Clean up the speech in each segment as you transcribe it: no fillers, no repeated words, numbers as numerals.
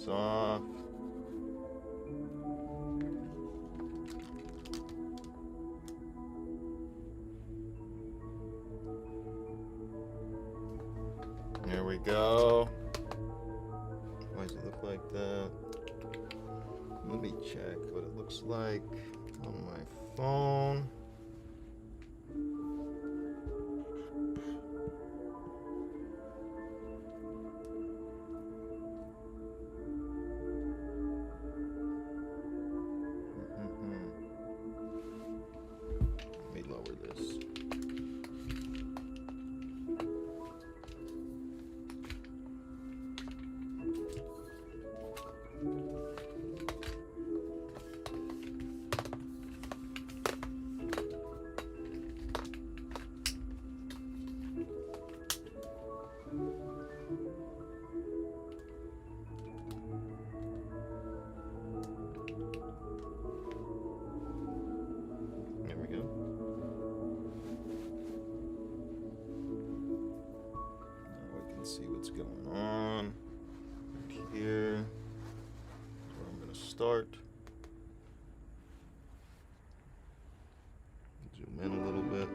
this off. There we go. Why does it look like that? Let me check what it looks like on my phone. Let me lower this. There we go. Now I can see what's going on. Right here is where I'm going to start. Zoom in a little bit.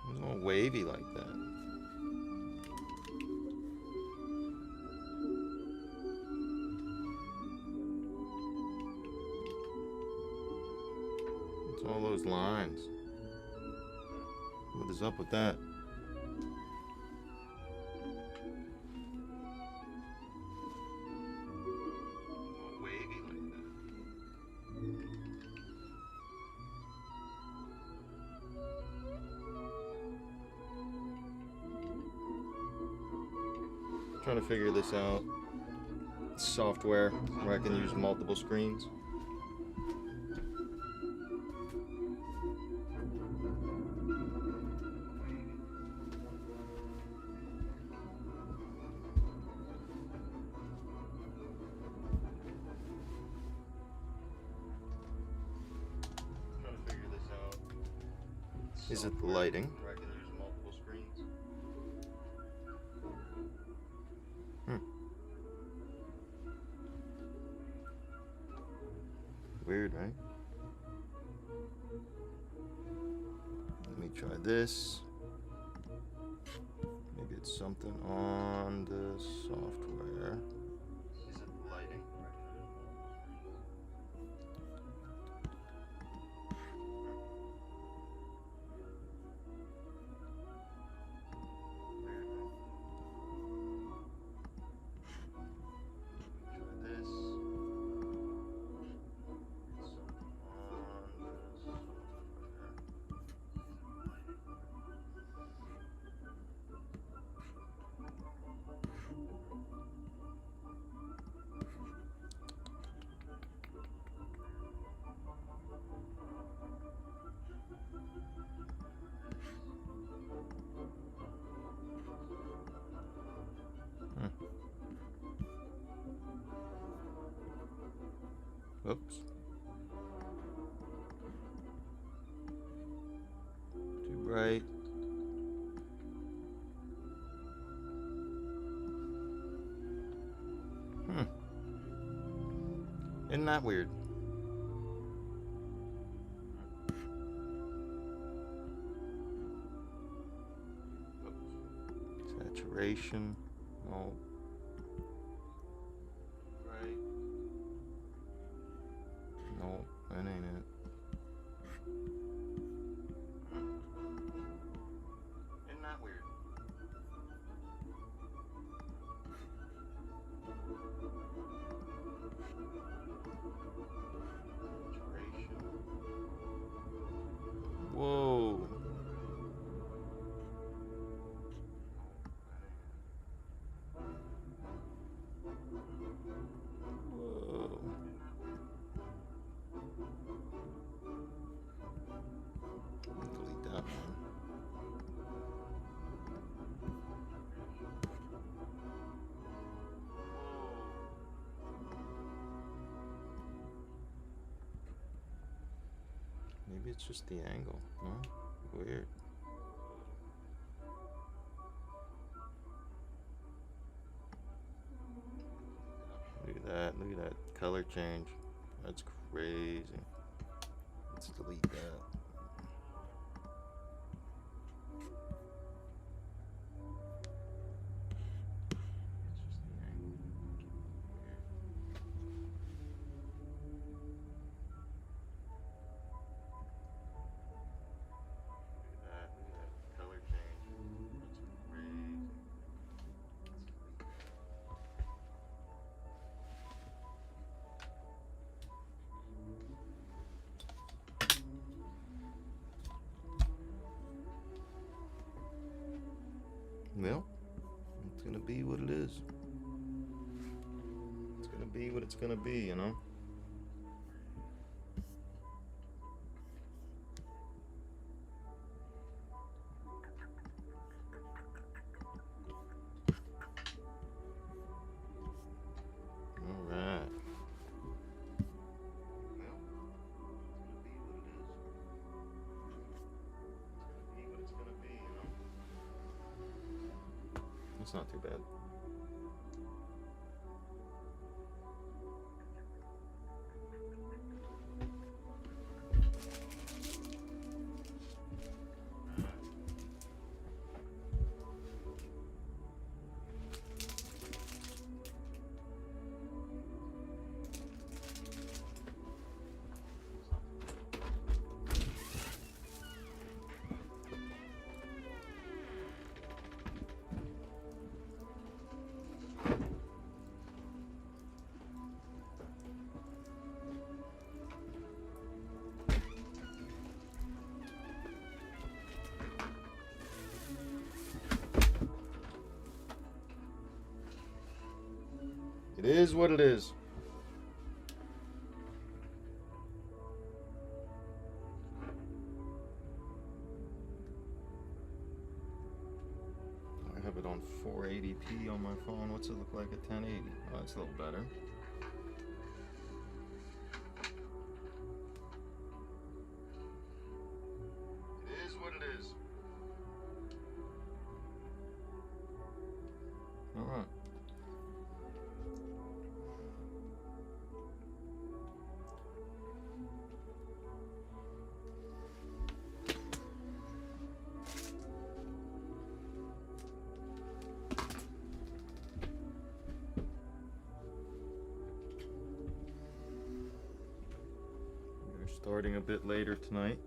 It's all wavy like that. It's all those lines. What is up with that? All wavy like that. Trying to figure this out. Software where I can use multiple screens. Trying to figure this out. Is it the lighting? Where I can use multiple screens. Weird, right? Let me try this. Maybe it's something on the software. Is it the lighting? Oops. Too bright. Isn't that weird? Saturation. Oh. That ain't it. Isn't that weird? Whoa. Whoa. Delete that one. Maybe it's just the angle, no? Weird. Look at that, look at that color change. That's crazy. Let's delete that. Well, it's gonna be what it is. It's gonna be what it's gonna be, you know? Alright. Well, it's gonna be what it's gonna be, you know? It's not too bad. It is what it is. I have it on 480p on my phone. What's it look like at 1080? Oh, it's a little better. It is what it is. All right. Starting a bit later tonight.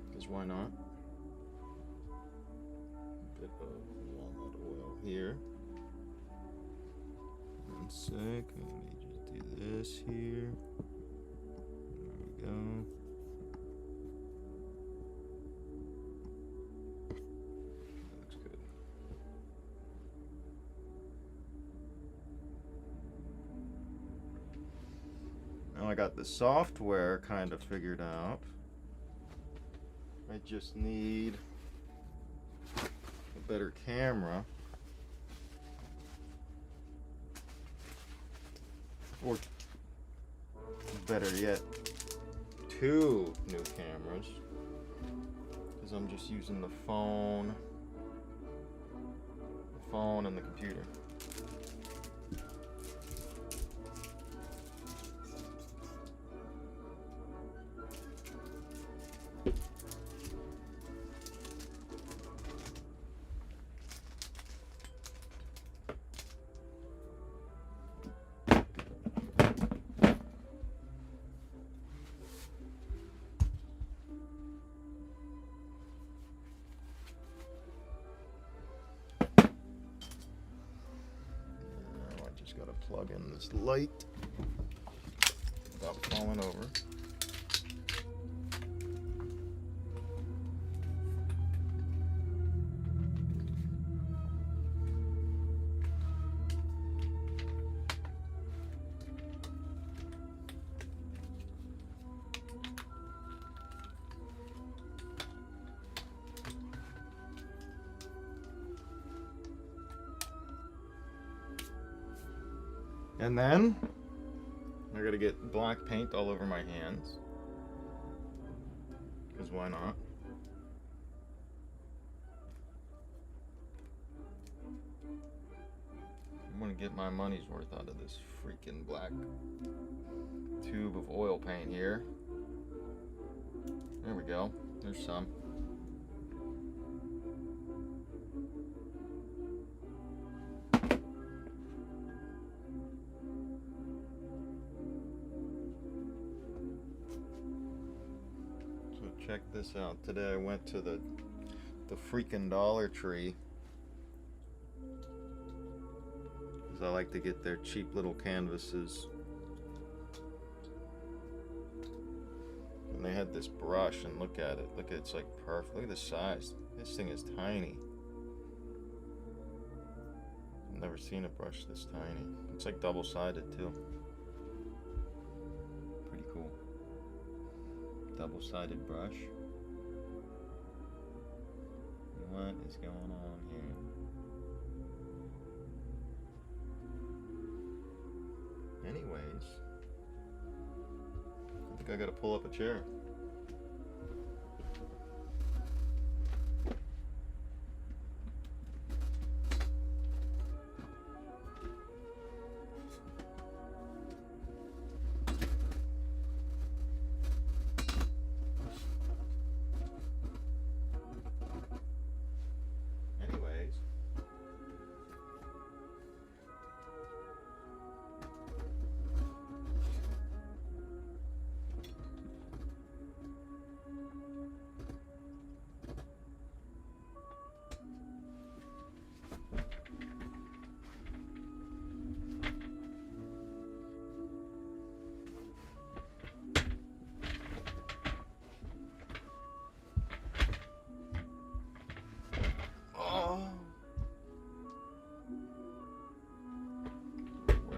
Because why not? A bit of walnut oil here. One sec, let me just do this here. There we go. That looks good. Now I got the software kind of figured out. I just need a better camera. Or better yet, 2 new cameras. Because I'm just using the phone and the computer. plug in this light without falling over. And then I gotta get black paint all over my hands, because why not? I'm gonna get my money's worth out of this freaking black tube of oil paint here. There we go. There's some. Check this out. Today I went to the freaking Dollar Tree, because I like to get their cheap little canvases. And they had this brush, and look at it. Look at it's like perfect. Look at the size. This thing is tiny. I've never seen a brush this tiny. It's like double-sided too. Pretty cool. Double-sided brush. What is going on here? Anyways, I think I gotta pull up a chair.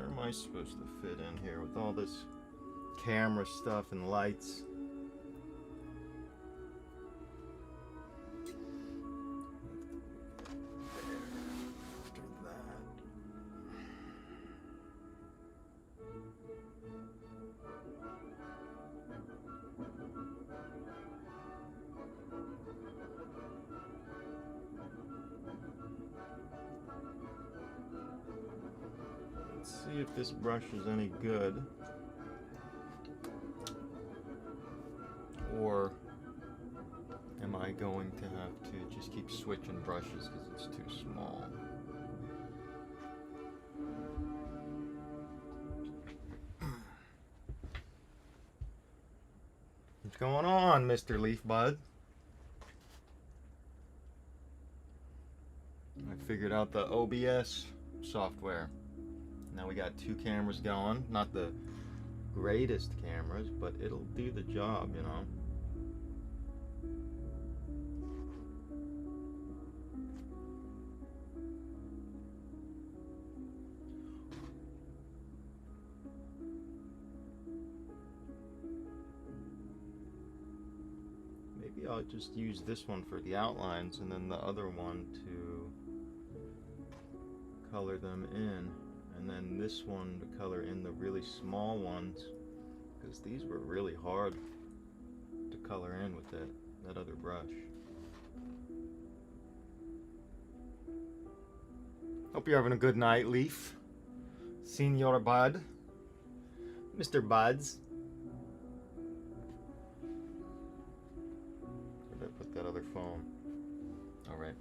Am I supposed to fit in here with all this camera stuff and lights? See if this brush is any good, or am I going to have to just keep switching brushes because it's too small? What's going on, Mr. Leaf Bud? I figured out the OBS software. Now we got two cameras going, not the greatest cameras, but it'll do the job, you know. Maybe I'll just use this one for the outlines and then the other one to color them in. And then this one to color in the really small ones, because these were really hard to color in with that other brush. Hope you're having a good night, Leaf. Senor Bud. Mr. Buds. Where did I put that other phone? Alright.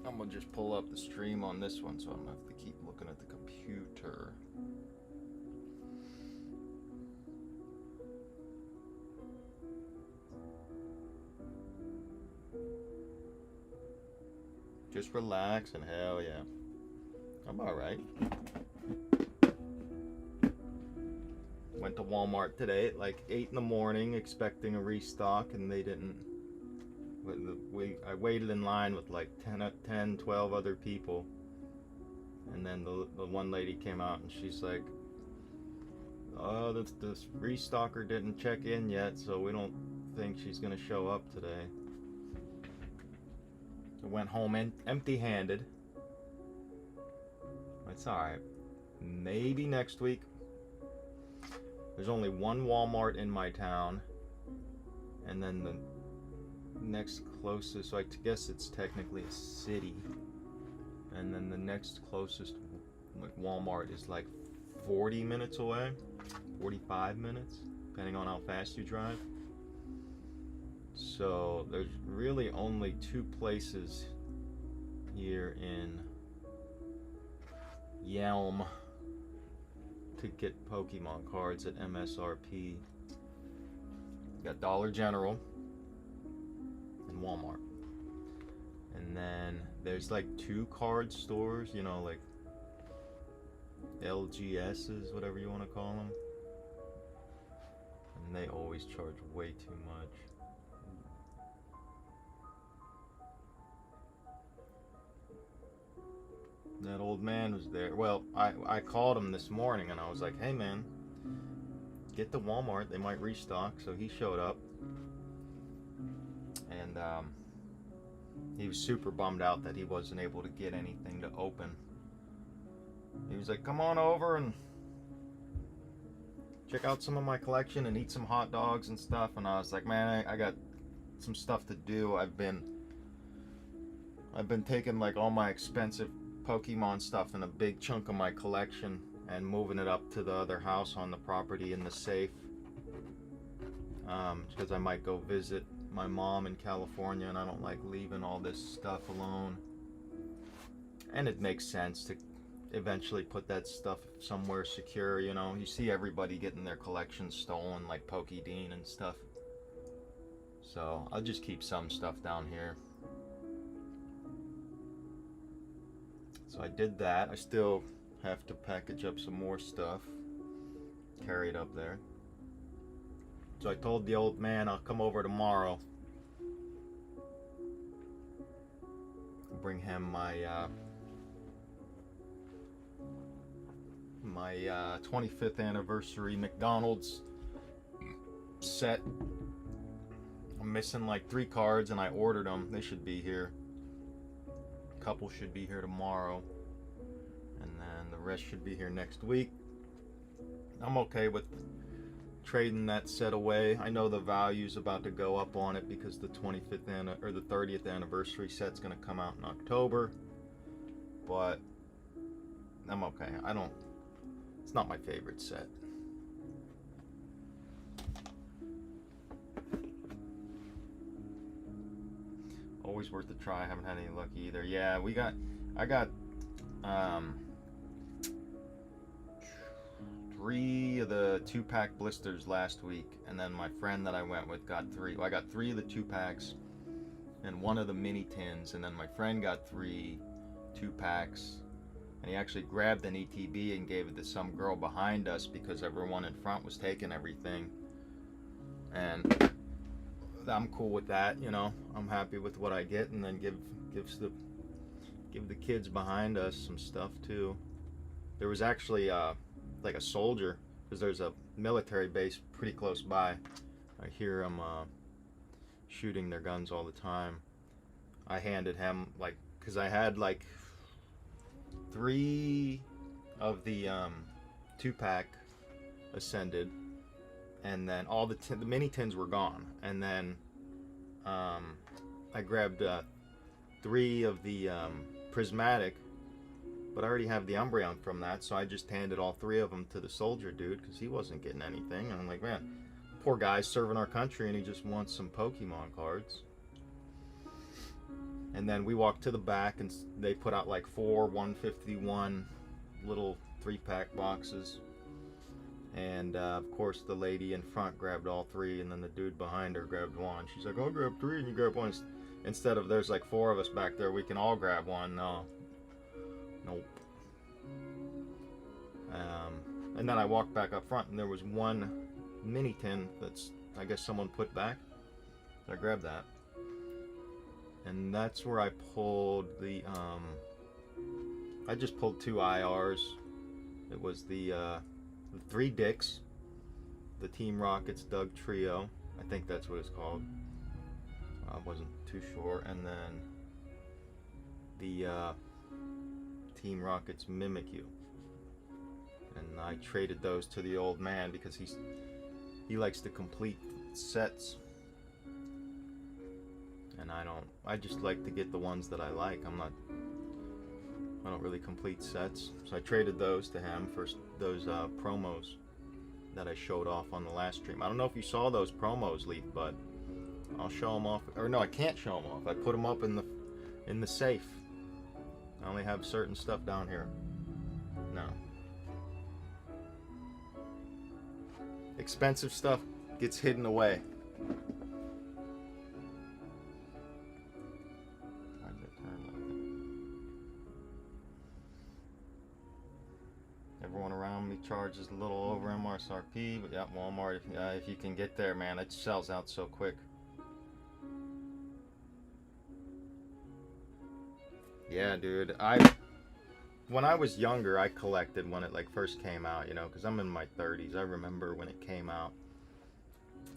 I'm gonna just pull up the stream on this one so I don't have to keep looking at the computer. Just relax and hell yeah. I'm alright. Went to Walmart today at like 8 in the morning expecting a restock, and they didn't. I waited in line with like 10, 12 other people, and then the one lady came out and she's like, oh, this restocker didn't check in yet, so we don't think she's gonna show up today. So went home empty-handed. It's alright. Maybe next week. There's only one Walmart in my town, and then the next closest, so I guess it's technically a city, and then the next closest like Walmart is like 40 minutes away, 45 minutes, depending on how fast you drive. So there's really only two places here in Yelm to get Pokemon cards at MSRP. You got Dollar General and Walmart. And then there's like two card stores, you know, like LGS's, whatever you want to call them. And they always charge way too much. That old man was there. Well, I called him this morning and I was like, hey man, get to Walmart, they might restock. So he showed up, and he was super bummed out that he wasn't able to get anything to open. He was like, come on over and check out some of my collection and eat some hot dogs and stuff. And I was like, man, I got some stuff to do. I've been taking like all my expensive Pokemon stuff in a big chunk of my collection and moving it up to the other house on the property in the safe, because I might go visit my mom in California, and I don't like leaving all this stuff alone. And it makes sense to eventually put that stuff somewhere secure. You know, you see everybody getting their collections stolen, like Pokédean and stuff. So I'll just keep some stuff down here. So I did that. I still have to package up some more stuff, carry it up there. So I told the old man I'll come over tomorrow, bring him my 25th anniversary McDonald's set. I'm missing like 3 cards and I ordered them. They should be here. Couple should be here tomorrow, and then the rest should be here next week. I'm okay with trading that set away. I know the value's about to go up on it because the 25th or the 30th anniversary set's gonna come out in October, but I'm okay. It's not my favorite set. Always worth a try. I haven't had any luck either. Yeah, I got 3 of the 2-pack blisters last week, and then my friend that I went with got 3. Well, I got 3 of the 2-packs and 1 of the mini tins, and then my friend got 3 2-packs, and he actually grabbed an ETB and gave it to some girl behind us because everyone in front was taking everything. And I'm cool with that, you know. I'm happy with what I get, and then give the kids behind us some stuff too. There was actually like a soldier, because there's a military base pretty close by. I hear them shooting their guns all the time. I handed him, like, because I had like 3 of the 2-pack Ascended, and then all the mini tins were gone, and then I grabbed 3 of the prismatic, but I already have the Umbreon from that, so I just handed all 3 of them to the soldier dude because he wasn't getting anything. And I'm like, man, poor guy's serving our country and he just wants some Pokemon cards. And then we walked to the back and they put out like 4 151 little 3-pack boxes. And of course the lady in front grabbed all 3, and then the dude behind her grabbed 1. She's like, I'll grab 3 and you grab 1. Instead of there's like 4 of us back there, we can all grab 1. No. Nope. And then I walked back up front, and there was one mini tin that's, I guess, someone put back. So I grabbed that, and that's where I pulled the I just pulled 2 IRs. It was the 3 Dicks, the Team Rockets Doug Trio, I think that's what it's called. I wasn't too sure. And then the Team Rockets Mimic You. And I traded those to the old man because he likes to complete sets. And I just like to get the ones that I like. I don't really complete sets. So I traded those to him for those promos that I showed off on the last stream. I don't know if you saw those promos, Leaf, but I'll show them off. Or no, I can't show them off. I put them up in the safe. I only have certain stuff down here. No. Expensive stuff gets hidden away. Everyone around me charges a little over MSRP, but yeah, Walmart, if you can get there, man, it sells out so quick. Yeah, dude, when I was younger, I collected when it like first came out, you know, because I'm in my 30s. I remember when it came out,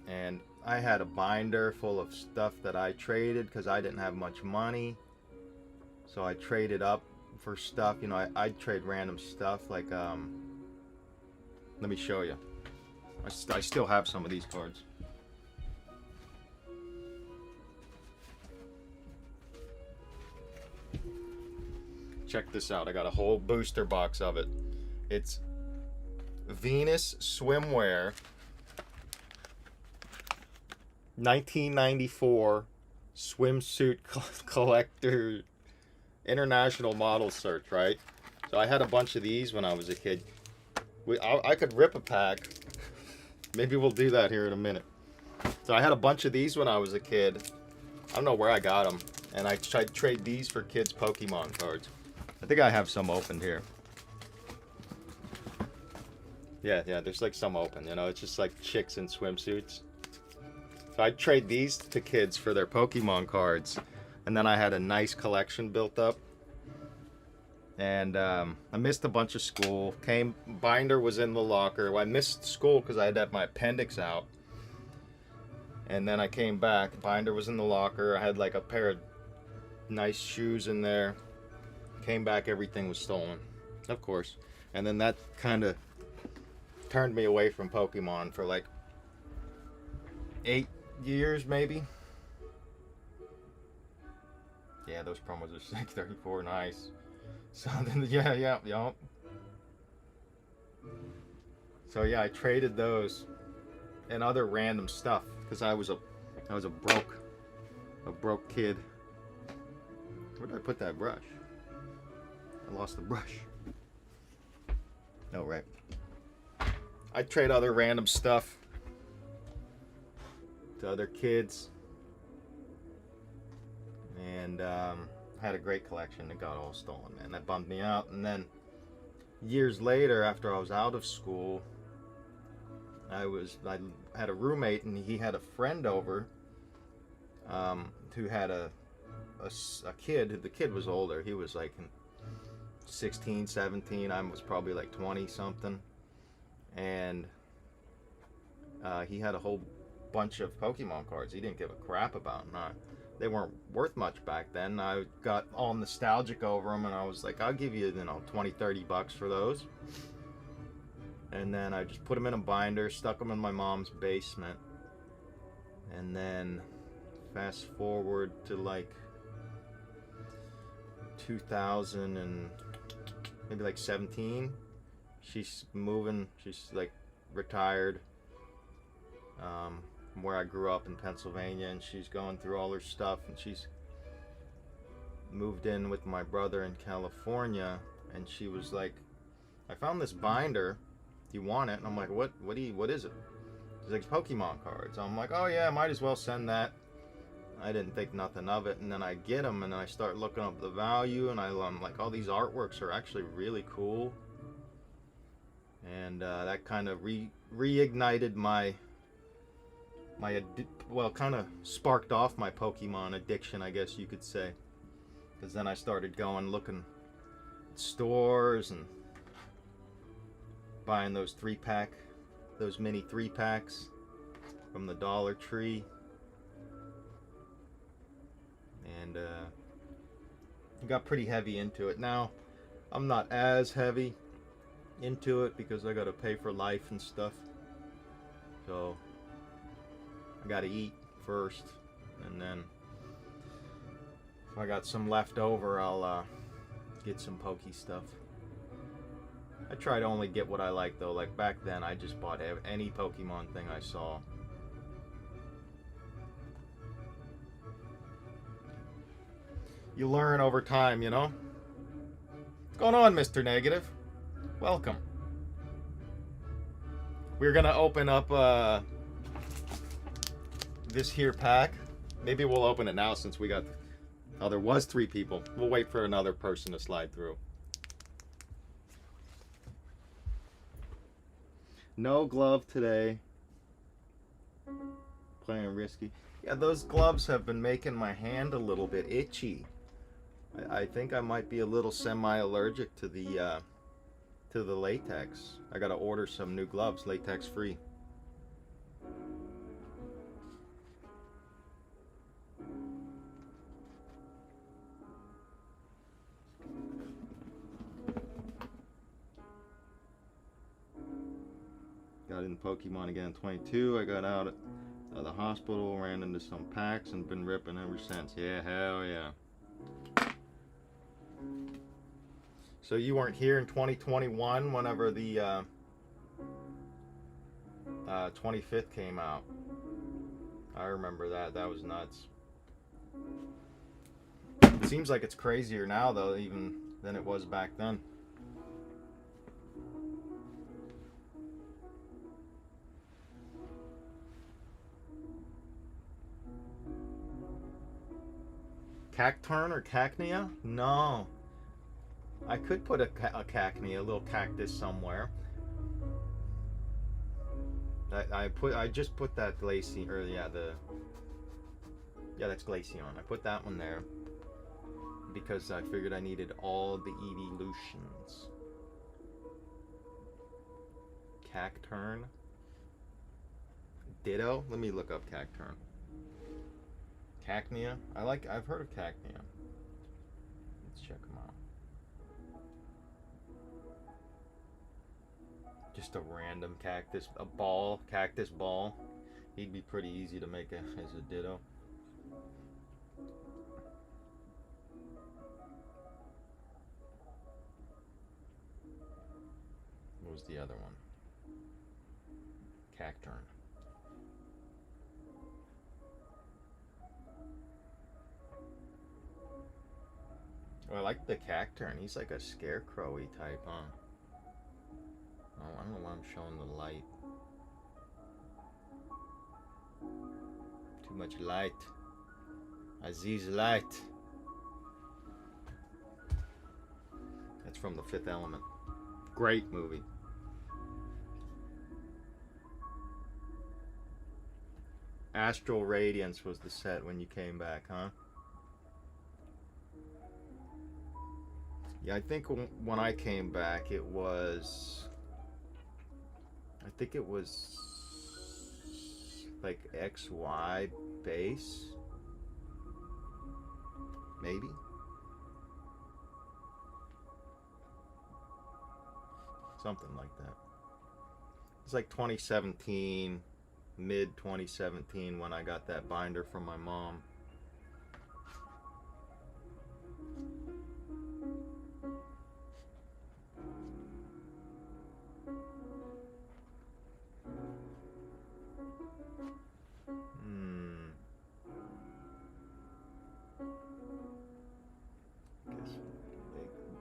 and I had a binder full of stuff that I traded because I didn't have much money, so I traded up for stuff. You know, I'd trade random stuff like let me show you. I still have some of these cards. Check this out. I got a whole booster box of it. It's Venus Swimwear 1994 swimsuit collector international model search, right? So I had a bunch of these when I was a kid. I could rip a pack. Maybe we'll do that here in a minute. So I had a bunch of these when I was a kid. I don't know where I got them. And I tried to trade these for kids' Pokemon cards. I think I have some opened here. Yeah, there's like some open, you know, it's just like chicks in swimsuits. So I'd trade these to kids for their Pokemon cards. And then I had a nice collection built up. And I missed a bunch of school. Binder was in the locker. Well, I missed school because I had to have my appendix out. And then I came back. Binder was in the locker. I had like a pair of nice shoes in there. Came back, everything was stolen, of course. And then that kind of turned me away from Pokemon for like 8 years, maybe. Yeah, those promos are sick. 34, nice. So then, yeah. So yeah, I traded those and other random stuff because I was a broke kid. Where did I put that brush? I lost the brush. No, right. I trade other random stuff to other kids, and had a great collection. It got all stolen, man. That bummed me out. And then years later, after I was out of school, I had a roommate, and he had a friend over who had a kid. The kid was older. He was like 16, 17. I was probably like 20 something. And he had a whole bunch of Pokemon cards. He didn't give a crap about them. They weren't worth much back then. I got all nostalgic over them, and I was like, I'll give you, 20, 30 bucks for those. And then I just put them in a binder, stuck them in my mom's basement. And then fast forward to like 2000 and maybe like 17. She's moving. She's like retired from where I grew up in Pennsylvania, and she's going through all her stuff, and she's moved in with my brother in California. And she was like, I found this binder, do you want it? And I'm like, what is it? She's like, Pokemon cards. I'm like, oh yeah, might as well send that. I didn't think nothing of it. And then I get them, and I start looking up the value, and I'm like, all these artworks are actually really cool. and that kind of reignited well, kind of sparked off my Pokemon addiction, I guess you could say. Because then I started going looking at stores and buying those mini 3-packs from the Dollar Tree. And got pretty heavy into it. Now, I'm not as heavy into it because I gotta pay for life and stuff. So I gotta eat first, and then if I got some left over, I'll get some Poke stuff. I try to only get what I like though. Like back then, I just bought any Pokemon thing I saw. You learn over time, you know? What's going on, Mr. Negative? Welcome. We're gonna open up this here pack. Maybe we'll open it now since we got... Oh, there was 3 people. We'll wait for another person to slide through. No glove today. Playing risky. Yeah, those gloves have been making my hand a little bit itchy. I think I might be a little semi-allergic to the latex. I gotta order some new gloves, latex free. Got in Pokemon again in 22. I got out of the hospital, ran into some packs, and been ripping ever since. Yeah, hell yeah. So you weren't here in 2021 whenever the 25th came out. I remember that. That was nuts. It seems like it's crazier now though, even than it was back then. Cacturn or Cacnea? No. I could put a Cacnea, a little cactus somewhere. I just put that Glaceon, or yeah, that's Glaceon. I put that one there because I figured I needed all the evolutions. Cacturn. Ditto. Let me look up Cacturn. Cacnea. I've heard of Cacnea. Let's check them out. Just a random cactus, cactus ball. He'd be pretty easy to make as a Ditto. What was the other one? Cacturn. Oh, I like the Cacturn. He's like a scarecrow-y type, huh? Oh, I don't know why I'm showing the light. Too much light. Aziz light. That's from The Fifth Element. Great movie. Astral Radiance was the set when you came back, huh? Yeah, I think when I came back, it was... I think it was like XY base, maybe. Something like that. It's like 2017, mid 2017 when I got that binder from my mom.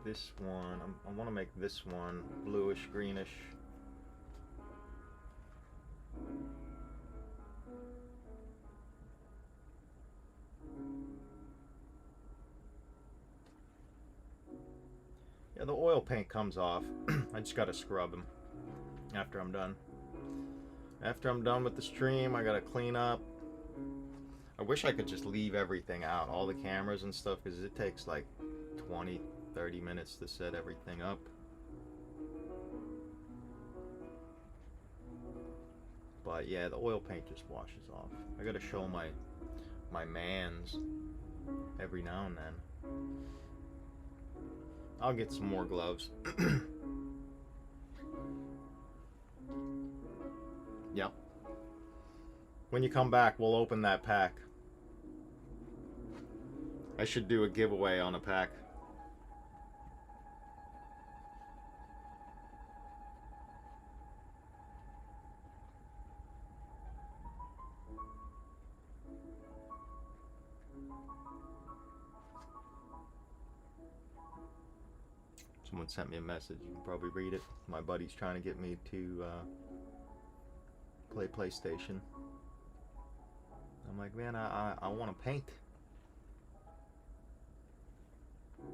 This one, I want to make this one bluish greenish. Yeah, the oil paint comes off. I just got to scrub them. after I'm done. After I'm done with the stream, I gotta clean up. I wish I could just leave everything out, all the cameras and stuff, because it takes like 20, 30 minutes to set everything up. But yeah, the oil paint just washes off. I gotta show my mans every now and then. I'll get some more gloves. Yep. When you come back, we'll open that pack. I should do a giveaway on a pack. Someone sent me a message. You can probably read it. My buddy's trying to get me to play PlayStation. I'm like, man, I want to paint. A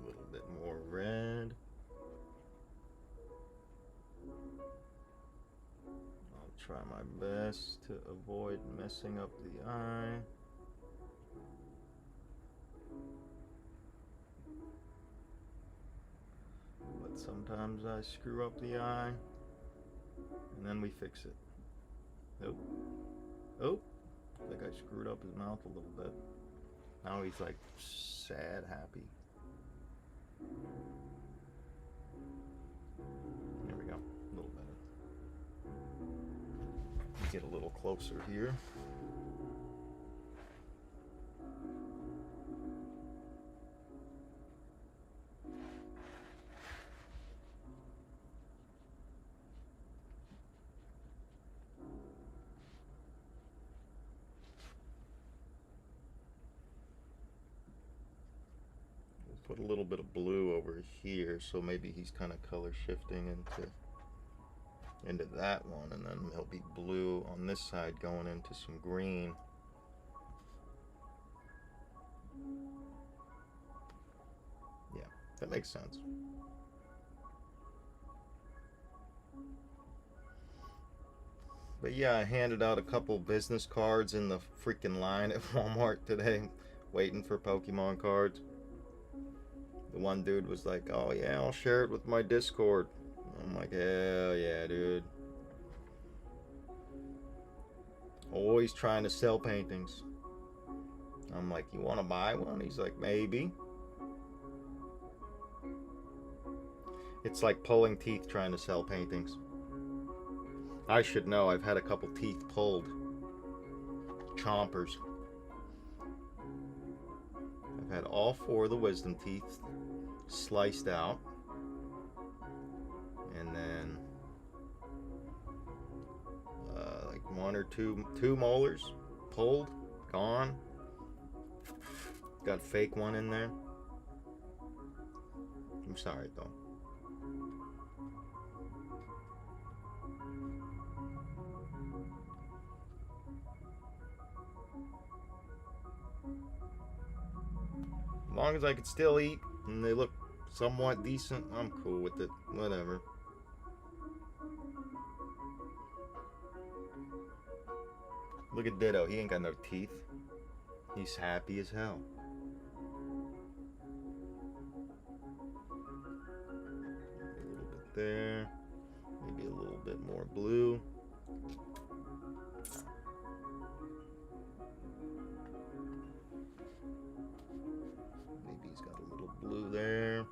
little bit more red. I'll try my best to avoid messing up the eye. But sometimes I screw up the eye, and then we fix it. Oh, oh, I think I screwed up his mouth a little bit. Now he's like sad, happy. There we go, a little better. Get a little closer here. Put a little bit of blue over here, so maybe he's kind of color shifting into that one, and then he'll be blue on this side going into some green. Yeah, that makes sense. But yeah, I handed out a couple business cards in the freaking line at Walmart today, waiting for Pokemon cards. The one dude was like, oh yeah, I'll share it with my Discord. I'm like, hell yeah, dude. Always trying to sell paintings. I'm like, you want to buy one? He's like, maybe. It's like pulling teeth trying to sell paintings. I should know, I've had a couple teeth pulled. Chompers. I've had all 4 of the wisdom teeth sliced out, and then like 1 or 2 molars pulled, gone. Got a fake one in there. I'm sorry though. As long as I can still eat and they look somewhat decent, I'm cool with it. Whatever. Look at Ditto. He ain't got no teeth. He's happy as hell. A little bit there. Maybe a little bit more blue. Maybe he's got a little blue there.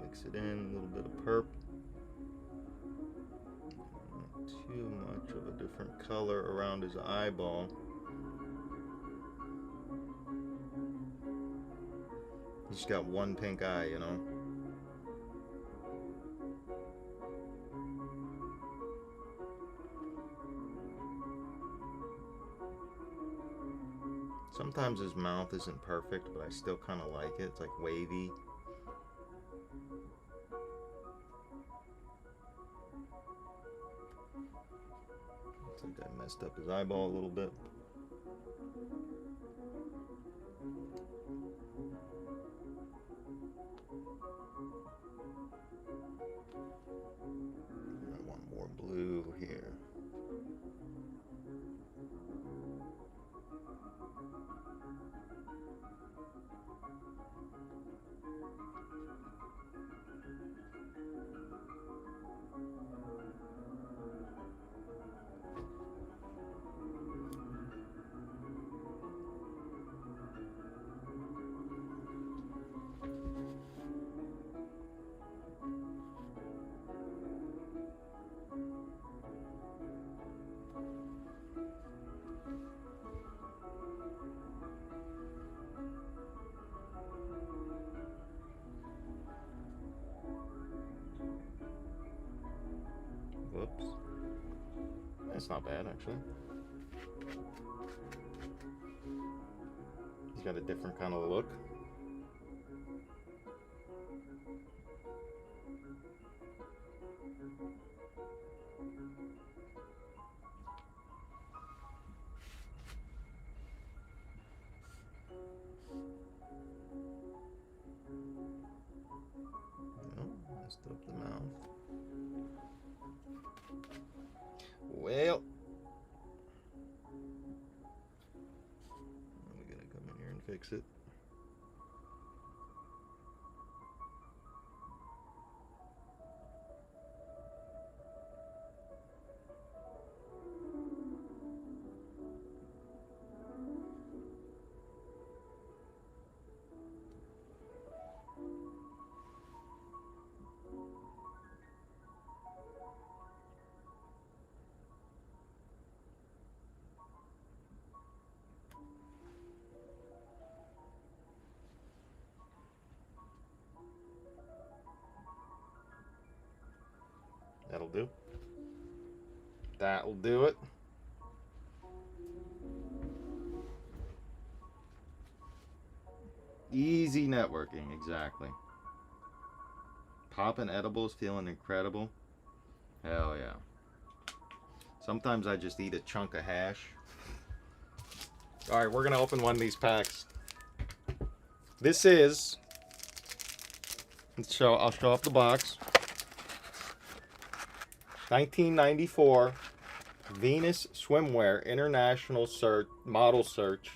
Mix it in, a little bit of purple. Not too much of a different color around his eyeball. He's got one pink eye, you know. Sometimes his mouth isn't perfect, but I still kind of like it. It's like wavy. think I messed up his eyeball a little bit. I want more blue here. Whoops. That's not bad, actually. He's got a different kind of look. Oh, messed up the mouth. Well, we gotta come in here and fix it. That'll do. That'll do it. Easy networking, exactly. Popping edibles, feeling incredible. Hell yeah. Sometimes I just eat a chunk of hash. Alright, we're gonna open one of these packs. This is... I'll show off the box. 1994 Venus Swimwear International Model Search.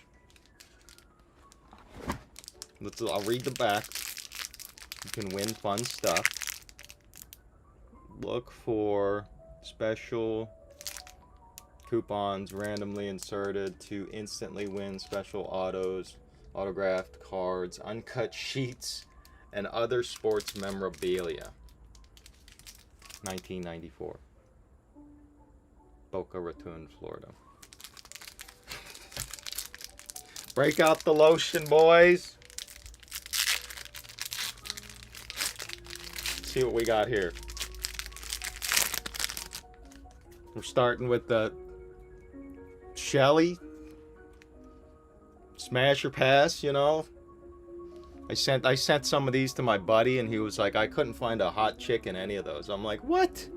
I'll read the back. You can win fun stuff. Look for special coupons randomly inserted to instantly win special autos, autographed cards, uncut sheets, and other sports memorabilia. 1994. Boca Raton, Florida. Break out the lotion, boys. Let's see what we got here. We're starting with the Shelly. Smash or pass, you know. I sent some of these to my buddy, and he was like, I couldn't find a hot chick in any of those. I'm like, what?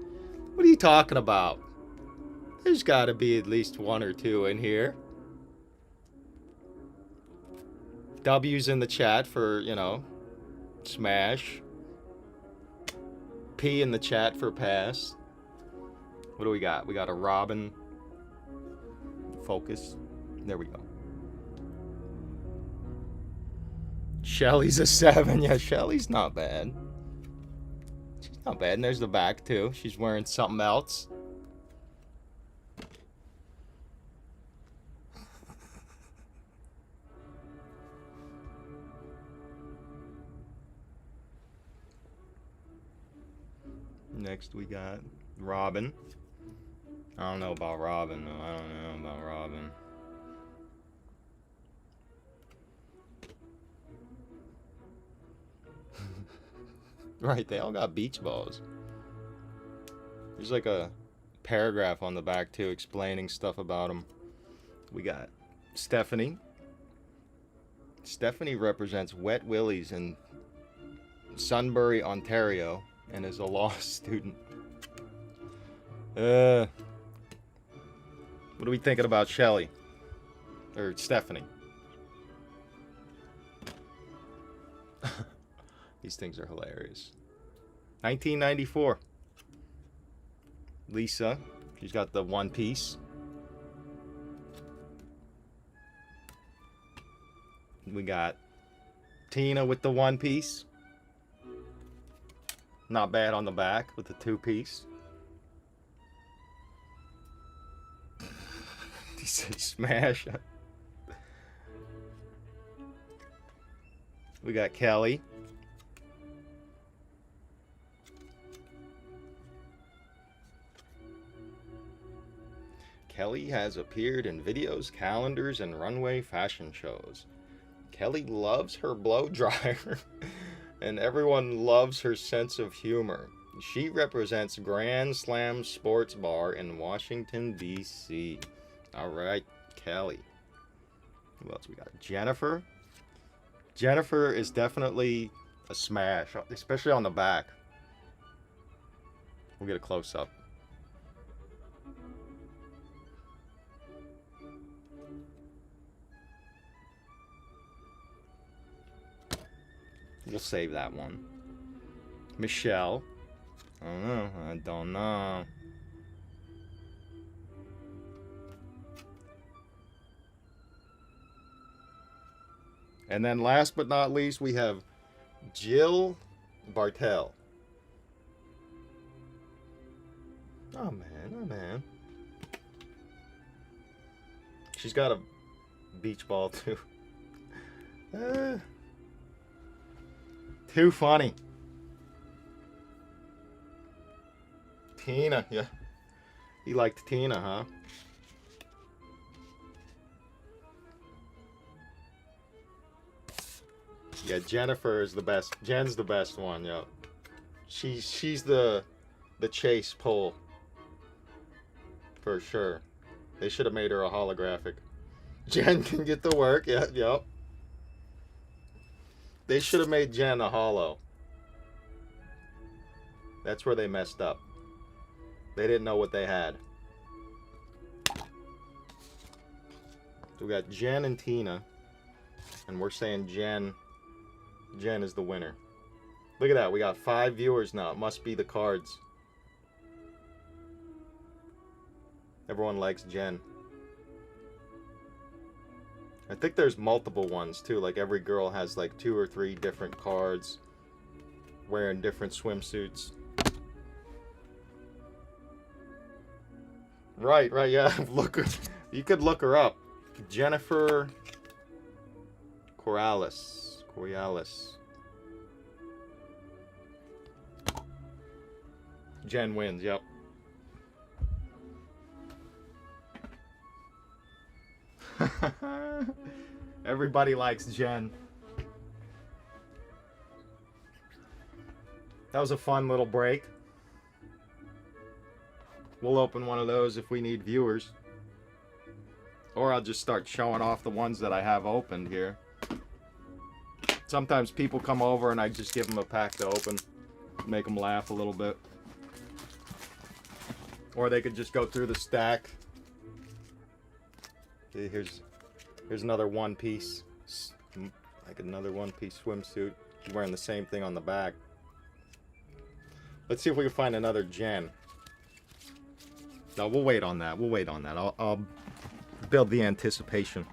What are you talking about? There's got to be at least one or two in here. W's in the chat for, you know, smash. P in the chat for pass. What do we got? We got a Robin. Focus. There we go. Shelly's a 7. Yeah, Shelly's not bad. She's not bad. And there's the back, too. She's wearing something else. Next, we got Robin. I don't know about Robin, though. I don't know about Robin. Right, they all got beach balls. There's like a paragraph on the back, too, explaining stuff about them. We got Stephanie. Stephanie represents Wet Willies in Sunbury, Ontario, and is a law student. What are we thinking about Shelly? Or Stephanie? These things are hilarious. 1994. Lisa. She's got the one piece. We got Tina with the one piece. Not bad on the back with the two piece. He said smash. We got Kelly. Kelly has appeared in videos, calendars, and runway fashion shows. Kelly loves her blow dryer, and everyone loves her sense of humor. She represents Grand Slam Sports Bar in Washington, D.C. All right, Kelly. Who else we got? Jennifer. Jennifer is definitely a smash, especially on the back. We'll get a close-up. We'll save that one. Michelle. I don't know. And then last but not least, we have Jill Bartell. Oh man. She's got a beach ball too. Too funny. Tina, yeah. You liked Tina, huh? Yeah, Jennifer is the best. Jen's the best one, yo. She's the chase pole. For sure. They should have made her a holographic. Jen can get to work, yeah, yep. They should have made Jen a holo. That's where they messed up. They didn't know what they had. So we got Jen and Tina. And we're saying Jen is the winner. Look at that. We got 5 viewers now. It must be the cards. Everyone likes Jen. I think there's multiple ones too. Like every girl has like 2 or 3 different cards wearing different swimsuits. Right, yeah. You could look her up. Jennifer Corrales. Jen wins, yep. Everybody likes Jen. That was a fun little break. We'll open one of those if we need viewers. Or I'll just start showing off the ones that I have opened here. Sometimes people come over and I just give them a pack to open. Make them laugh a little bit. Or they could just go through the stack. Okay, here's another one piece. Like another one piece swimsuit. She's wearing the same thing on the back. Let's see if we can find another Jen. No, we'll wait on that. I'll build the anticipation.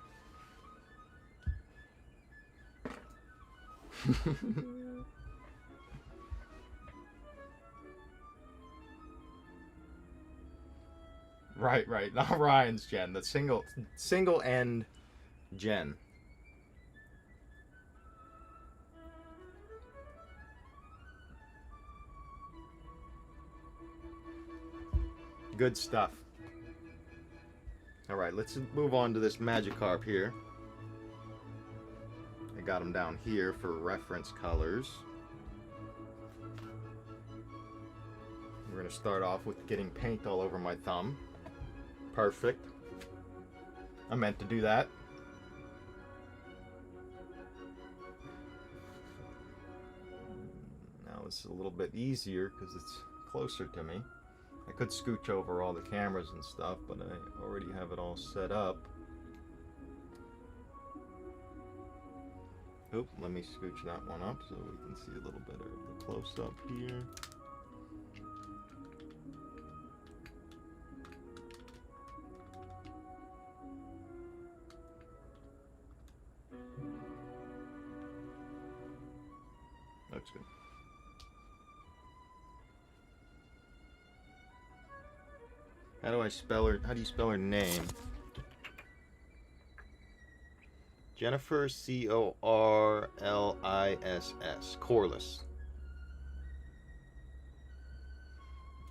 Right. Not Ryan's Jen. The single end Jen. Good stuff. Alright, let's move on to this Magikarp here. I got them down here for reference colors. We're going to start off with getting paint all over my thumb. Perfect. I meant to do that. Now this is a little bit easier because it's closer to me. I could scooch over all the cameras and stuff, but I already have it all set up. Oop, let me scooch that one up so we can see a little better of the close-up here. Looks good. How do you spell her name? Jennifer, Corliss. Corliss.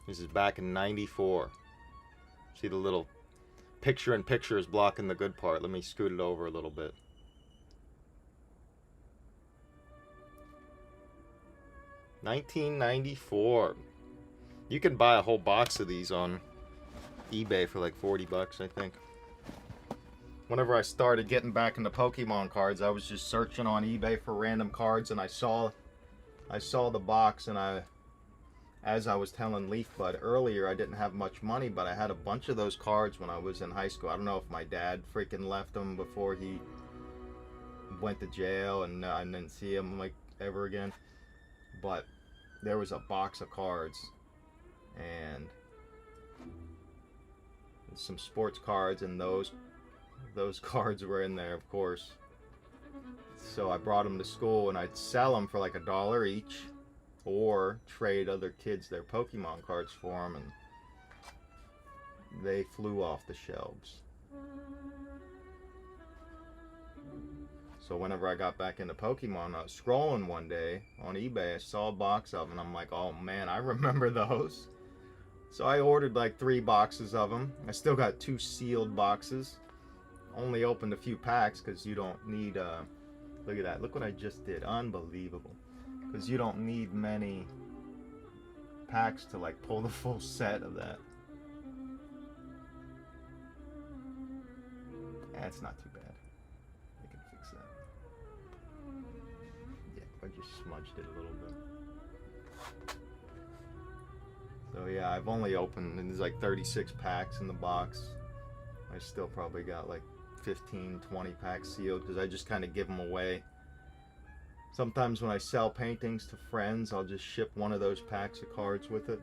This is back in '94. See the little picture-in-picture is blocking the good part. Let me scoot it over a little bit. $19.94. You can buy a whole box of these on eBay for like 40 bucks, I think. Whenever I started getting back into Pokemon cards, I was just searching on eBay for random cards, and I saw the box, and as I was telling Leafbud earlier, I didn't have much money, but I had a bunch of those cards when I was in high school. I don't know if my dad freaking left them before he went to jail, and I didn't see him like ever again. But there was a box of cards, and some sports cards, and those cards were in there, of course. So I brought them to school, and I'd sell them for like $1 each, or trade other kids their Pokemon cards for them, and they flew off the shelves. So whenever I got back into Pokemon, I was scrolling one day on eBay, I saw a box of them, and I'm like, oh man, I remember those. So I ordered like 3 boxes of them. I still got 2 sealed boxes. Only opened a few packs because you don't need, look at that, look what I just did, unbelievable. Because you don't need many packs to like pull the full set of that. That's not too bad. I can fix that. Yeah, I just smudged it a little bit. So yeah, I've only opened, and there's like 36 packs in the box. I still probably got like 15, 20 packs sealed because I just kind of give them away. Sometimes when I sell paintings to friends, I'll just ship one of those packs of cards with it.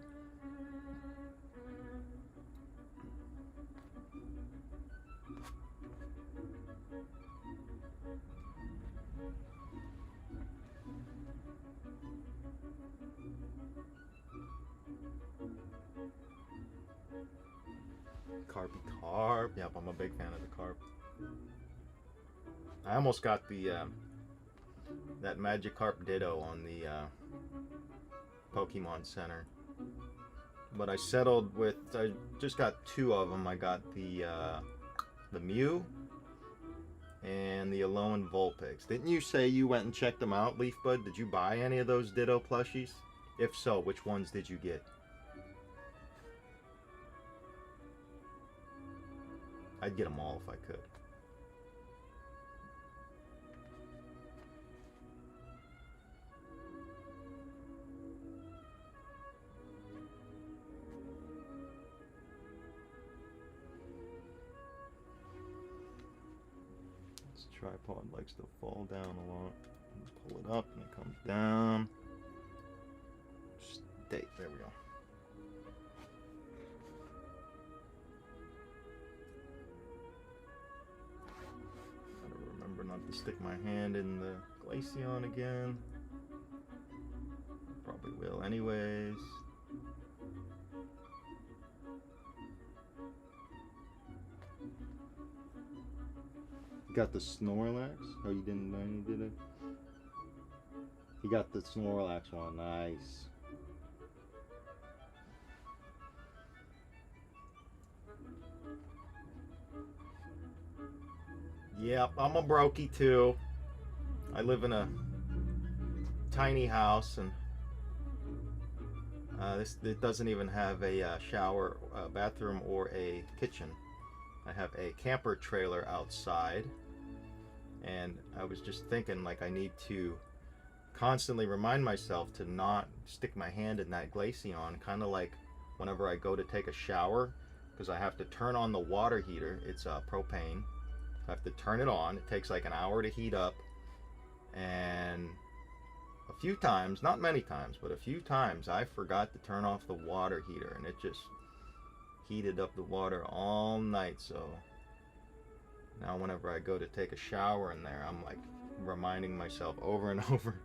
Carp. Yep, I'm a big fan of the Carp. I almost got the that Magikarp Ditto on the Pokemon Center, but I settled with, I just got 2 of them. I got the Mew and the Alolan Vulpix. Didn't you say you went and checked them out, Leafbud? Did you buy any of those Ditto plushies? If so, which ones did you get? I'd get them all if I could. This tripod likes to fall down a lot. Pull it up and it comes down. Stay. There we go. Not to stick my hand in the Glaceon again. Probably will anyways. You got the Snorlax? Oh, you didn't know you did it? You got the Snorlax one, nice. Yep, I'm a brokey too. I live in a tiny house, and it doesn't even have a shower, bathroom, or a kitchen. I have a camper trailer outside, and I was just thinking, like, I need to constantly remind myself to not stick my hand in that Glaceon, kind of like whenever I go to take a shower, because I have to turn on the water heater. It's propane. I have to turn it on. It takes like an hour to heat up, and a few times, not many times, but a few times, I forgot to turn off the water heater, and it just heated up the water all night. So now whenever I go to take a shower in there, I'm like reminding myself over and over,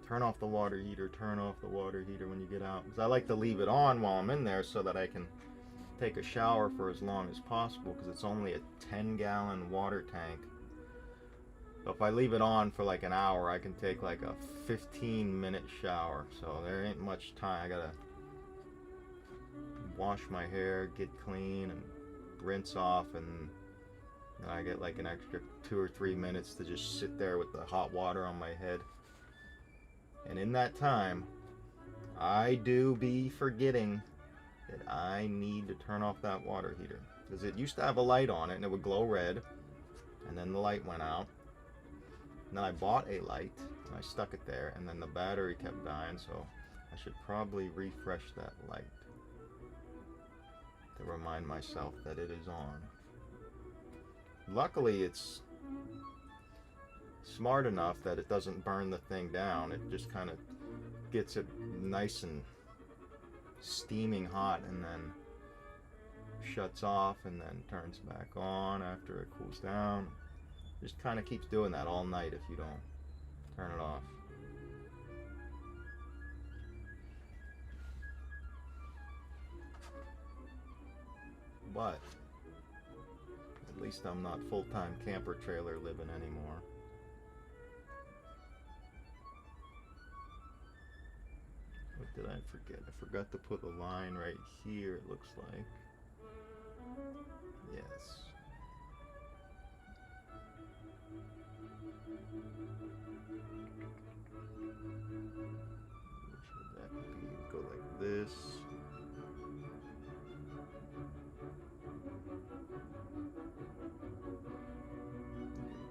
turn off the water heater, turn off the water heater when you get out. Because I like to leave it on while I'm in there so that I can take a shower for as long as possible, because it's only a 10-gallon water tank. So if I leave it on for like an hour, I can take like a 15-minute shower. So there ain't much time. I gotta wash my hair, get clean, and rinse off, and then I get like an extra 2 or 3 minutes to just sit there with the hot water on my head. And in that time, I do be forgetting that I need to turn off that water heater, because it used to have a light on it and it would glow red, and then the light went out. And then I bought a light and I stuck it there, and then the battery kept dying, so I should probably refresh that light to remind myself that it is on. Luckily, it's smart enough that it doesn't burn the thing down. It just kind of gets it nice and steaming hot, and then shuts off and then turns back on after it cools down. Just kind of keeps doing that all night if you don't turn it off. But at least I'm not full-time camper trailer living anymore. What did I forget? I forgot to put a line right here, it looks like. Yes. What should that be? Go like this.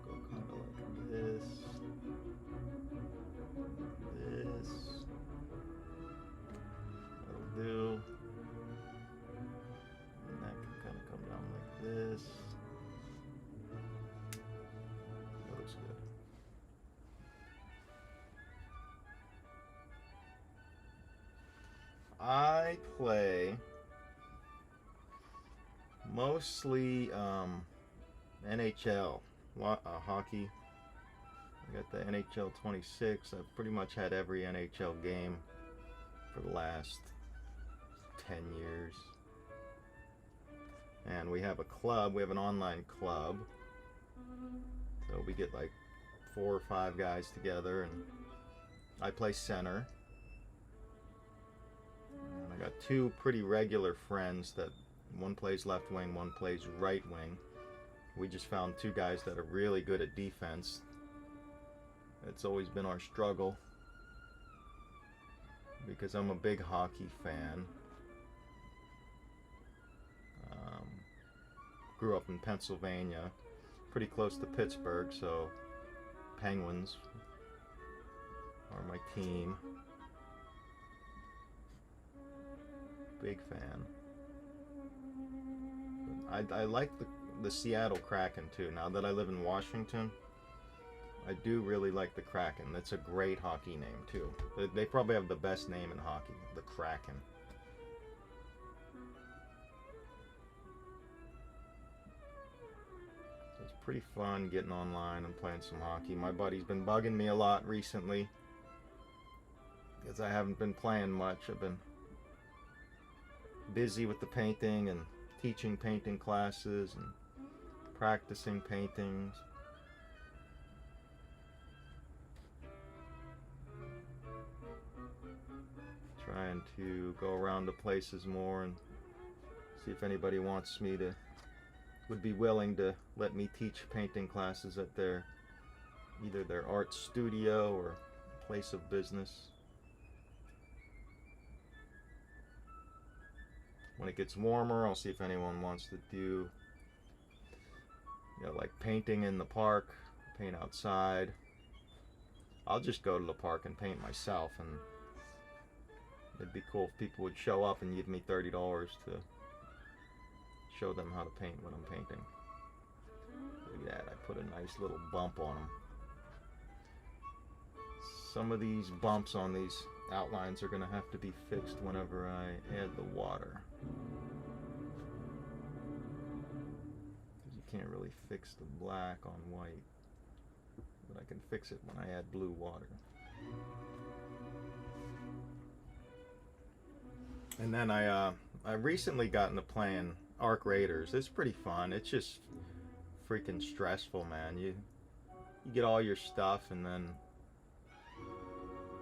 Go kind of like this. This. That'll do. And that can kind of come down like this. That looks good. I play mostly NHL hockey. I got the NHL 26. I've pretty much had every NHL game for the last 10 years. And we have a club, we have an online club. So we get like 4 or 5 guys together, and I play center. And I got 2 pretty regular friends that one plays left wing, one plays right wing. We just found 2 guys that are really good at defense. It's always been our struggle, because I'm a big hockey fan. Grew up in Pennsylvania, pretty close to Pittsburgh, so Penguins are my team. Big fan. But I like the Seattle Kraken too. Now that I live in Washington, I do really like the Kraken. That's a great hockey name too. They probably have the best name in hockey, the Kraken. So it's pretty fun getting online and playing some hockey. My buddy's been bugging me a lot recently because I haven't been playing much. I've been busy with the painting and teaching painting classes and practicing paintings. Trying to go around to places more and see if anybody wants me to, would be willing to let me teach painting classes at their, either their art studio or place of business. When it gets warmer, I'll see if anyone wants to do, like painting in the park, paint outside. I'll just go to the park and paint myself, and It'd be cool if people would show up and give me $30 to show them how to paint what I'm painting. Look at that, I put a nice little bump on them. Some of these bumps on these outlines are going to have to be fixed whenever I add the water. Because you can't really fix the black on white. But I can fix it when I add blue water. And then I recently got into playing Arc Raiders. It's pretty fun. It's just freaking stressful, man. You get all your stuff and then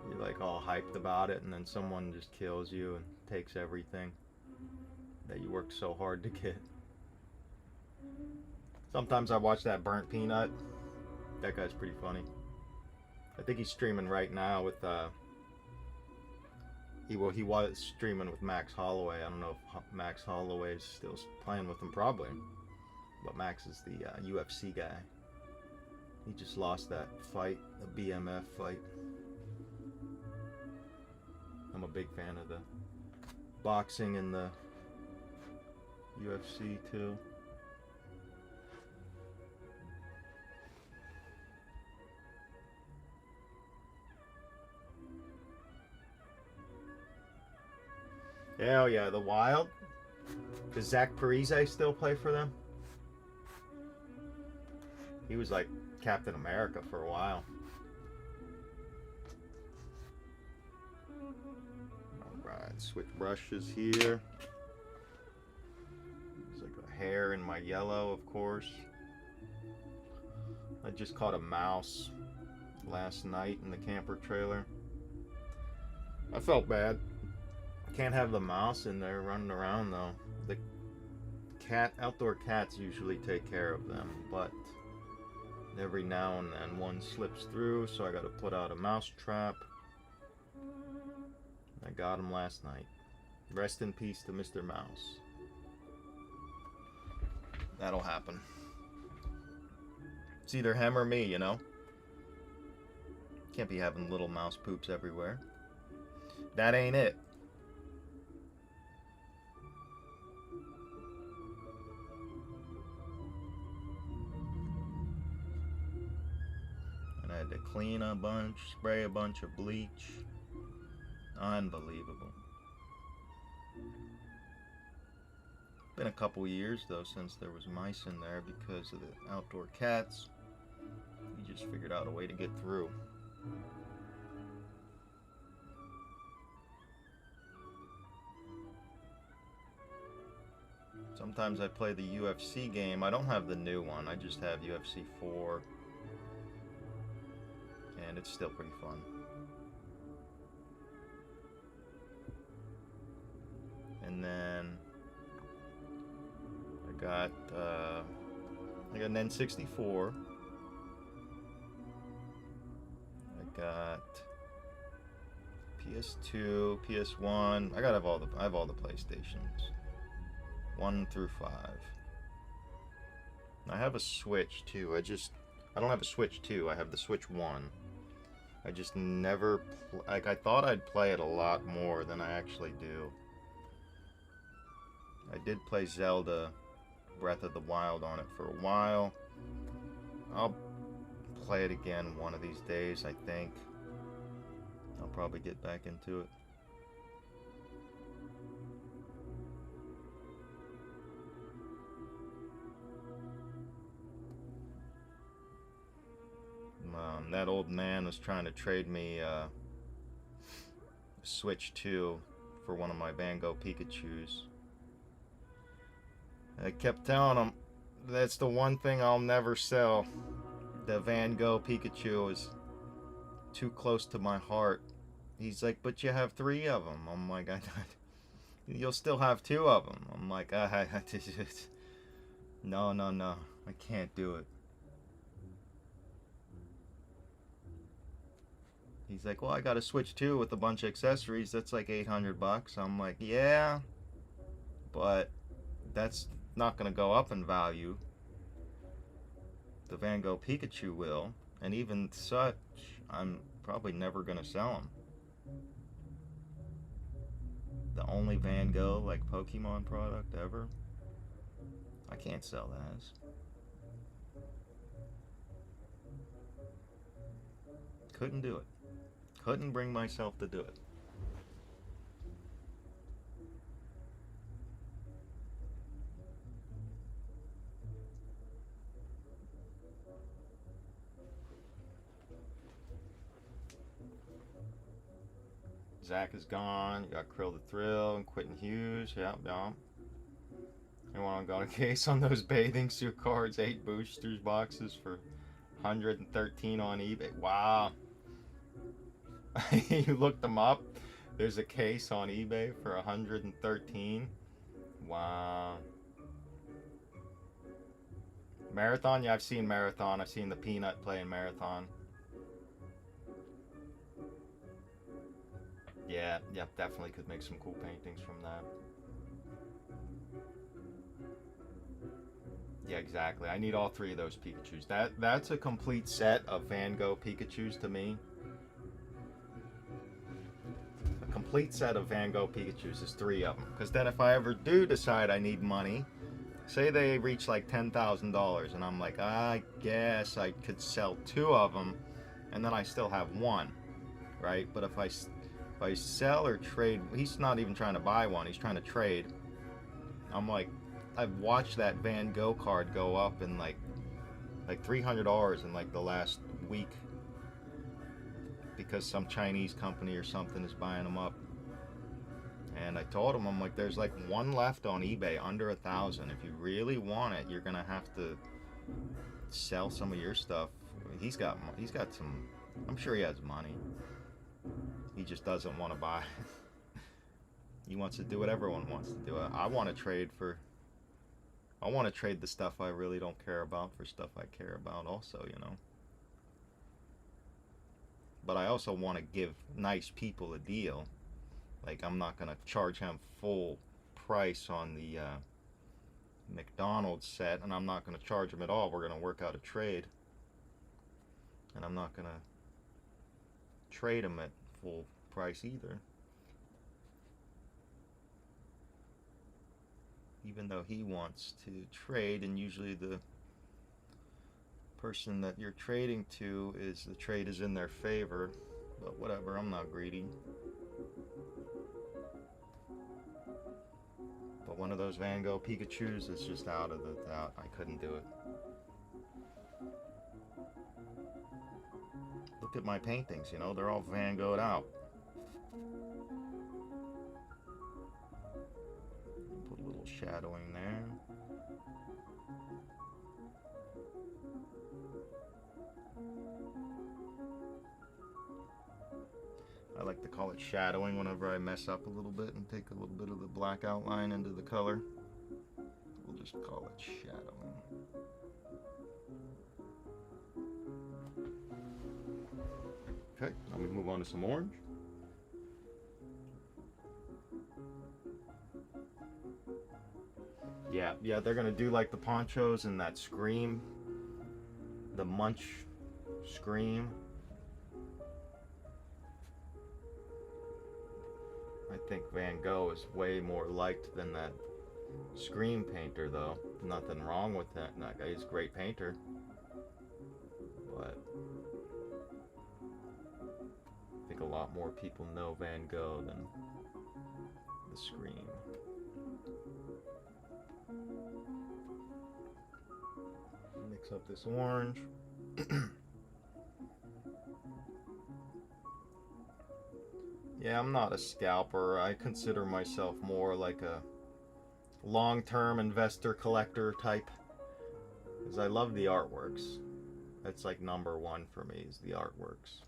you're like all hyped about it, and then someone just kills you and takes everything that you worked so hard to get. Sometimes I watch that Burnt Peanut. That guy's pretty funny. I think he's streaming right now with he was streaming with Max Holloway. I don't know if Max Holloway is still playing with him, probably. But Max is the UFC guy. He just lost that fight, the BMF fight. I'm a big fan of the boxing and the UFC too. Hell yeah, the Wild. Does Zach Parise still play for them? He was like Captain America for a while. Alright, switch brushes here. There's like a hair in my yellow, of course. I just caught a mouse last night in the camper trailer. I felt bad. Can't have the mouse in there running around though. The outdoor cats usually take care of them, but every now and then one slips through, so I got to put out a mouse trap. I got him last night. Rest in peace to Mr. Mouse. That'll happen. It's either him or me, you know? Can't be having little mouse poops everywhere. That ain't it. And I had to clean a bunch, spray a bunch of bleach. Unbelievable. Been a couple years though since there was mice in there because of the outdoor cats. We just figured out a way to get through. Sometimes I play the UFC game. I don't have the new one. I just have UFC 4. And it's still pretty fun. And then I got an N64. I got PS2, PS1. I have all the PlayStations. 1 through 5. I have a Switch too. I don't have a Switch 2. I have the Switch 1. I just never I thought I'd play it a lot more than I actually do. I did play Zelda Breath of the Wild on it for a while. I'll play it again one of these days, I think. I'll probably get back into it. That old man was trying to trade me Switch 2 for one of my Van Gogh Pikachus. I kept telling him that's the one thing I'll never sell. The Van Gogh Pikachu is too close to my heart. He's like, but you have 3 of them. I'm like, you'll still have 2 of them. I'm like, no, I can't do it. He's like, well, I got a Switch 2 with a bunch of accessories. That's like $800. I'm like, yeah, but that's not going to go up in value. The Van Gogh Pikachu will, and even such, I'm probably never going to sell them. the only Van Gogh like Pokemon product ever. I can't sell that. Couldn't do it. Couldn't bring myself to do it. Zach is gone. You got Krill the Thrill and Quentin Hughes. Yep. Anyone got a case on those bathing suit cards? 8 boosters boxes for 113 on eBay. Wow. You looked them up. There's a case on eBay for 113. Wow. Marathon? Yeah, I've seen Marathon. I've seen the Peanut playing Marathon. Yeah, definitely could make some cool paintings from that. Yeah, exactly. I need all 3 of those Pikachus. That's a complete set of Van Gogh Pikachus to me. A complete set of Van Gogh Pikachus is 3 of them. Because then if I ever do decide I need money, say they reach like $10,000, and I'm like, I guess I could sell 2 of them, and then I still have 1, right? But if I sell or trade, he's not even trying to buy one, he's trying to trade. I'm like, I've watched that Van Gogh card go up in like $300 in like the last week because some Chinese company or something is buying them up. And I told him, I'm like, there's like 1 left on eBay under 1,000. If you really want it, you're gonna have to sell some of your stuff. He's got some. I'm sure he has money. He just doesn't want to buy. He wants to do what everyone wants to do. I want to trade the stuff I really don't care about for stuff I care about also, you know. But I also want to give nice people a deal. Like, I'm not going to charge him full price on the McDonald's set, and I'm not going to charge him at all. We're going to work out a trade. And I'm not going to trade him at full price either. Even though he wants to trade, and usually the person that you're trading to is the trade is in their favor. But whatever, I'm not greedy. But one of those Van Gogh Pikachus is just out. I couldn't do it. Look at my paintings, you know, they're all Van Gogh'd out. Put a little shadowing there. I like to call it shadowing whenever I mess up a little bit and take a little bit of the black outline into the color. We'll just call it shadowing. Okay, now we move on to some orange. Yeah, they're gonna do like the ponchos and that scream, the munch scream. I think Van Gogh is way more liked than that Scream painter, though. Nothing wrong with that. That guy is a great painter. But I think a lot more people know Van Gogh than the Scream. Mix up this orange. Yeah, I'm not a scalper. I consider myself more like a long-term investor collector type, because I love the artworks. That's like number 1 for me, is the artworks.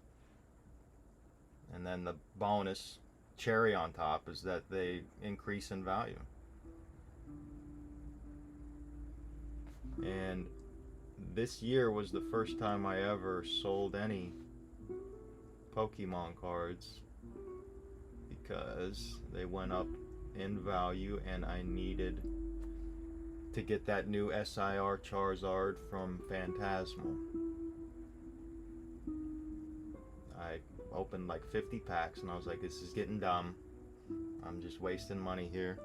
And then the bonus cherry on top is that they increase in value. And this year was the first time I ever sold any Pokemon cards, because they went up in value and I needed to get that new SIR Charizard from Phantasmal. I opened like 50 packs and I was like, this is getting dumb. I'm just wasting money here.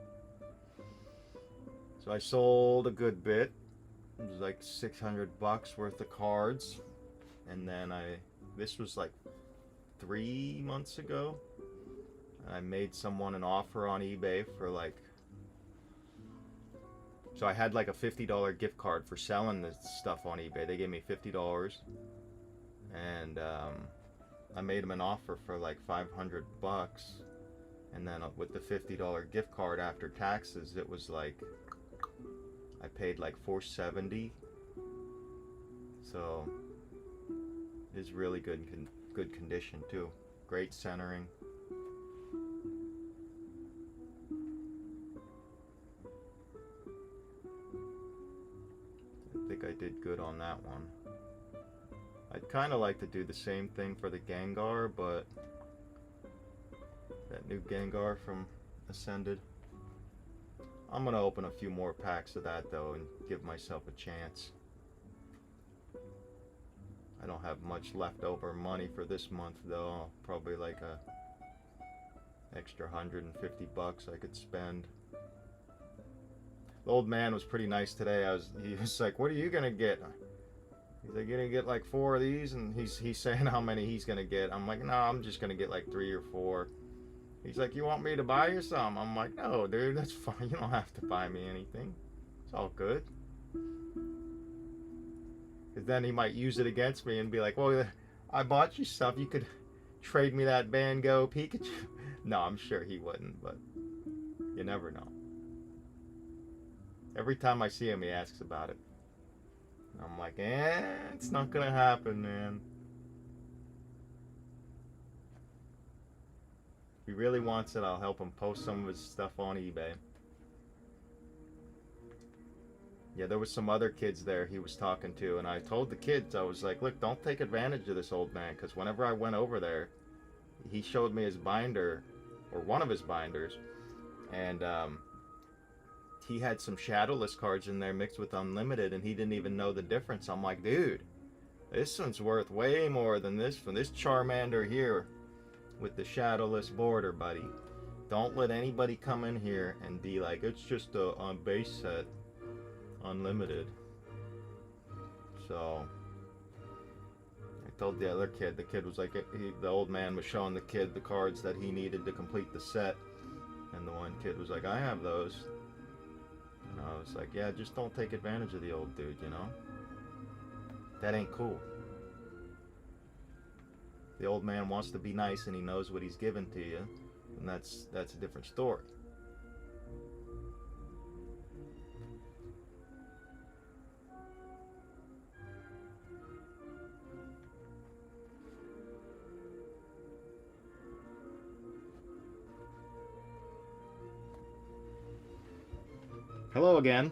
So I sold a good bit. It was like 600 bucks worth of cards. And then this was like 3 months ago. I made someone an offer on eBay for like, so I had like a $50 gift card for selling this stuff on eBay. They gave me $50, and I made them an offer for like 500 bucks, and then with the $50 gift card after taxes, it was like I paid like $470. So it's really good condition too. Great centering. I think I did good on that one. I'd kind of like to do the same thing for the Gengar, but that new Gengar from Ascended. I'm gonna open a few more packs of that though and give myself a chance. I don't have much leftover money for this month though. Probably like a extra 150 bucks I could spend. The old man was pretty nice today. He was like, "What are you gonna get?" He's like, "You're gonna get like 4 of these," and he's saying how many he's gonna get. I'm like, "No, I'm just gonna get like 3 or 4." He's like, "You want me to buy you some?" I'm like, "No, dude, that's fine. You don't have to buy me anything. It's all good." Because then he might use it against me and be like, "Well, I bought you stuff. You could trade me that Van Gogh Pikachu." No, I'm sure he wouldn't, but you never know. Every time I see him, he asks about it. I'm like, it's not gonna happen, man. If he really wants it, I'll help him post some of his stuff on eBay. Yeah, there was some other kids there he was talking to, and I told the kids, I was like, "Look, don't take advantage of this old man," because whenever I went over there, he showed me his binder, or one of his binders, and he had some shadowless cards in there mixed with unlimited, and he didn't even know the difference. I'm like, "Dude, this one's worth way more than this one. This Charmander here with the shadowless border, buddy. Don't let anybody come in here and be like, it's just a base set unlimited." So I told the other kid. The kid was like, the old man was showing the kid the cards that he needed to complete the set, and the one kid was like, "I have those." And I was like, "Yeah, just don't take advantage of the old dude, you know? That ain't cool." The old man wants to be nice and he knows what he's giving to you, and that's a different story. Hello again.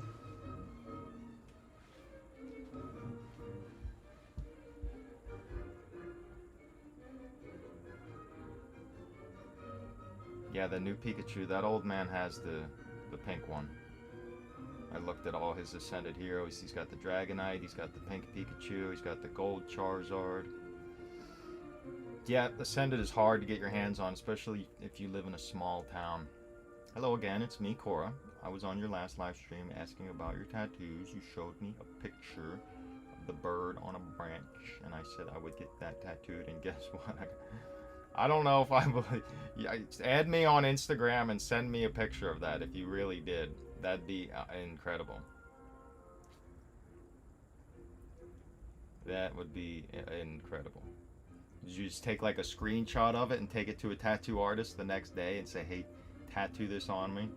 Yeah, the new Pikachu, that old man has the pink one. I looked at all his Ascended heroes. He's got the Dragonite, he's got the pink Pikachu, he's got the gold Charizard. Yeah, Ascended is hard to get your hands on, especially if you live in a small town. Hello again, it's me, Cora. I was on your last live stream asking about your tattoos. You showed me a picture of the bird on a branch, and I said I would get that tattooed, and guess what? I don't know if I believe. Yeah, add me on Instagram and send me a picture of that if you really did. That'd be incredible. That would be incredible. Did you just take like a screenshot of it and take it to a tattoo artist the next day and say, "Hey, tattoo this on me"?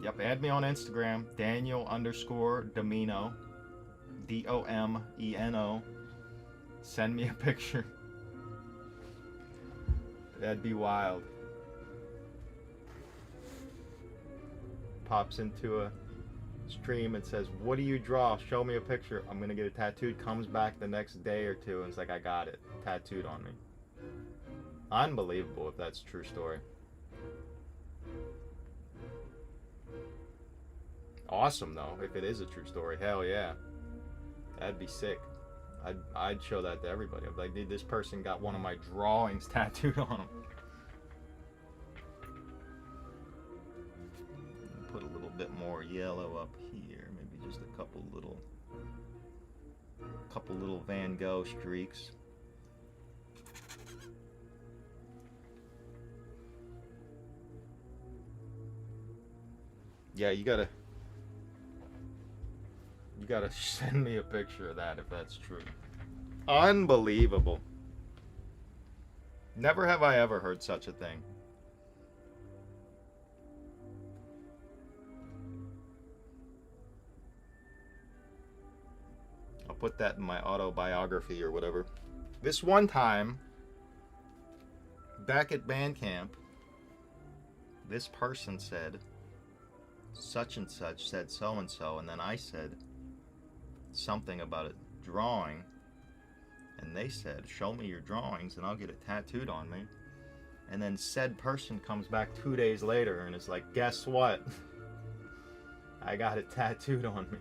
Yep, add me on Instagram, Daniel_Domeno, DOMENO. Send me a picture. That'd be wild. Pops into a stream and says, "What do you draw? Show me a picture. I'm gonna get it tattooed." Comes back the next day or two and it's like, "I got it tattooed on me." Unbelievable if that's a true story. Awesome though, if it is a true story. Hell yeah, that'd be sick. I'd show that to everybody. I'd be like, "Dude, this person got one of my drawings tattooed on them." yellow up here. Maybe just a couple little Van Gogh streaks. Yeah, you gotta send me a picture of that if that's true. Unbelievable. Never have I ever heard such a thing. I'll put that in my autobiography or whatever. This one time, back at band camp, this person said, such and such said so and so, and then I said something about a drawing, and they said, show me your drawings and I'll get it tattooed on me. And then said person comes back 2 days later and is like, guess what? I got it tattooed on me.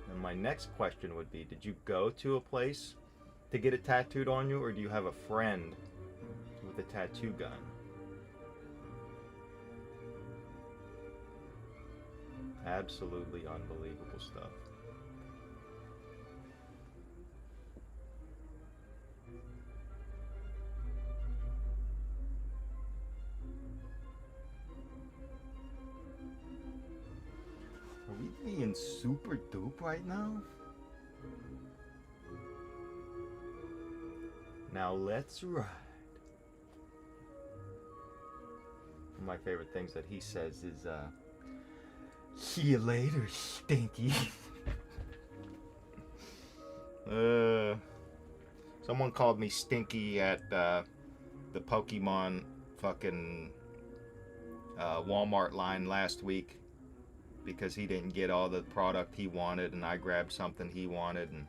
And my next question would be, did you go to a place to get it tattooed on you, or do you have a friend with a tattoo gun? Absolutely unbelievable stuff. Are we being super dupe right now? Now let's ride. One of my favorite things that he says is, see you later, Stinky. Someone called me Stinky at the Pokemon fucking Walmart line last week because he didn't get all the product he wanted, and I grabbed something he wanted, and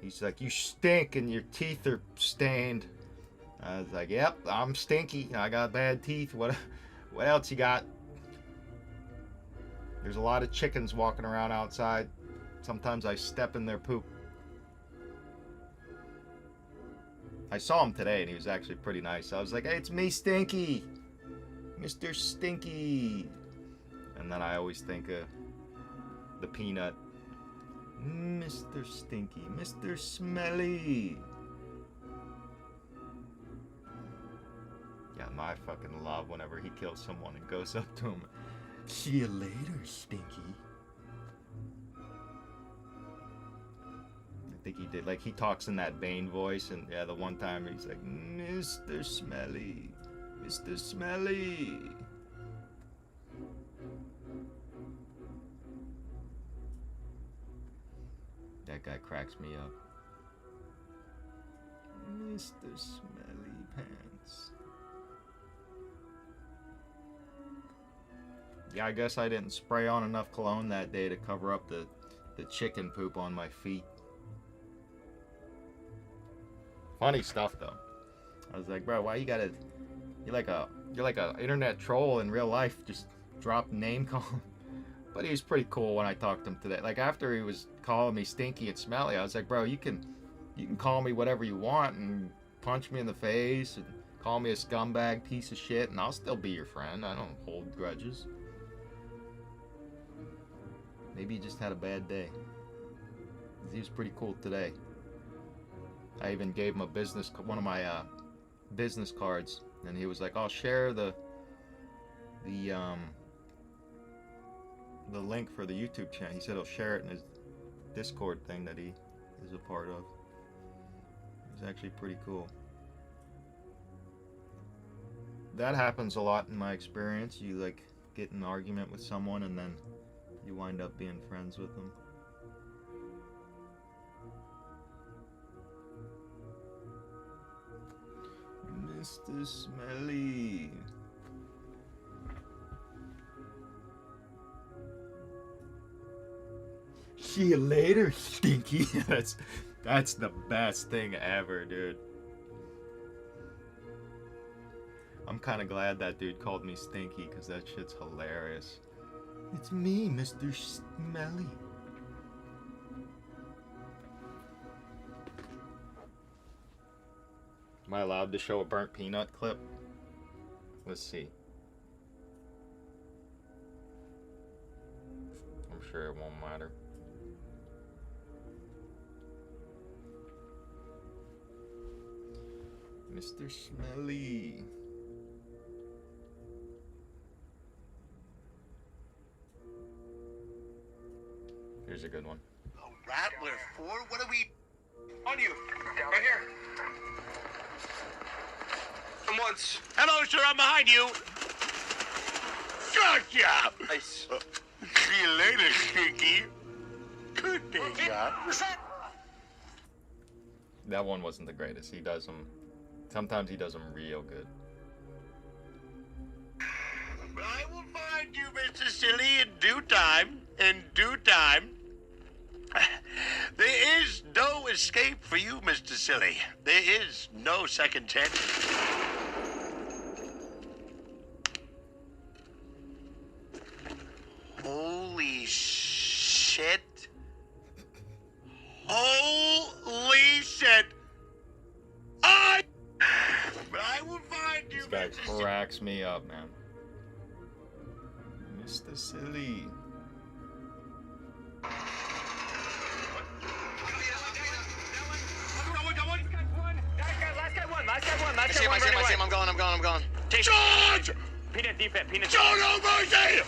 he's like, you stink and your teeth are stained. I was like, yep, I'm stinky. I got bad teeth. What else you got? There's a lot of chickens walking around outside. Sometimes I step in their poop. I saw him today and he was actually pretty nice. I was like, hey, it's me, Stinky. Mr. Stinky. And then I always think of the Peanut. Mr. Stinky. Mr. Smelly. Yeah, I fucking love whenever he kills someone and goes up to him. See you later, Stinky. I think he did. Like, he talks in that Bane voice, and yeah, the one time he's like, Mr. Smelly. Mr. Smelly. That guy cracks me up. Mr. Smelly Pants. Yeah, I guess I didn't spray on enough cologne that day to cover up the chicken poop on my feet. Funny stuff though. I was like, bro, why you're like a internet troll in real life, just drop name calling. But he was pretty cool when I talked to him today. Like, after he was calling me stinky and smelly, I was like, bro, you can call me whatever you want and punch me in the face and call me a scumbag piece of shit, and I'll still be your friend. I don't hold grudges. Maybe he just had a bad day. He was pretty cool today. I even gave him one of my business cards, and he was like, "I'll share the link for the YouTube channel." He said he'll share it in his Discord thing that he is a part of. It's actually pretty cool. That happens a lot in my experience. You like get in an argument with someone and then you wind up being friends with them. Mr. Smelly. See you later, Stinky. That's the best thing ever, dude. I'm kind of glad that dude called me Stinky, because that shit's hilarious. It's me, Mr. Smelly. Am I allowed to show a burnt peanut clip? Let's see. sure it won't matter. Mr. Smelly. Here's a good one. A Rattler 4? What are we... On you. Right here. Come once. Hello, sir. I'm behind you. Gotcha. Nice. See you later, Sticky. Good day, John. That one wasn't the greatest. He does them. Sometimes he does them real good. I will find you, Mr. Silly, in due time. In due time. There is no escape for you, Mr. Silly. There is no second chance. Holy shit. Holy shit. I will find you, This guy Mr. Silly. cracks me up, man. Mr. Silly. I see him, I'm going. George! Peanut defense, peanut Show no mercy!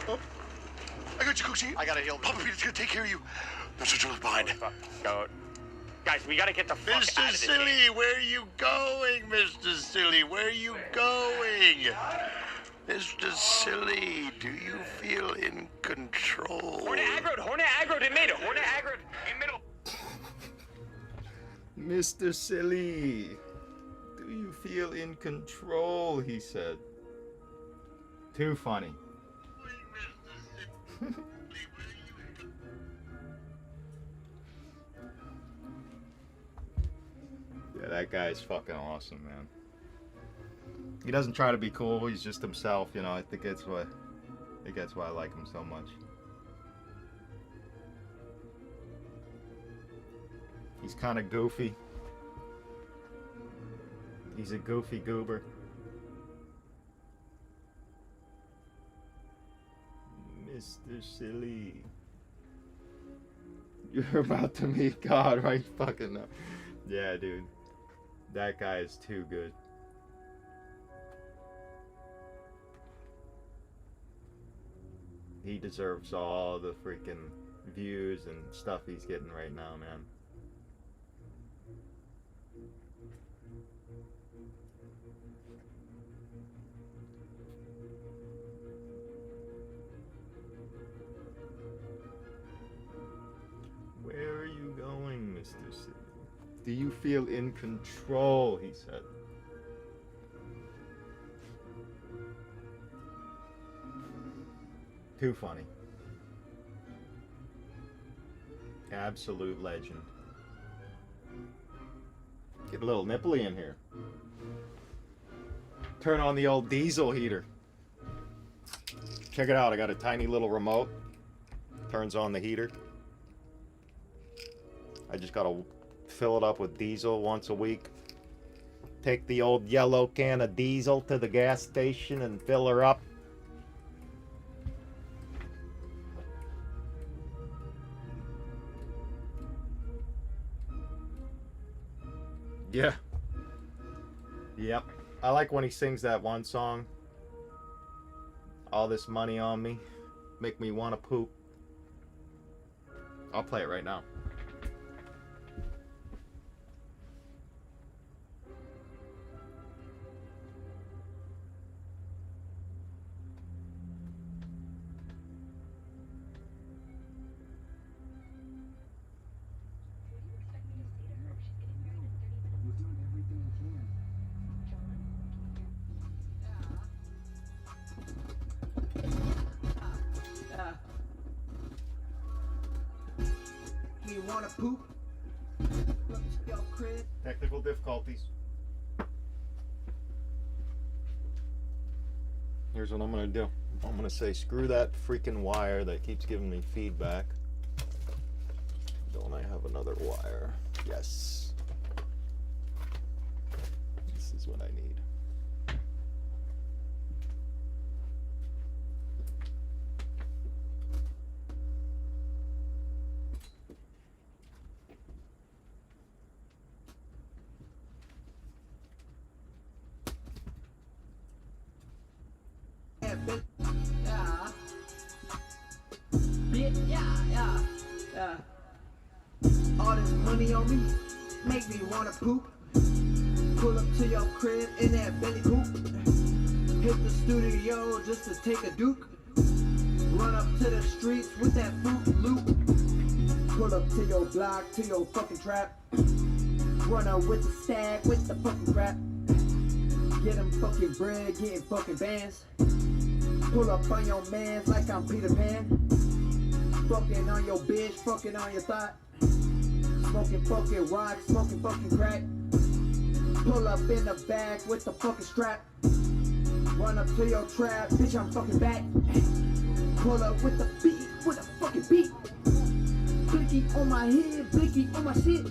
Oh, I got you, Coochie. I gotta heal. Papa Peter's gonna take care of you. Mr. Joe's behind. Go. Guys, we gotta get the fuck out Mr. of this. Silly, where are you going, Mr. Silly? Where are you going? Mr. Silly, do you feel in control? Hornet aggroed in middle. Hornet aggroed in middle. Mr. Silly. Do you feel in control? He said. Too funny. Yeah, that guy's fucking awesome, man. He doesn't try to be cool. He's just himself, you know. I think that's why I like him so much. He's kind of goofy. He's a goofy goober. Mr. Silly. You're about to meet God right fucking now. Yeah, dude. That guy is too good. He deserves all the freaking views and stuff he's getting right now, man. Where are you going, Mr. Silly? Do you feel in control? He said. Too funny. Absolute legend. Get a little nipply in here. Turn on the old diesel heater. Check it out. I got a tiny little remote. Turns on the heater. I just gotta fill it up with diesel once a week. Take the old yellow can of diesel to the gas station and fill her up. Yeah. Yep. I like when he sings that one song. All this money on me. Make me want to poop. I'll play it right now. You wanna poop? Let's go, crib. Technical difficulties. Here's what I'm gonna do. I'm gonna say screw that freaking wire that keeps giving me feedback. Don't I have another wire? Yes. This is what I need. that bitch. Yeah. Bitch, yeah. All this money on me make me wanna poop. Pull up to your crib in that belly coupe. Hit the studio just to take a duke. Run up to the streets with that Fruit Loop. Pull up to your block, to your fucking trap. Run up with the stag, with the fucking crap. Get them fucking bread, getting fucking bands. Pull up on your mans like I'm Peter Pan. Fucking on your bitch, fucking on your thought. Smoking fucking rock, smoking fucking crack. Pull up in the bag with the fucking strap. Run up to your trap, bitch, I'm fucking back. Pull up with the beat, with a fucking beat. Blicky on my head, blicky on my shit.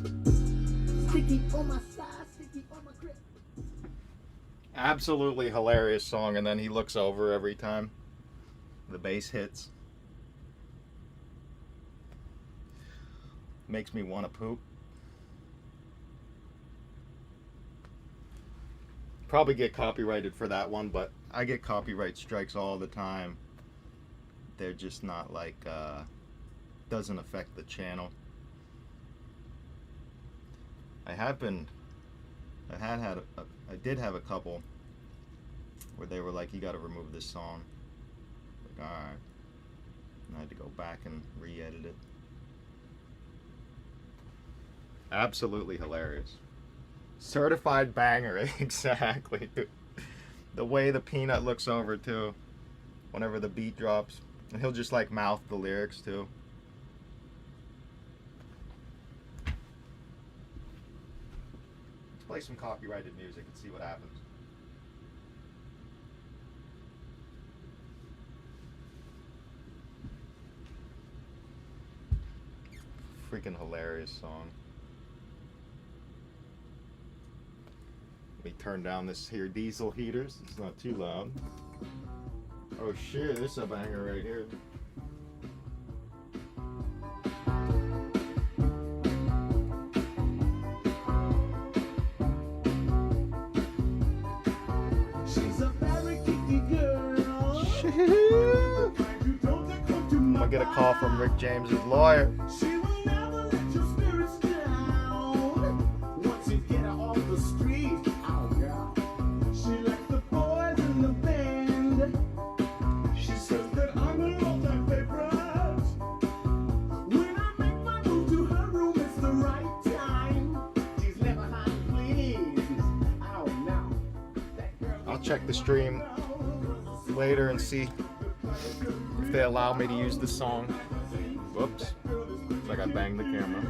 Sticky on my side, sticky on my grip. Absolutely hilarious song, and then he looks over every time the bass hits. Makes me want to poop. Probably get copyrighted for that one, but I get copyright strikes all the time. They're just not like, doesn't affect the channel. I did have a couple where they were like, you got to remove this song. Like, all right. And I had to go back and re-edit it. Absolutely hilarious. Certified banger, exactly. The way the Peanut looks over too, whenever the beat drops, and he'll just like mouth the lyrics too. Let's play some copyrighted music and see what happens. Freaking hilarious song. Let me turn down this here diesel heaters. It's not too loud. Oh shit, this is a banger right here. She's a very kinky girl. I'm gonna get a call from Rick James's lawyer. She will never let your spirits down. Once you get her off the street, oh girl. She likes the boys in the band. She says that I'm her all-time favorite. When I make my move to her room, it's the right time. She's never hot, please. Oh no. That girl. I'll check the stream later and see if they allow me to use the song. Whoops. Looks like I banged the camera.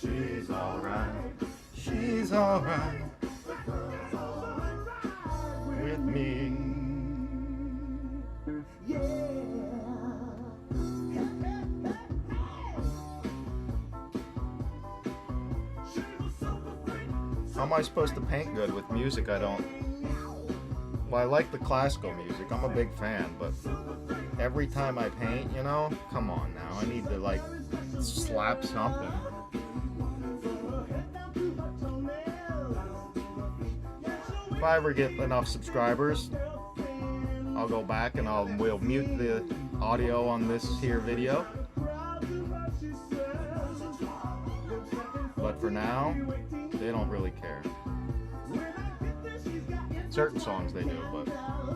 She's alright. She's alright. With me. How am I supposed to paint good with music I don't? Well, I like the classical music. I'm a big fan, but every time I paint, you know, come on now. I need to like slap something. If I ever get enough subscribers, I'll go back and we'll mute the audio on this here video. But for now, they don't really care. Certain songs they do, but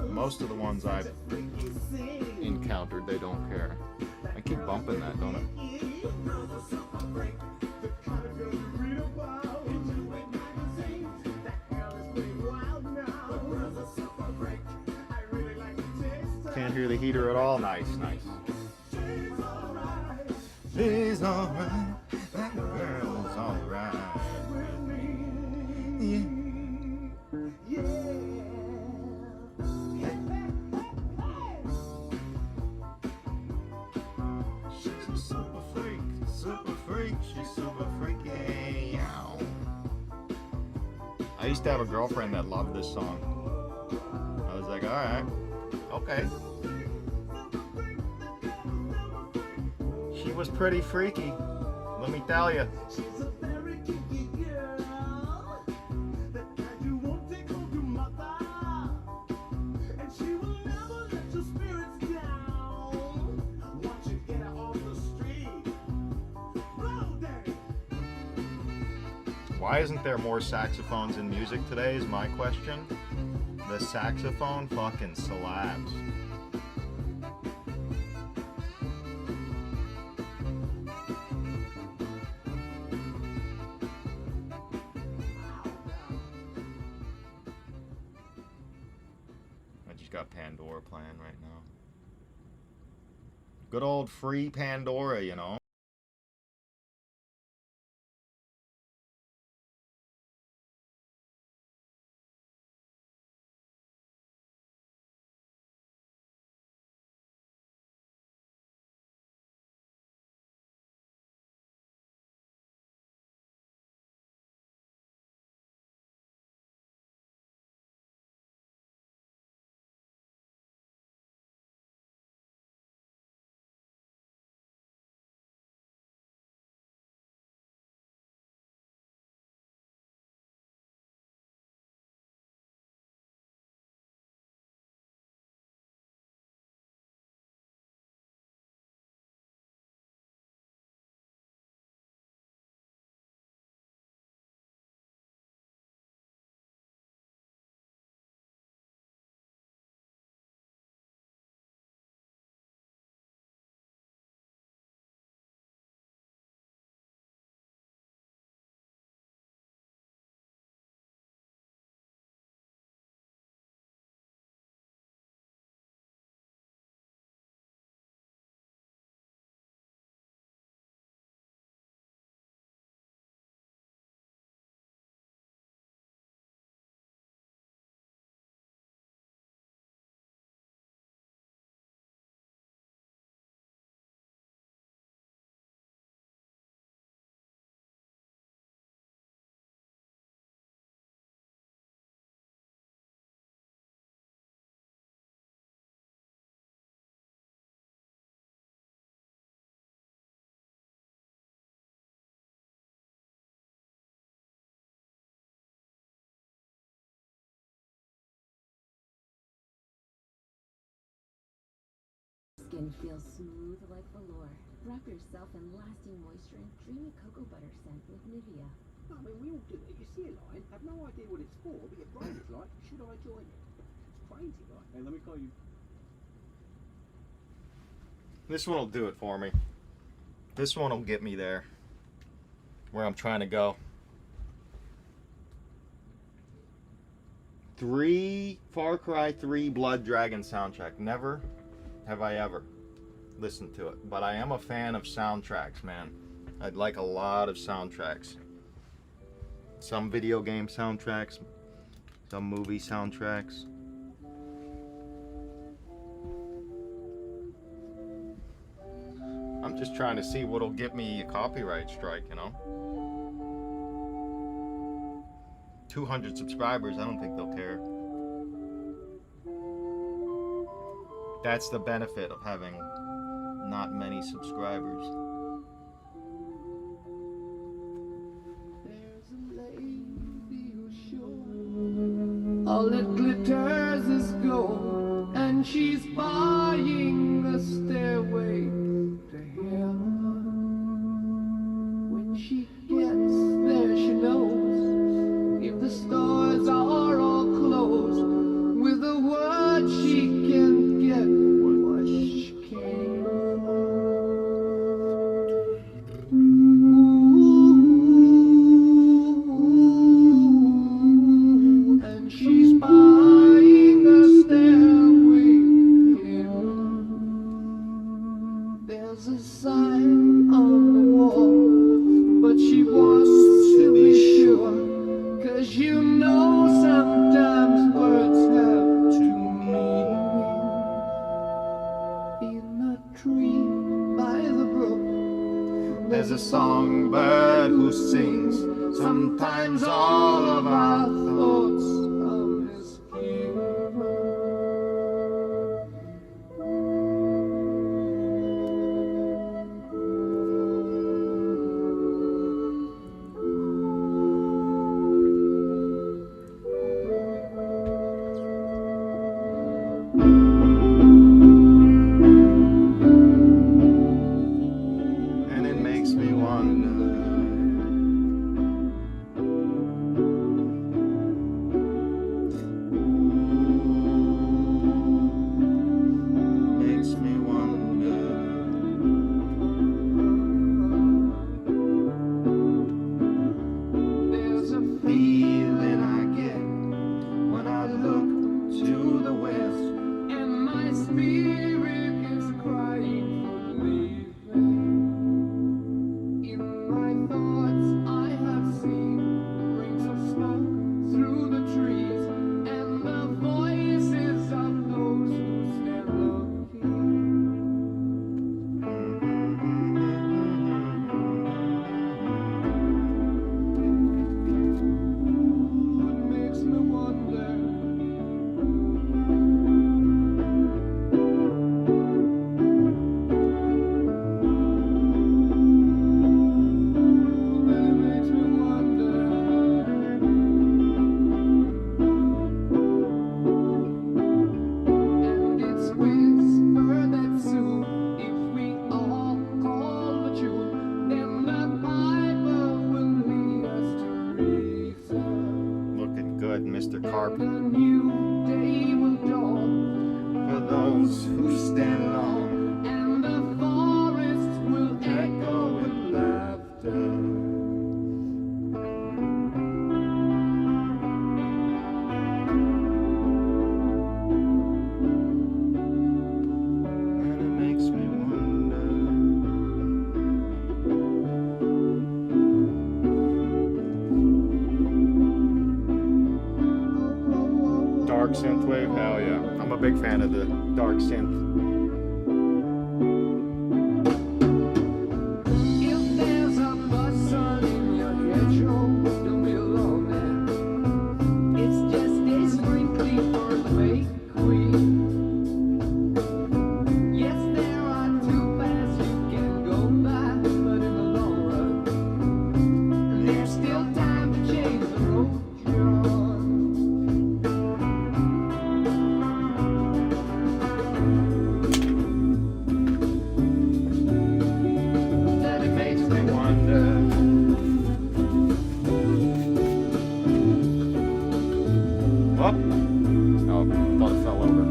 most of the ones I've encountered, they don't care. I keep bumping that, don't I? Can't hear the heater at all. Nice, nice. She's alright. That girl is alright. Yeah. She's a super freak, she's super freaky. I used to have a girlfriend that loved this song. I was like, alright, okay. She was pretty freaky, let me tell you. She's a very kinky girl. Why isn't there more saxophones in music today is my question. The saxophone fucking slaps. I just got Pandora playing right now. Good old free Pandora, you know. Skin feels smooth like velour. Wrap yourself in lasting moisture and dreamy cocoa butter scent with Nivea. I mean, we all do it. You see a line, have no idea what it's for, but your brain is like, should I join it? It's crazy, right? Hey, let me call you. This one will do it for me. This one will get me there, where I'm trying to go. 3 Far Cry 3 Blood Dragon soundtrack. Never have I ever listened to it, but I am a fan of soundtracks, man. I'd like a lot of soundtracks. Some video game soundtracks, some movie soundtracks. I'm just trying to see what'll get me a copyright strike, you know? 200 subscribers, I don't think they'll care. That's the benefit of having not many subscribers. There's a lady who's sure all that glitters is gold, and she's buying a stairway to heaven. When she gets there, she knows if the stores are all closed, with a word she can get what she came for. Ooh, and she's buying a stairway in. There's a sign on the wall, but she wants to be sure, 'cause you know sometimes words have two meanings. In a tree by the brook, there's a songbird who sings. Sometimes all of our thoughts are misgiven. And it makes me wonder said Mr. Carpenter. A new day will dawn, For those who stand long, and the forest will echo with laughter. and it makes me wonder. Dark synthwave, hell yeah. I'm a big fan of the dark synth. If there's a buzzer in your hedgerow, don't be alone there. It's just a sprinkling for the bakery. Yes, there are two paths you can go by, but in the long run, there's still time to change the road you're on. That it makes me wonder. Oh, thought it fell over.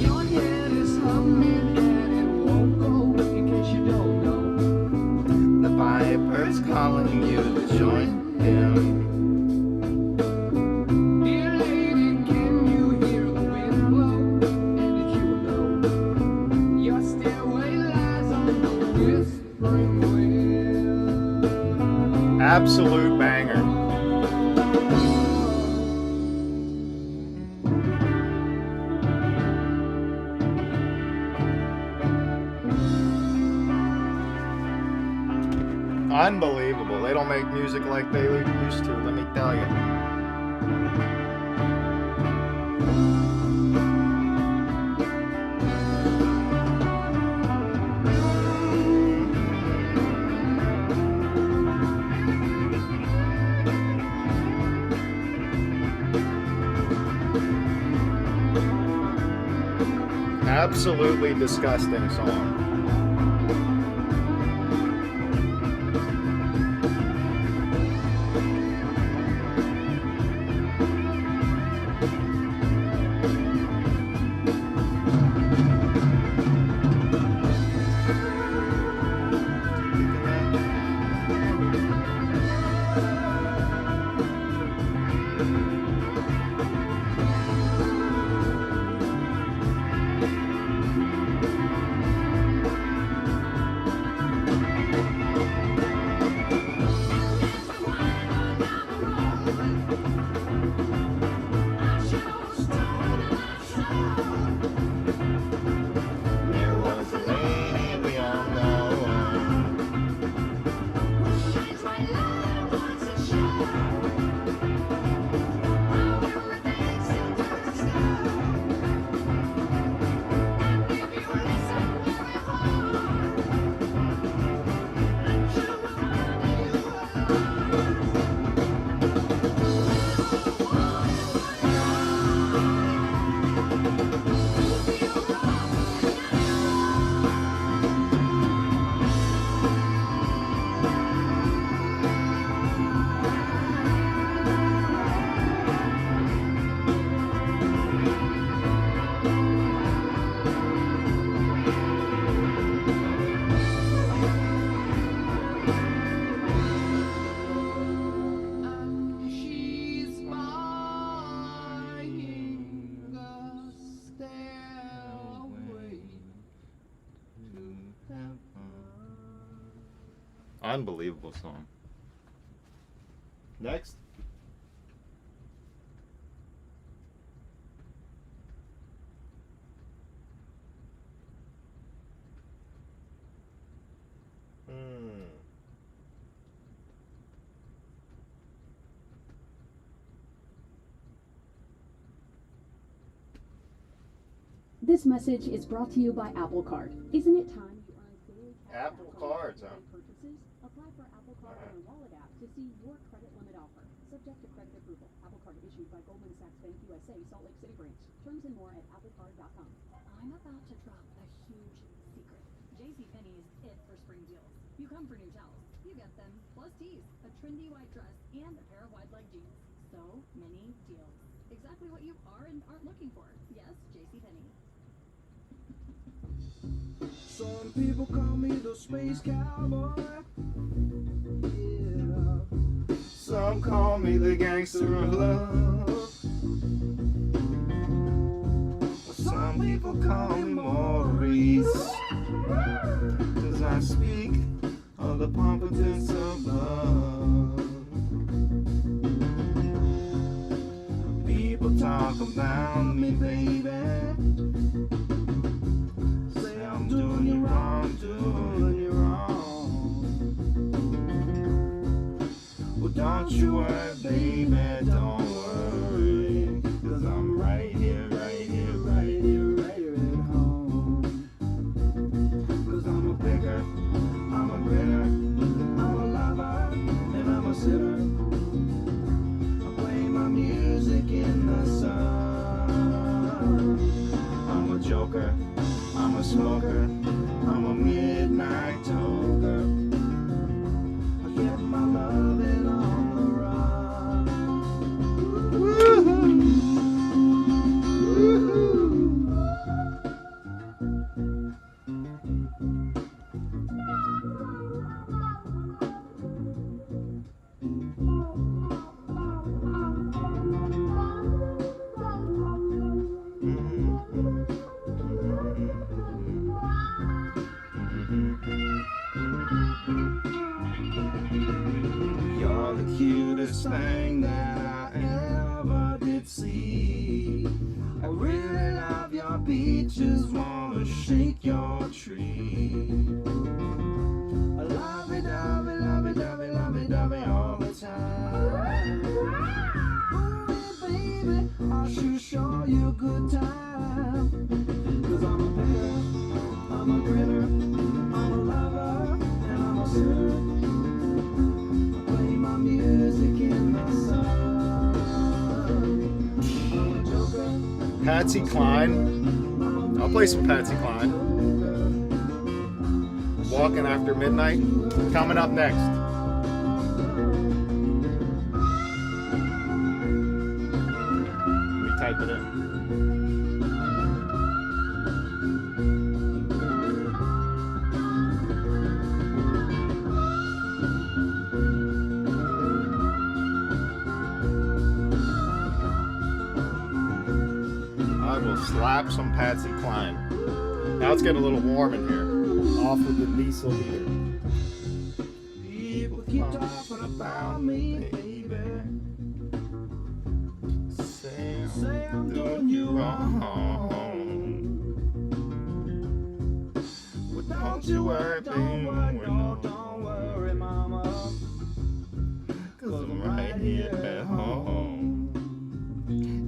Your head is humming and it won't go, in case you don't know. The Viper's calling you to join him. Dear lady, can you hear the wind blow? And did you know your stairway lies on the whispering wind? Absolute banger. Unbelievable. They don't make music like they used to, let me tell you. Absolutely disgusting song. There was a lady we all know. And she's buying a stairway to heaven. Unbelievable song. Next. This message is brought to you by Apple Card. Isn't it time you earned daily cash Apple back on your Cards, huh? everyday purchases? Apply for Apple Card on your wallet app to see your credit limit offer. Subject to credit approval. Apple Card issued by Goldman Sachs Bank USA, Salt Lake City branch. Terms and more at applecard.com. I'm about to drop a huge secret. JCPenney comfort new towels. You get them, plus tees, a trendy white dress, and a pair of wide leg jeans. So many deals. Exactly what you are and aren't looking for. Yes, JCPenney. Some people call me the space cowboy. Yeah. Some call me the gangster of love. Some people call me Maurice, 'cause I speak of the competence of love. People talk about me, baby. Say I'm doing you wrong, doing you wrong. Well, don't you worry, baby, don't worry, 'cause I'm right here, right here, right here, right here at home. 'Cause I'm a picker, I'm a grinner, I'm a lover, and I'm a sinner. I play my music in the sun. I'm a joker, I'm a smoker, I'm a midnight toker. I get my loving on the run. Woohoo! Woohoo! You're the cutest thing that I ever did see. I really love your peaches, wanna shake your tree. I love it, love it, love it, love it, love it, love it all the time. Oh, baby, I should show you a good time. 'Cause I'm a picker, I'm a grinner, I'm a lover, and I'm a sinner. I play my music in the sun. I'm a joker. Patsy Cline. I'll play some Patsy Cline. Walking After Midnight. Coming up next. Let me type it in. I will slap some Patsy Cline. Now it's getting a little warm in here. Off with the diesel heater. People keep talking about me, baby. Say I'm doing you wrong. Well, don't you worry, baby. Don't worry, mama. 'Cause I'm right here at home.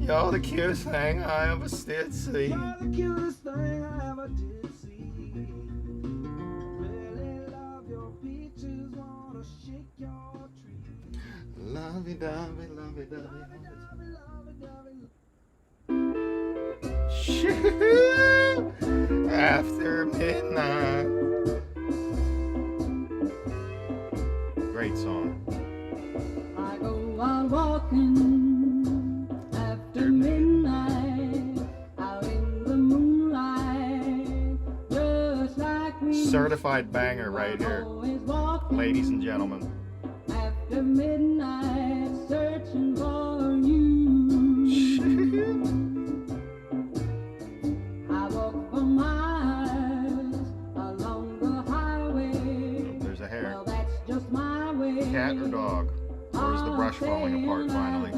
You're the cutest thing I ever did see. You're the cutest thing I ever did see. Really love your peaches, wanna shake your tree. Lovey-dovey, lovey-dovey, lovey-dovey. Shoo! After midnight. Great song. I go out walking after midnight, out in the moonlight, just like we Certified banger right here, always walking ladies and gentlemen. after midnight, searching for you. I walk for miles along the highway. There's a hair. Well, that's just my way. Cat or dog? Or is the brush falling apart finally?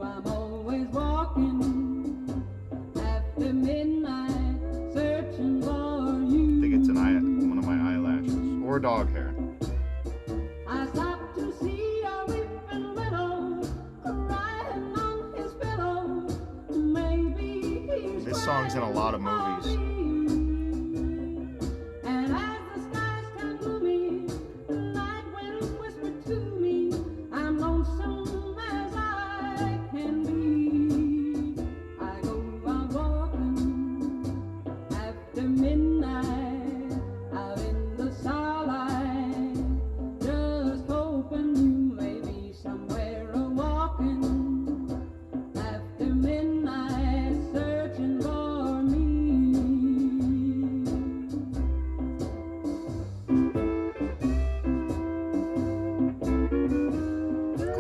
I'm always walking after midnight, searching for you. I think it's one of my eyelashes. Or dog hair. I stopped to see a weeping widow crying on his pillow. Maybe he's This song's in a lot of movies. And as the skies turn gloomy, the night wind whispered to me, I'm lonesome as I can be. I go out walking after midnight, out in the starlight,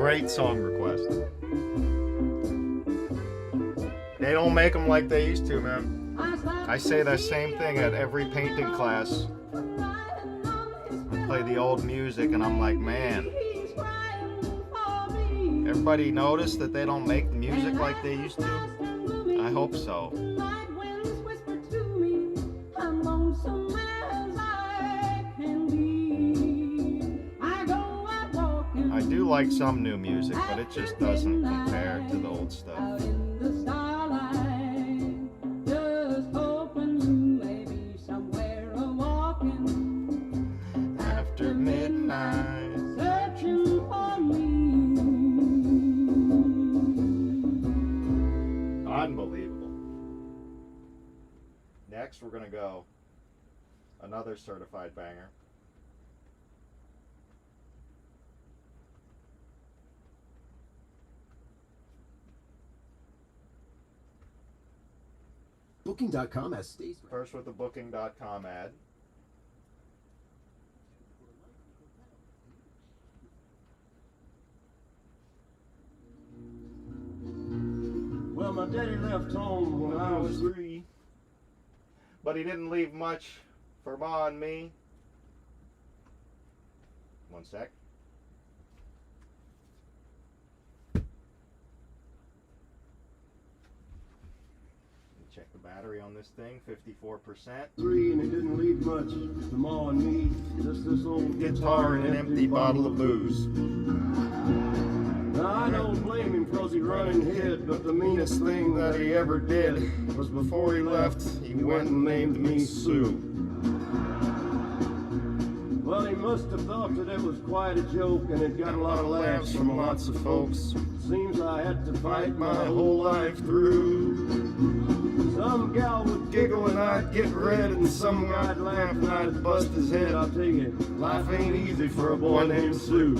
Great song request. They don't make them like they used to, man. I say that same thing at every painting class. I play the old music and I'm like, man, everybody notice that they don't make music like they used to? I hope so. I do like some new music, but it just doesn't compare to the old stuff. After midnight, searching for me. Unbelievable. Next, we're gonna go another certified banger. Booking.com has Steve. First with the Booking.com ad. Well, my daddy left home when I was 3. But he didn't leave much for Ma and me. One sec. Check the battery on this thing, 54%. 3, and he didn't leave much to Ma and me. Just this old Guitar and an empty bottle of booze. Now, I don't blame him because he run and hid, but the meanest thing that he ever did was before he left, he went and named me Sue. Well, he must have thought that it was quite a joke, and it got a lot of laughs from lots of folks. Seems I had to fight my whole life through. Some gal would giggle and I'd get red, and some guy'd laugh and I'd bust his head. I'll tell you, life ain't easy for a boy named Sue.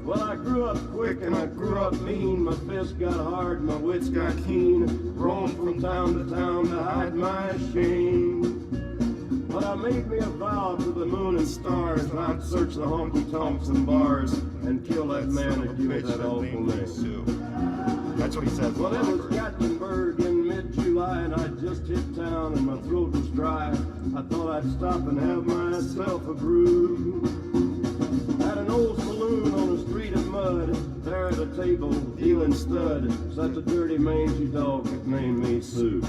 Well, I grew up quick and I grew up mean. My fists got hard, my wits got keen. Roamed from town to town to hide my shame. But I made me a vow to the moon and stars that I'd search the honky-tonks and bars and kill that man that gave that awful name. That's what he says. Well, it was Gatlinburg in mid-July, and I'd just hit town and my throat was dry. I thought I'd stop and have myself a brew. At an old saloon on a street of mud, there at a table, dealing stud, such a dirty mangy dog could name me Sue.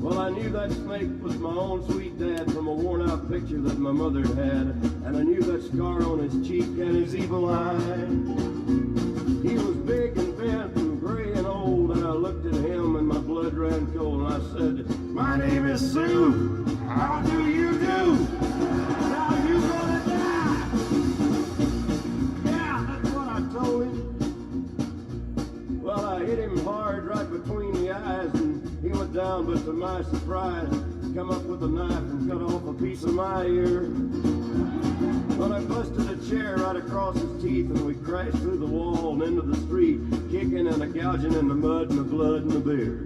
Well, I knew that snake was my own sweet dad from a worn-out picture that my mother had, and I knew that scar on his cheek and his evil eye. He was big and bent and gray and old, and I looked at him and my blood ran cold, and I said, "My name is Sue. How do you do? Now you gonna die." Yeah, that's what I told him. Well, I hit him hard right between the eyes, and he went down, but to my surprise, come up with a knife and cut off a piece of my ear. But I busted a chair right across his teeth, and we crashed through the wall and into the street, kicking and a gouging in the mud and the blood and the beer.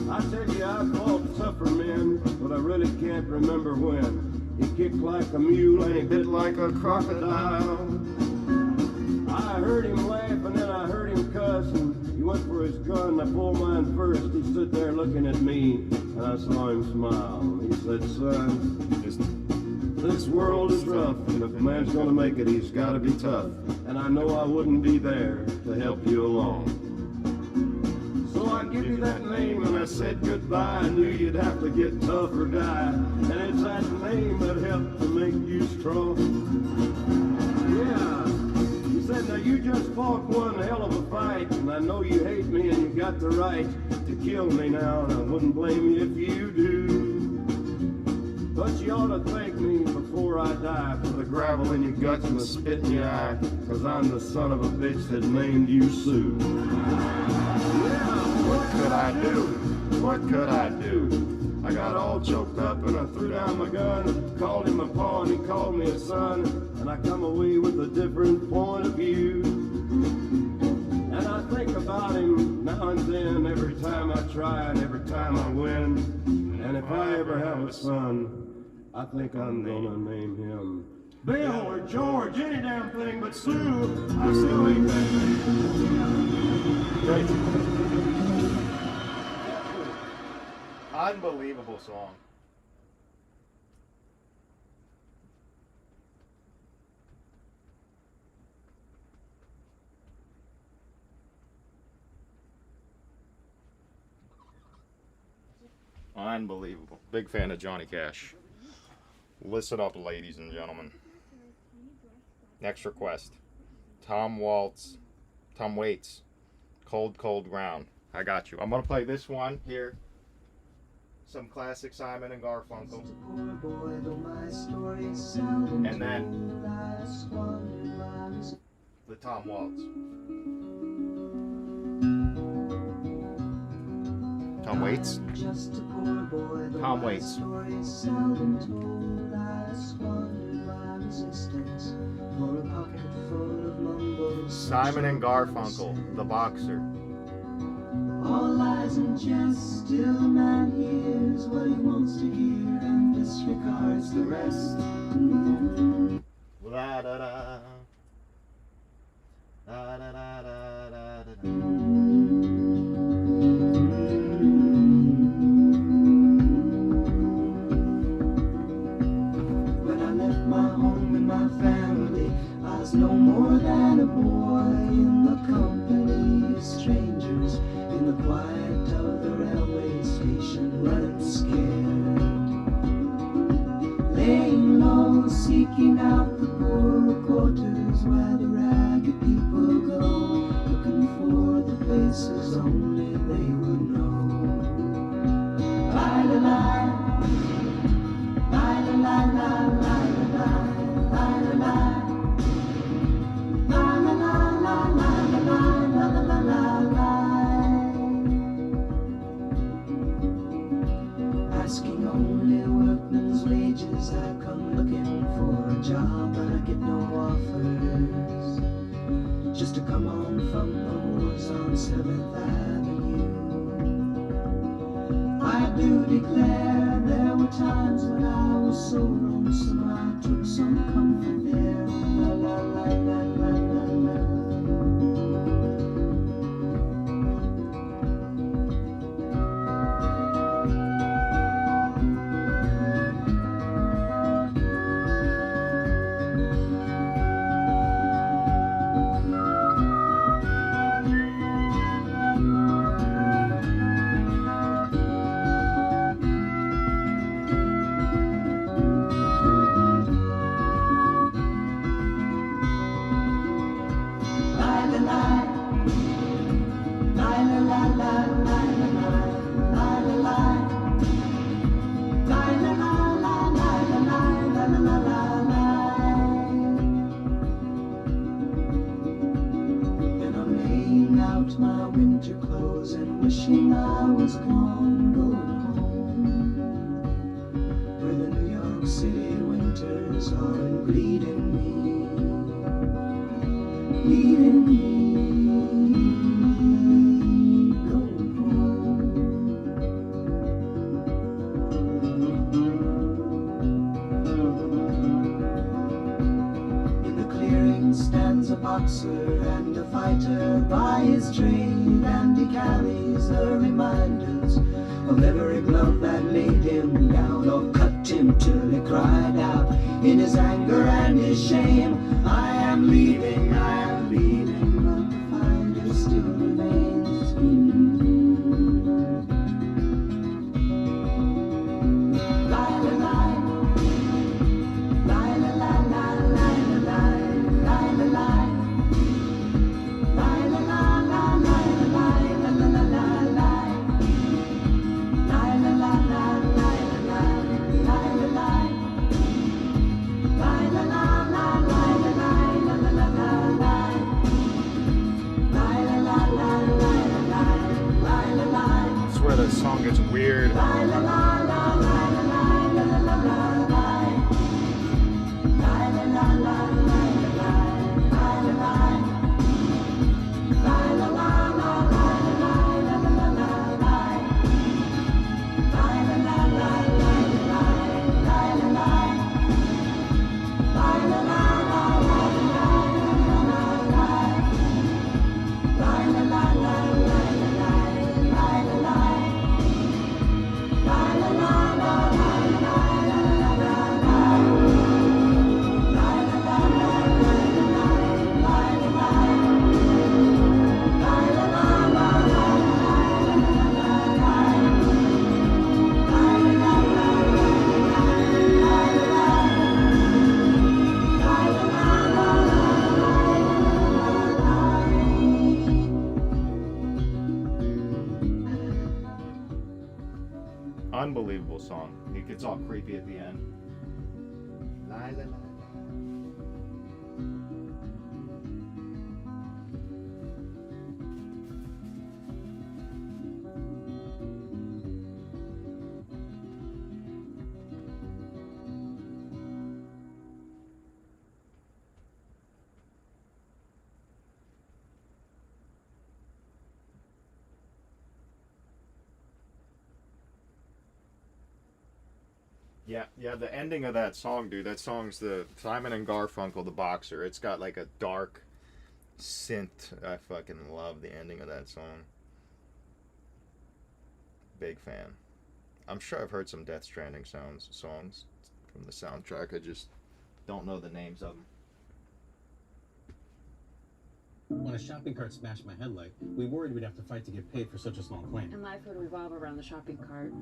I tell you, I fought tougher men, but I really can't remember when. He kicked like a mule and he bit like a crocodile. I heard him laugh and then I heard him cuss, and he went for his gun. I pulled mine first. He stood there looking at me, and I saw him smile. He said, "Son, this world is rough, and if a man's gonna make it, he's gotta be tough. And I know I wouldn't be there to help you along. So I give you that name, and I said goodbye. I knew you'd have to get tough or die. And it's that name that helped to make you strong." Yeah. He said, "Now you just fought one hell of a fight, and I know you hate me and you got the right to kill me now, and I wouldn't blame you if you do. But you ought to thank me before I die for the gravel in your guts and the spit in your eye, 'cause I'm the son of a bitch that named you Sue." Yeah, what could I do? What could I do? I got all choked up and I threw down my gun, called him a pa and he called me a son, and I come away with a different point of view. And I think about him now and then, every time I try and every time I win. And if I ever have a son, I think I'm gonna name him Bill or George, any damn thing but Sue. I still ain't that name. Unbelievable song. Unbelievable. Big fan of Johnny Cash. Listen up, ladies and gentlemen. Next request. Tom Waits. Cold, Cold Ground. I got you. I'm going to play this one here. Some classic Simon and Garfunkel. And then the Tom Waltz. Tom Waits? Tom Waits. Simon and Garfunkel, the boxer. All lies and jest, still a man hears what he wants to hear and disregards the rest. La da da. Da da da da da da. When I left my home and my family, I was no more than a boy in the company of strangers, in the quiet of the railway station, running scared, laying low, seeking out the poor quarters where the ragged people go, looking for the places only they would know. La la la, la la la la la la la la la. Asking only workmen's wages, I come looking for a job, but I get no offers. Just to come on from the wars on 7th Avenue. I do declare there were times when I was so lonesome I took some comfort there. La la la la la la la. My winter clothes and wishing I was gone, going home, where the New York City winters are bleeding me, going home. In the clearing stands a boxer and a fighter by his trade, and he carries the reminders of every glove that laid him down or cut him till he cried out in his anger and his shame, I am leaving, but the fighter still remains. La la la, la la la la la la la la la. I swear that song gets weird. Unbelievable song. It gets all creepy at the end. La, la, la, la. Yeah, the ending of that song, dude. That song's the Simon and Garfunkel, the boxer. It's got like a dark synth. I fucking love the ending of that song. Big fan. I'm sure I've heard some Death Stranding songs from the soundtrack. I just don't know the names of them. When a shopping cart smashed my headlight, we worried we'd have to fight to get paid for such a small claim. And life would revolve around the shopping cart.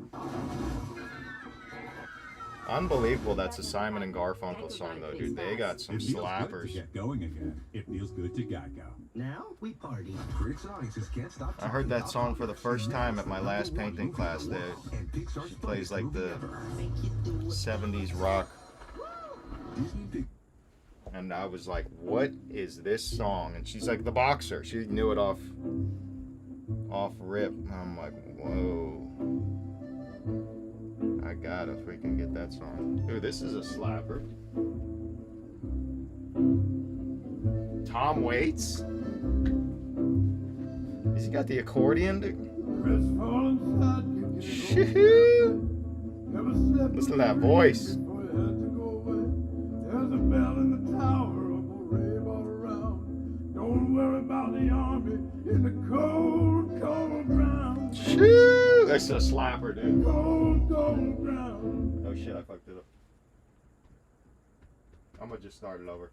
Unbelievable. That's a Simon and Garfunkel song, though, dude. They got some It feels good slappers. to get going again. It feels good to Geico. Now we party. Bricks Audiences can't stop. I heard that song for the first time at my last painting class. She plays like the 70s rock. And I was like, what is this song? And she's like, the boxer. She knew it off rip. I'm like, whoa. I gotta freaking get that song. Dude, this is a slapper. Tom Waits? Has he got the accordion, dude? Listen to that voice. There's a bell in the tower, a rave all around. Don't worry about the army in the cold, cold ground. Shoo! That's a slapper, dude. Cold, cold ground. Oh shit, I fucked it up. I'm gonna just start it over.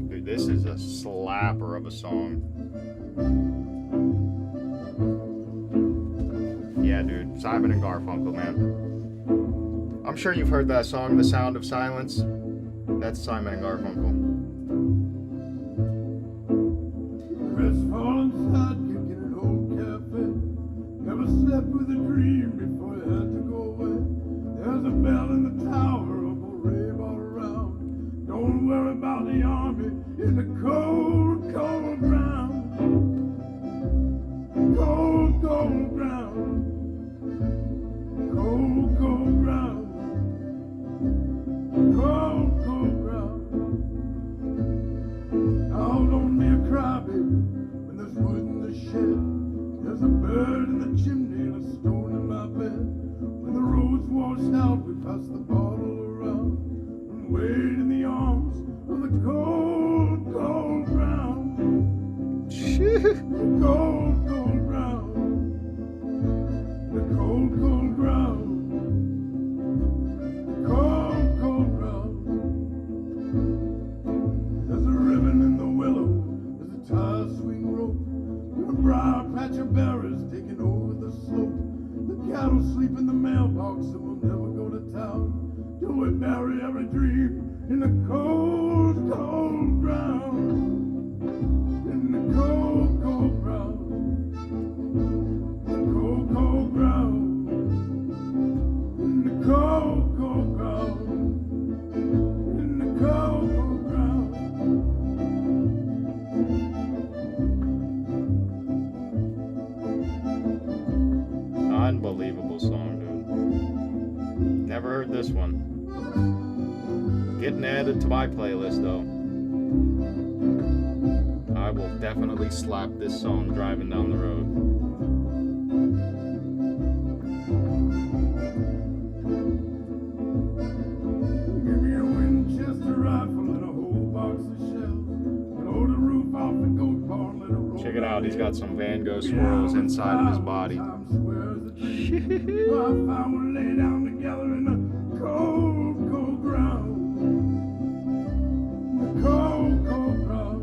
Dude, this is a slapper of a song. Yeah, dude. Simon and Garfunkel, man. I'm sure you've heard that song, The Sound of Silence. That's Simon and Garfunkel. Crestfallen sidekick in an old cafe. Never slept with a dream before you had to go away. There's a bell in the tower, a rave all around. Don't worry about the army in the cold, cold ground. Cold, cold ground. Cold, cold ground. Cold, cold ground. Now don't be a crybaby when there's wood in the shed. There's a bird in the chimney and a stone in my bed. When the road's washed out, we pass the bottle around and wade in the arms of the cold, cold ground. The cold, cold ground. The cold, cold ground. The cold, cold ground. There's a ribbon in the willow. There's a tire swing rope. And a briar patch of berries taking over the slope. The cattle sleep in the mailbox and we'll never go to town till we bury every dream in the cold, cold ground. In the cold, cold ground. The cold, cold ground. In the cold, cold ground. In the cold, cold ground. Unbelievable song, dude. Never heard this one. Getting added to my playlist, though. I will definitely slap this song driving down the road. Give me a Winchester rifle and a whole box of shells. Blow the roof off the goat barn, let it roll. Check it out, he's got some Van Gogh swirls inside of his body. Time swears the day. Well, I found we'll lay down together in the cold, cold ground. The cold, cold ground.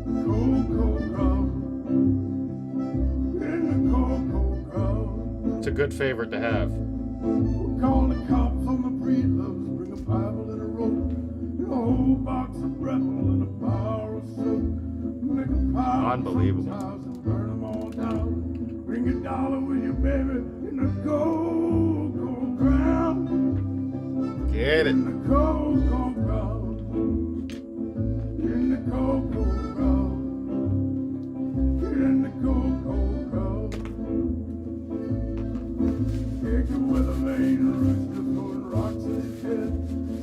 The cold, cold ground. In the cold, cold ground. It's a good favorite to have. We'll call the cops on the breedlovers, bring a Bible and a rope, and a whole box of Breville and a bar of soap. Make a pile Unbelievable. of house and burn them all down. Bring a dollar with you, baby, in the cold, cold ground. Get it. In the cold, cold ground. In the cold, cold ground. In the cold, cold ground. Take the weather vane, a rooster throwing rocks at his head.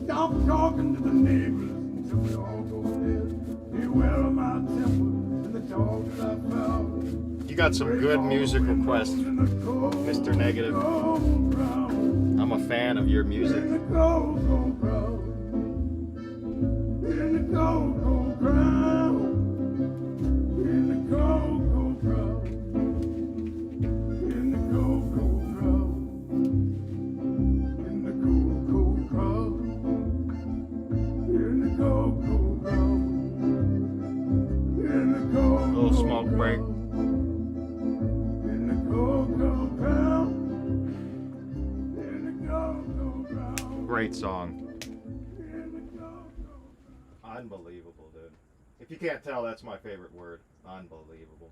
Stop talking to the neighbors until we all go dead. Beware of my temper and the dog that I found. You got some good music requests, Mr. Negative. I'm a fan of your music. In the cold, cold ground. In the cold, cold ground. In the cold, cold ground. In the cold, cold ground. In the cold, cold ground. In the cold, cold ground. In the cold, Little smoke break. in the cold, cold ground. In the cold, cold ground. Great song. In the cold, cold Unbelievable, dude. If you can't tell, that's my favorite word. Unbelievable.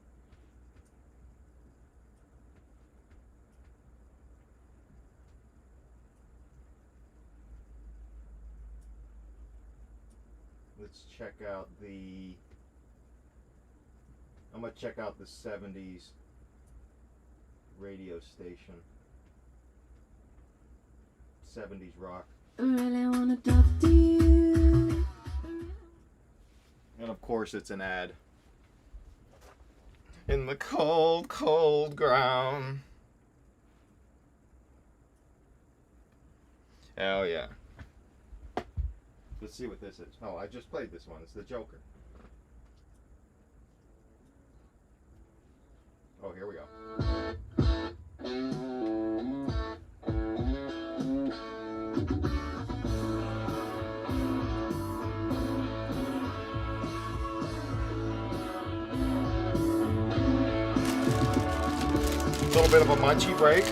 Let's check out the... I'm gonna check out the 70s radio station. 70s rock. Really wanna talk to you. And of course it's an ad. In the cold, cold ground. Hell yeah. Let's see what this is. Oh, I just played this one. It's the Joker. Oh, here we go. A little bit of a munchy break.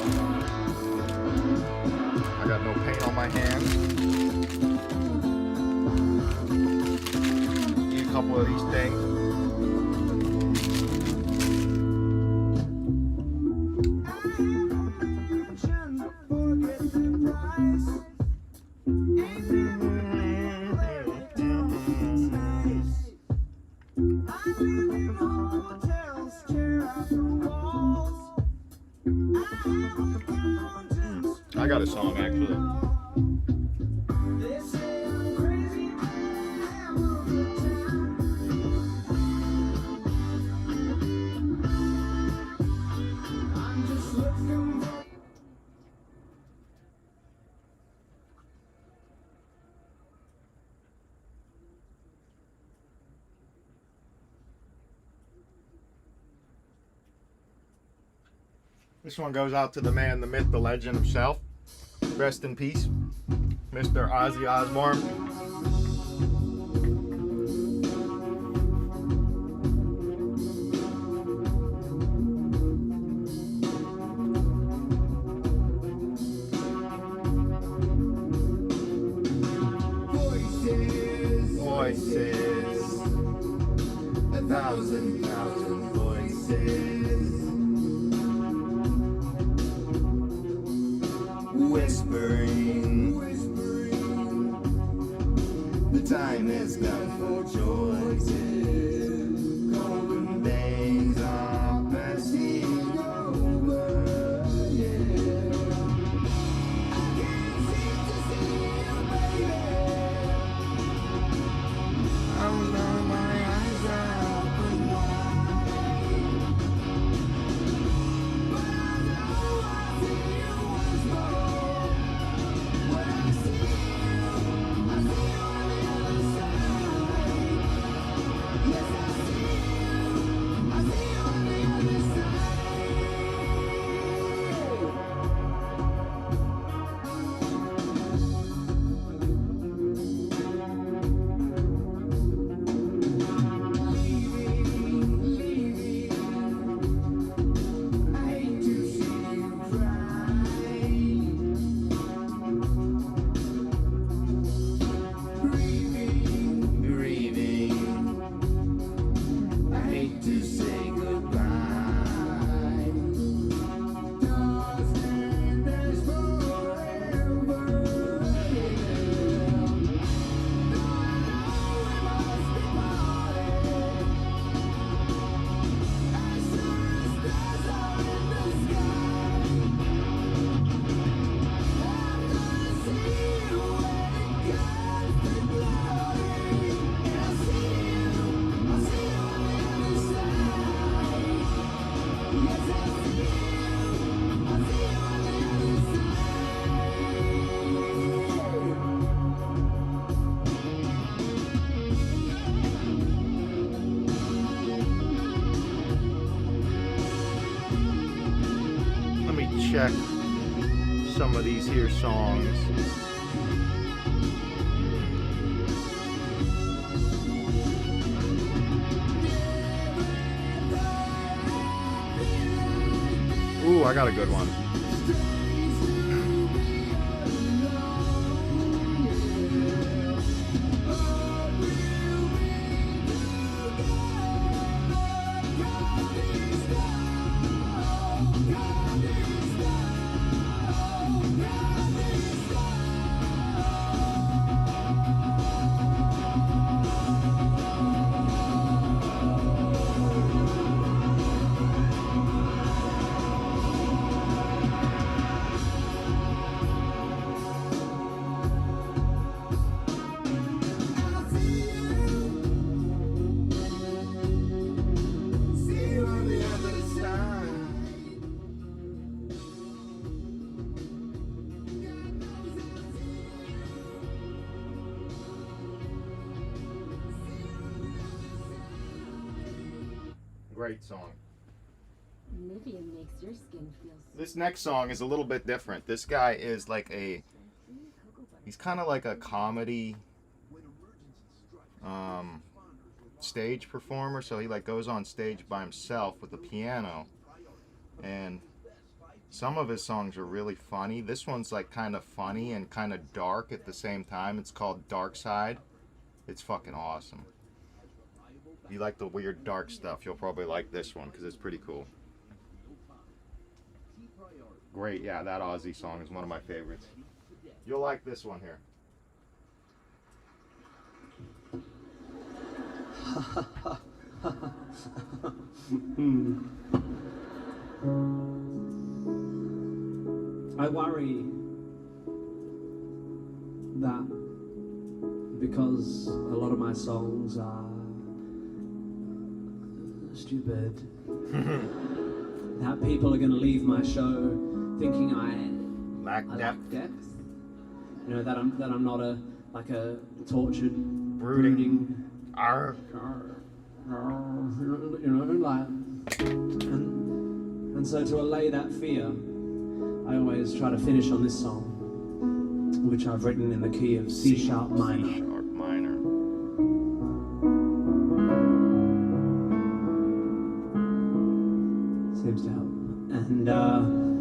I got no pain on my hands. Eat a couple of these things. I got a song actually. This one goes out to the man, the myth, the legend himself. Rest in peace, Mr. Ozzy Osbourne. Voices, a thousand voices, whispering, the time has come for choices, golden days are passing over, yeah. I can't seem to see you, baby. I'm on my eyes are open wide, but I know I'll see you once more. When I see you on the other side. Yes, some of these here songs. Ooh, I got a good one. Great song. Nivea makes your skin feel so This next song is a little bit different. This guy is like he's kind of like a comedy stage performer. So he like goes on stage by himself with the piano, and some of his songs are really funny. This one's like kind of funny and kind of dark at the same time. It's called Dark Side. It's fucking awesome. If you like the weird dark stuff, you'll probably like this one because it's pretty cool. Great, yeah, that Aussie song is one of my favorites. You'll like this one here. I worry that because a lot of my songs are stupid, that people are going to leave my show thinking I lack depth. You know, that I'm not a tortured, brooding, you know, like, and so to allay that fear, I always try to finish on this song, which I've written in the key of C sharp minor. C sharp minor. Seems to help. And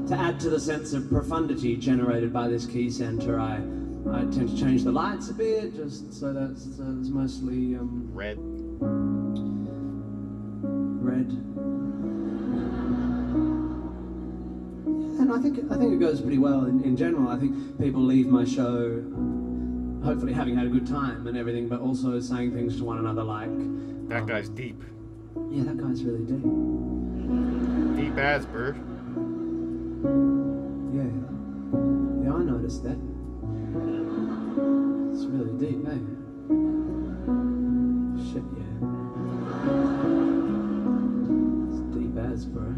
to add to the sense of profundity generated by this key center, I tend to change the lights a bit, just so that it's mostly red. And I think it goes pretty well in general. I think people leave my show hopefully having had a good time and everything, but also saying things to one another like, that guy's deep. Yeah, that guy's really deep. Deep as bird. Yeah, I noticed that. It's really deep, eh? Shit, yeah. It's deep as, bro.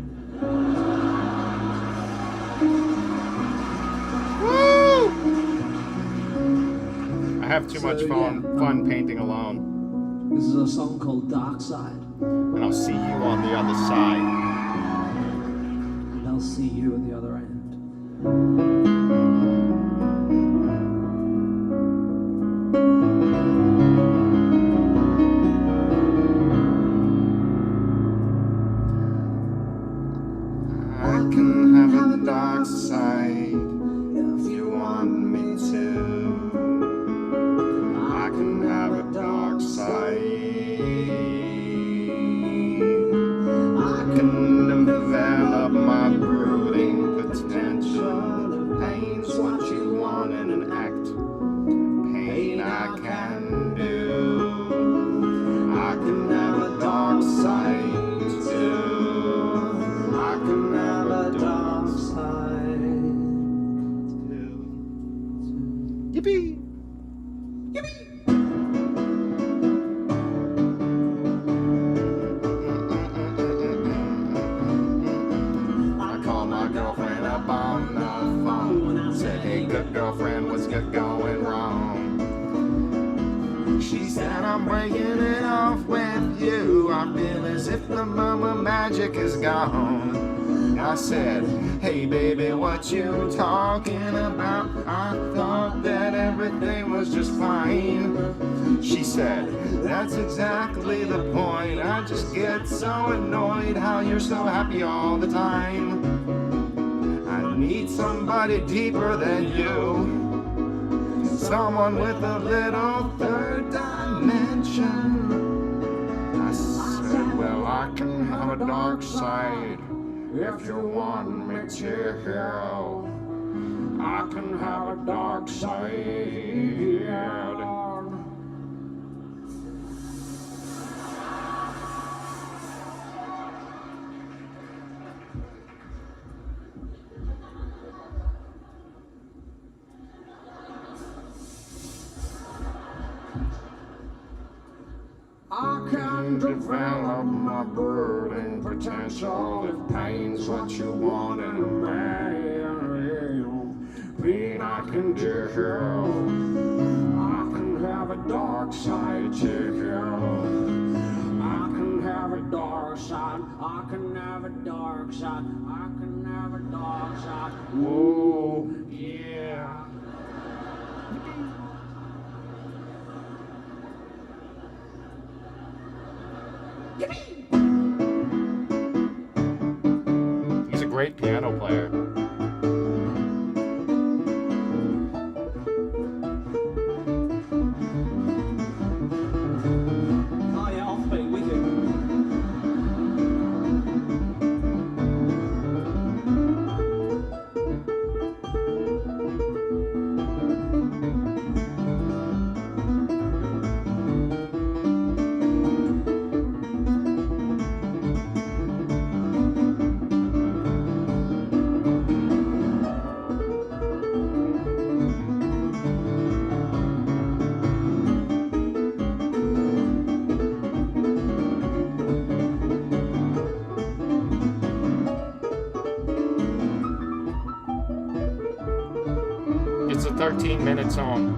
Woo! I have too much fun painting alone. This is a song called Dark Side. And I'll see you on the other side. And I'll see you at the other end. I can have a dark side if you want me to. I can have a dark side. I can develop my brooding potential. Pain's what you want in an act. Pain I can do. I can have a dark side too. I can have a dark side too. Yippee! Yippee! I called my girlfriend up on the phone. I said, hey, good girlfriend, what's going wrong? She said, I'm breaking it off with you. I feel as if the mama magic is gone. I said, hey baby, what you talking about? I thought that everything was just fine. She said, that's exactly the point. I just get so annoyed how you're so happy all the time. I need somebody deeper than you, someone with a little third dimension. I said, well, I can have a dark side if you want me to. I can have a dark side. I can develop my burning potential if pain's what you want in a man. Pain I can do. I can have a dark side too. I can have a dark side. I can have a dark side. I can have a dark side. Whoa, yeah. He's a great piano player. Oh yeah, offbeat, wicked. It's a 13-minute song.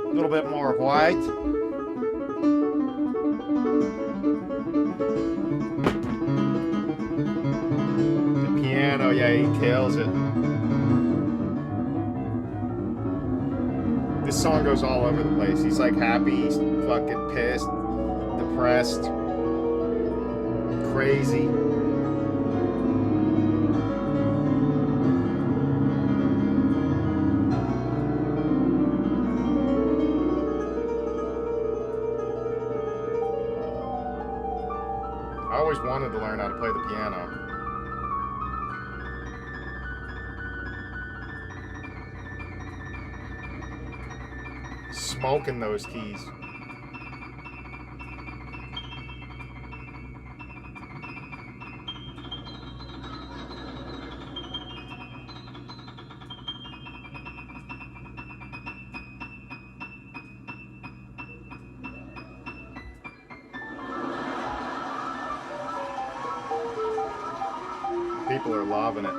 A little bit more white. The piano, yeah, he kills it. This song goes all over the place. He's like happy, he's fucking pissed, depressed, crazy. I always wanted to learn how to play the piano. Smoking those keys. People are loving it.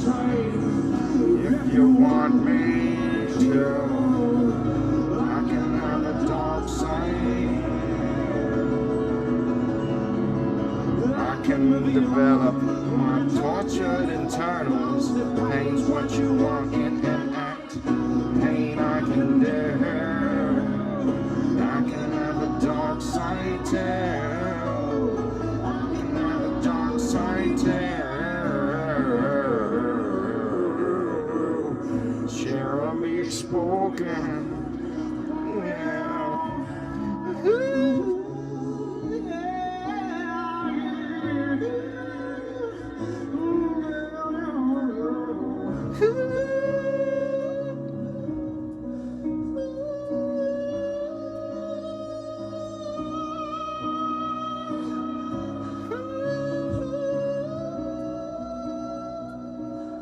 If you want me to, I can have a dark side. I can develop my tortured internals. Pain's what you want in an act. Pain I can dare. I can have a dark side too. I can have a dark side too. Share of me spoken.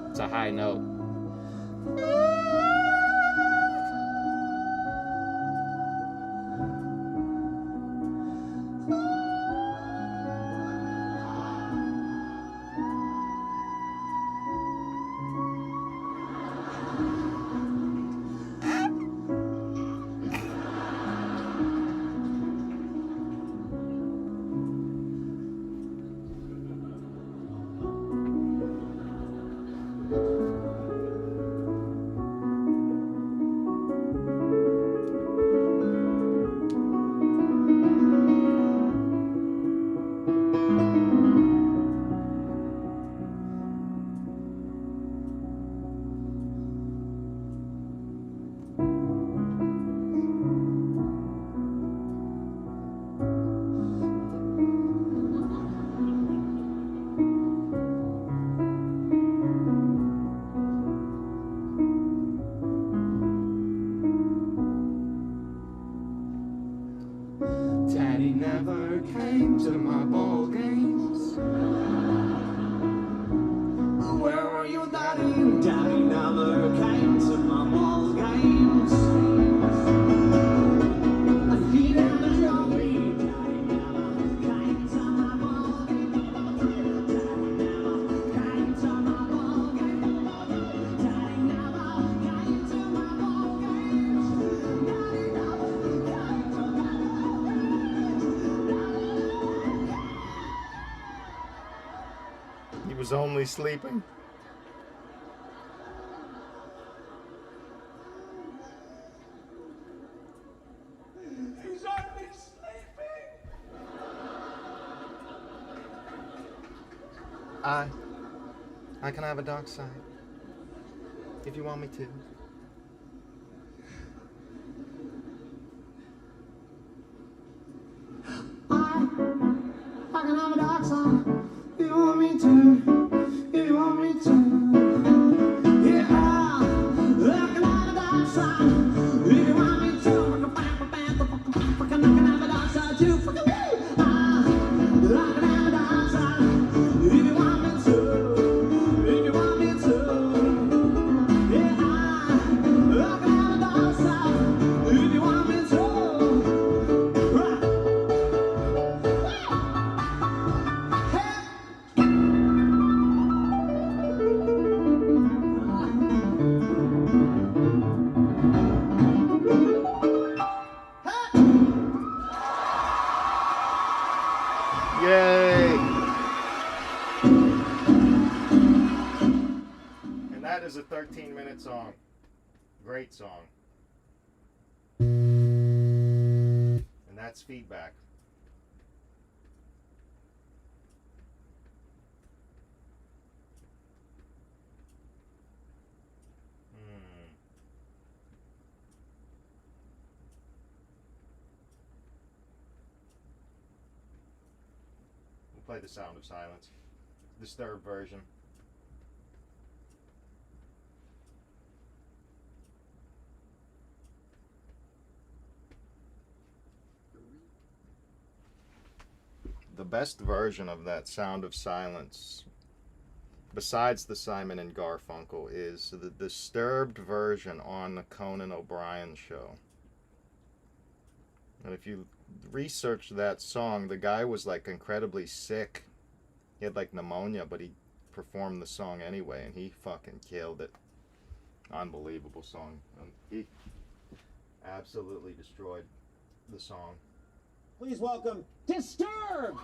It's a high note. Daddy never came to my ball games. Where were you, Daddy? Daddy never came to my ball games. And he never showed me. Daddy never came to my ball games. Daddy never came to my ball games. Daddy never came to my ball games. Daddy never came to my ball games. He was only sleeping. He's only sleeping. I can have a dark side. If you want me to. I can have a dark side. If you want me to. If you want me to. Yeah, I can have a dark side. If you want me to. I can have a dark side too. I can have a dark side. If you want me to. If you want me to. Yeah, I can have a dark side. If you want me to. Yay! And that is a 13-minute song. Great song. And that's feedback. Play the Sound of Silence. Disturbed version. The best version of that Sound of Silence, besides the Simon and Garfunkel, is the Disturbed version on the Conan O'Brien show. And if you research that song, the guy was like incredibly sick. He had like pneumonia, but he perform the song anyway, and he fucking killed it. Unbelievable song. He absolutely destroyed the song. Please welcome Disturbed!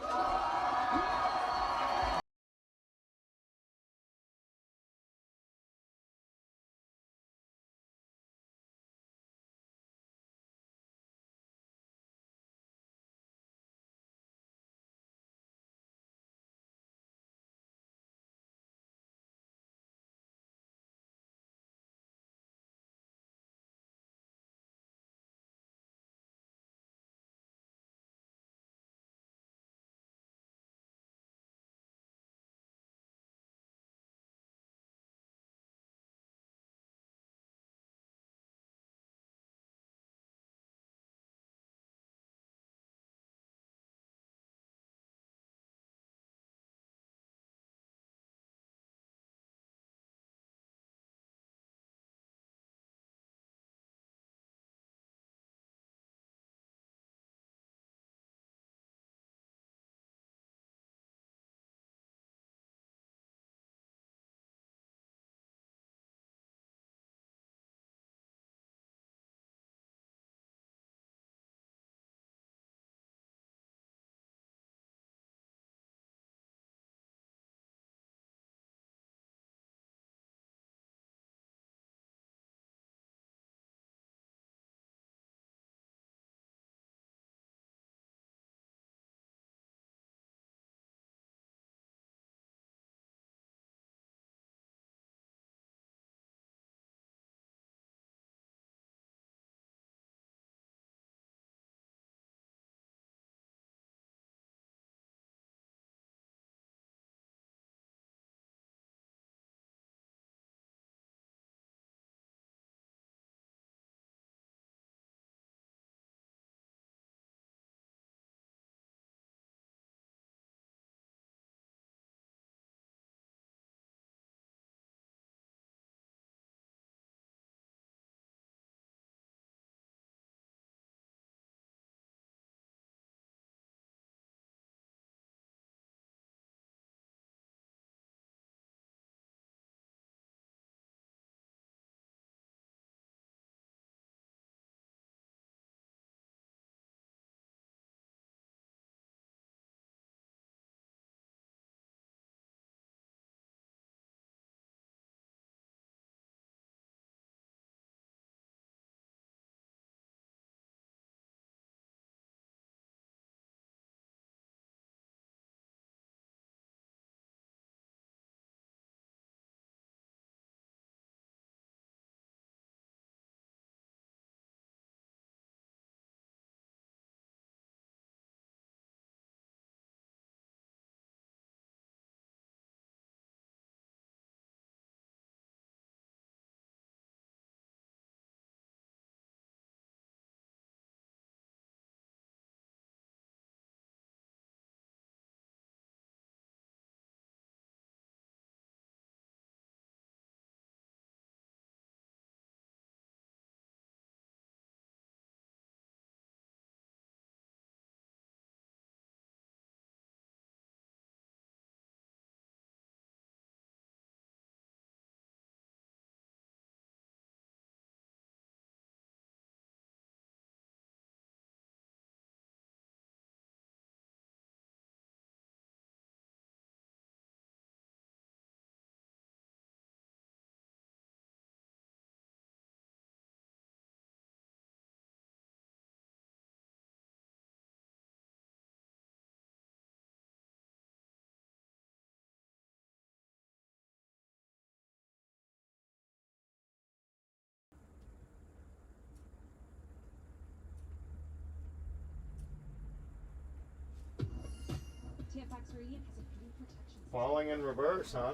Falling in reverse, huh?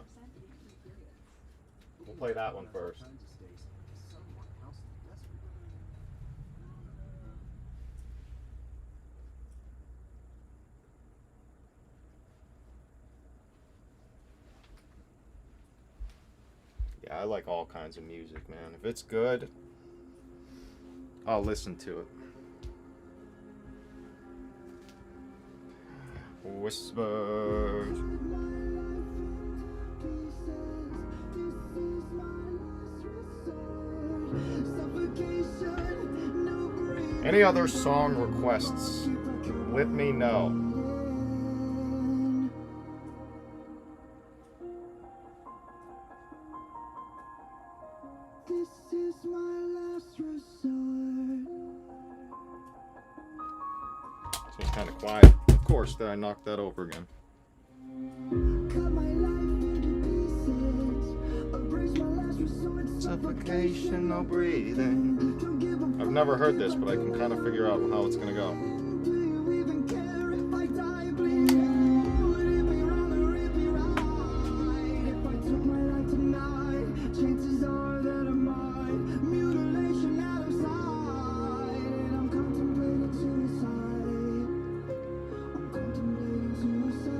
We'll play that one first. Yeah, I like all kinds of music, man. If it's good, I'll listen to it. Whispers. Any other song requests? Let me know. This is my last resort. So it's kind of quiet. Of course, then I knocked that over again. Cut my life into pieces. Embrace my last resort. Suffocation, no breathing. I've never heard this, but I can kind of figure out how it's gonna go. Do you even care if I die bleeding? Would it be wrong or it be right? If I took my life tonight, chances are that I might. Mutilation out of sight. And I'm contemplating suicide. I'm contemplating suicide.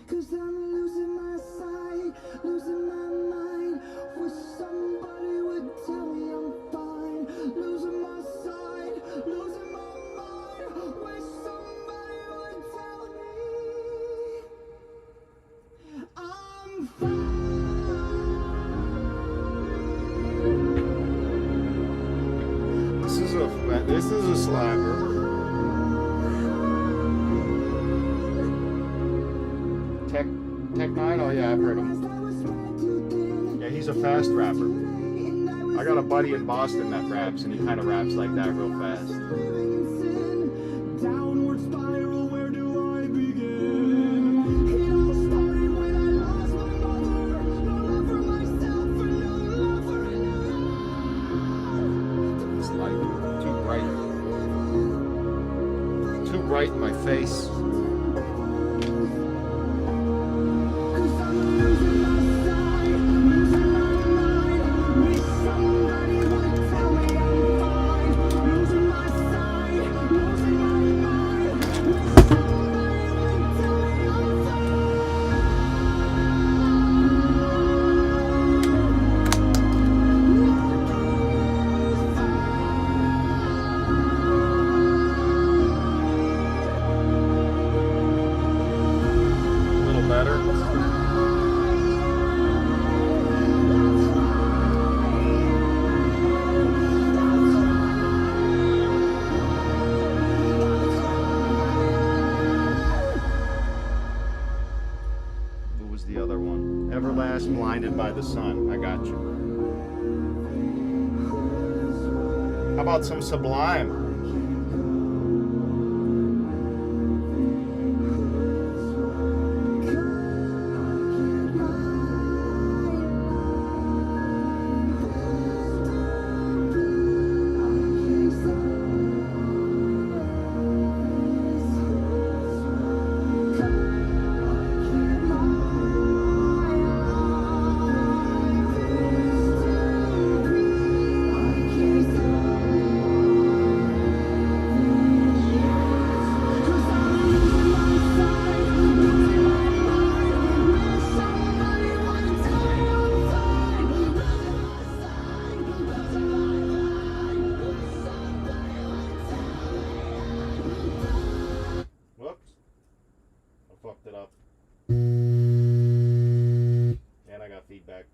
'Cause I'm losing my sight, losing my mind. Wish somebody would tell me I'm fine. Losing my sight, losing my mind. Wish somebody would tell me I'm fine. This is a slapper. Tech 9? Oh yeah, I've heard him. Yeah, he's a fast rapper. I got a buddy in Boston that raps, and he kind of raps like that real fast. Downward spiral, where do I begin? It all started when I lost my mother. No love for myself and no love for another. It's like too bright in my face. 'Cause I'm losing my sight, losing my mind. Wish somebody would tell me I'm fine. Losing my sight, losing my mind. Wish somebody would tell me I'm A little better. Who was the other one? Everlast, Blinded by the Sun. I got you. How about some Sublime? Whoops. I fucked it up. And I got feedback.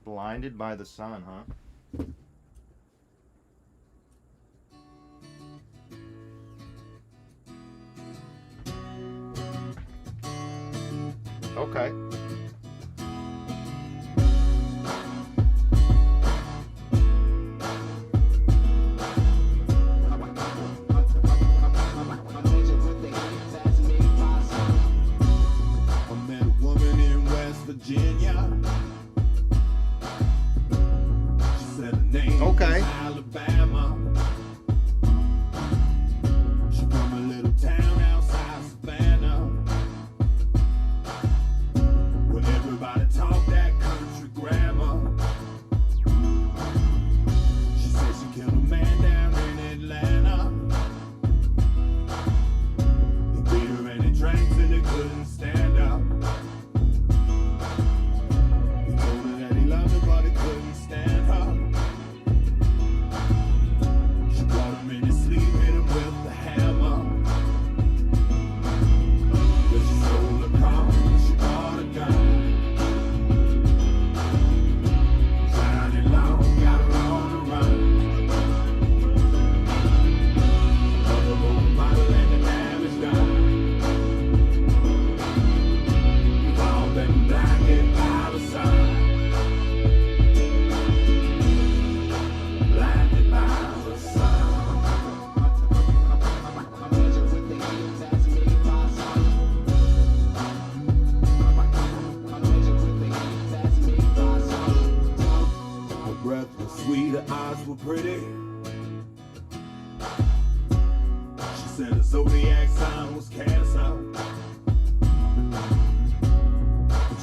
Blinded by the Sun, huh? Okay. I met a woman in West Virginia. She said her name sweet, her eyes were pretty. She said her zodiac sign was Cancer.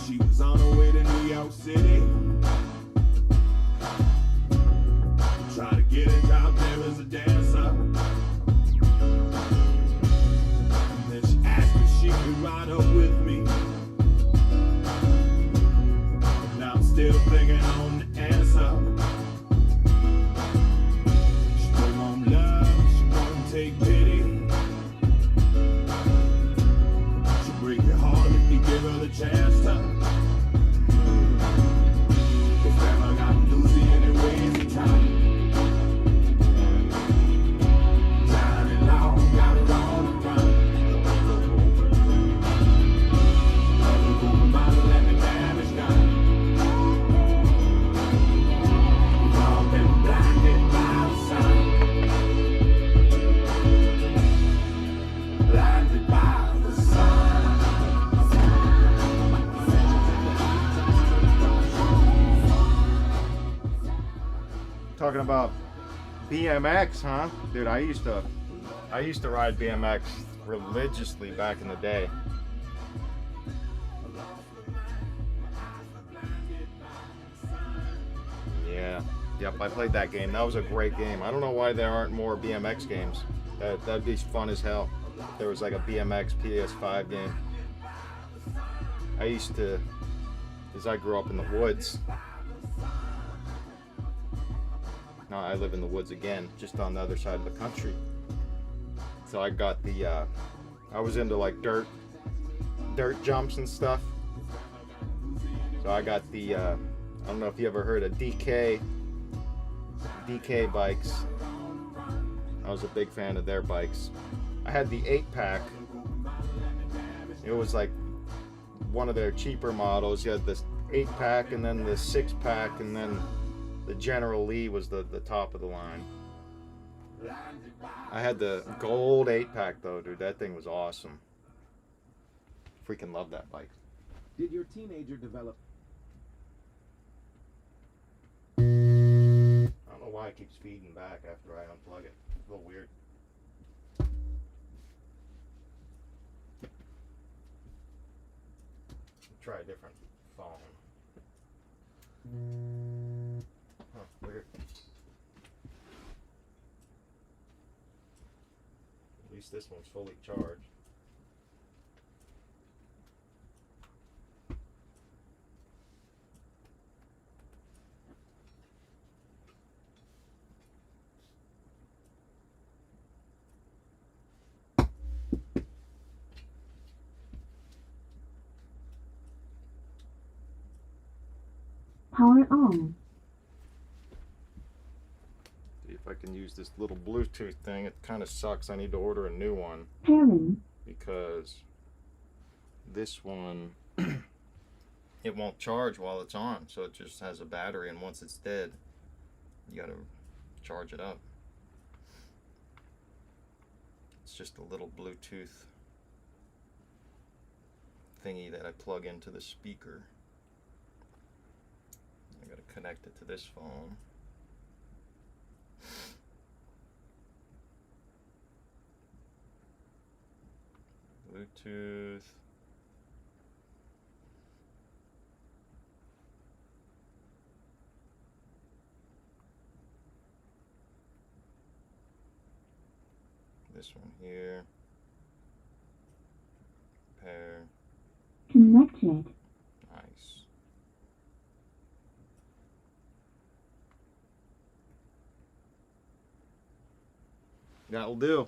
She was on her way to New York City. Tried to get a job there as a dancer. And then she asked if she could ride up with me. Now I'm still thinking on the answer. She don't want love, she won't take pity. She'll break your heart if you give her the chance to. If ever got doozy anyways, it's time. Johnny Long got it on the run. Other woman might let me damage gun. We've all been blinded by the sun. Blinded by the sun. Talking about BMX, huh? Dude, I used to ride BMX religiously back in the day. Yeah. Yep, I played that game. That was a great game. I don't know why there aren't more BMX games. That'd be fun as hell. If there was like a BMX PS5 game. I used to, because I grew up in the woods. Now I live in the woods again, just on the other side of the country. So I got the, I was into like dirt jumps and stuff. So I got the, I don't know if you ever heard of DK bikes. I was a big fan of their bikes. I had the 8-pack. It was like one of their cheaper models. You had this 8-pack and then the 6-pack, and then the General Lee was the top of the line. I had the gold 8-pack though, dude. That thing was awesome. Freaking love that bike. Did your teenager develop? I don't know why it keeps feeding back after I unplug it. It's a little weird. Try a different phone. Huh, weird. At least this one's fully charged. Power on. See if I can use this little Bluetooth thing. It kind of sucks. I need to order a new one. Pairing. Because this one, it won't charge while it's on. So it just has a battery, and once it's dead, you gotta charge it up. It's just a little Bluetooth thingy that I plug into the speaker. I gotta connect it to this phone. Bluetooth. This one here. Pair. Connected. Nice. That'll do.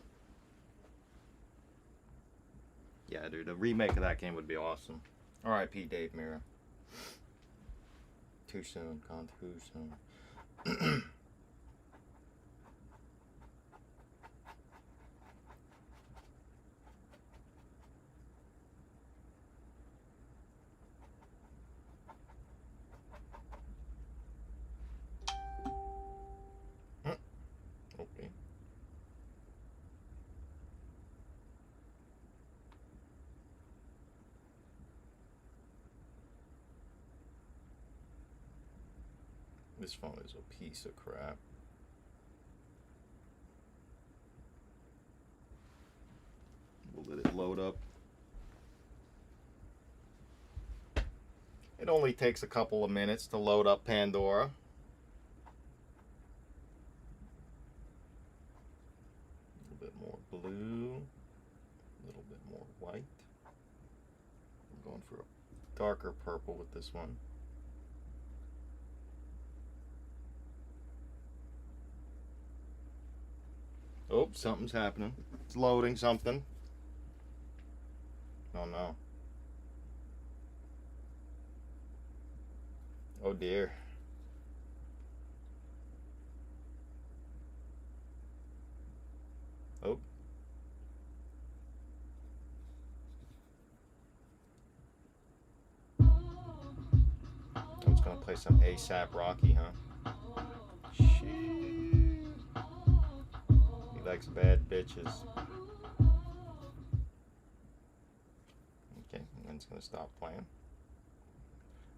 Yeah, dude, a remake of that game would be awesome. R.I.P. Dave Mirra. Too soon, gone too soon. Okay. This phone is a piece of crap. We'll let it load up. It only takes a couple of minutes to load up Pandora. A little bit more blue, a little bit more white. I'm going for a darker purple with this one. Oh, something's happening. It's loading something. Oh no. Oh dear. Oh. I'm just gonna play some ASAP Rocky, huh? Shit. He likes bad bitches. Okay, and then it's gonna stop playing.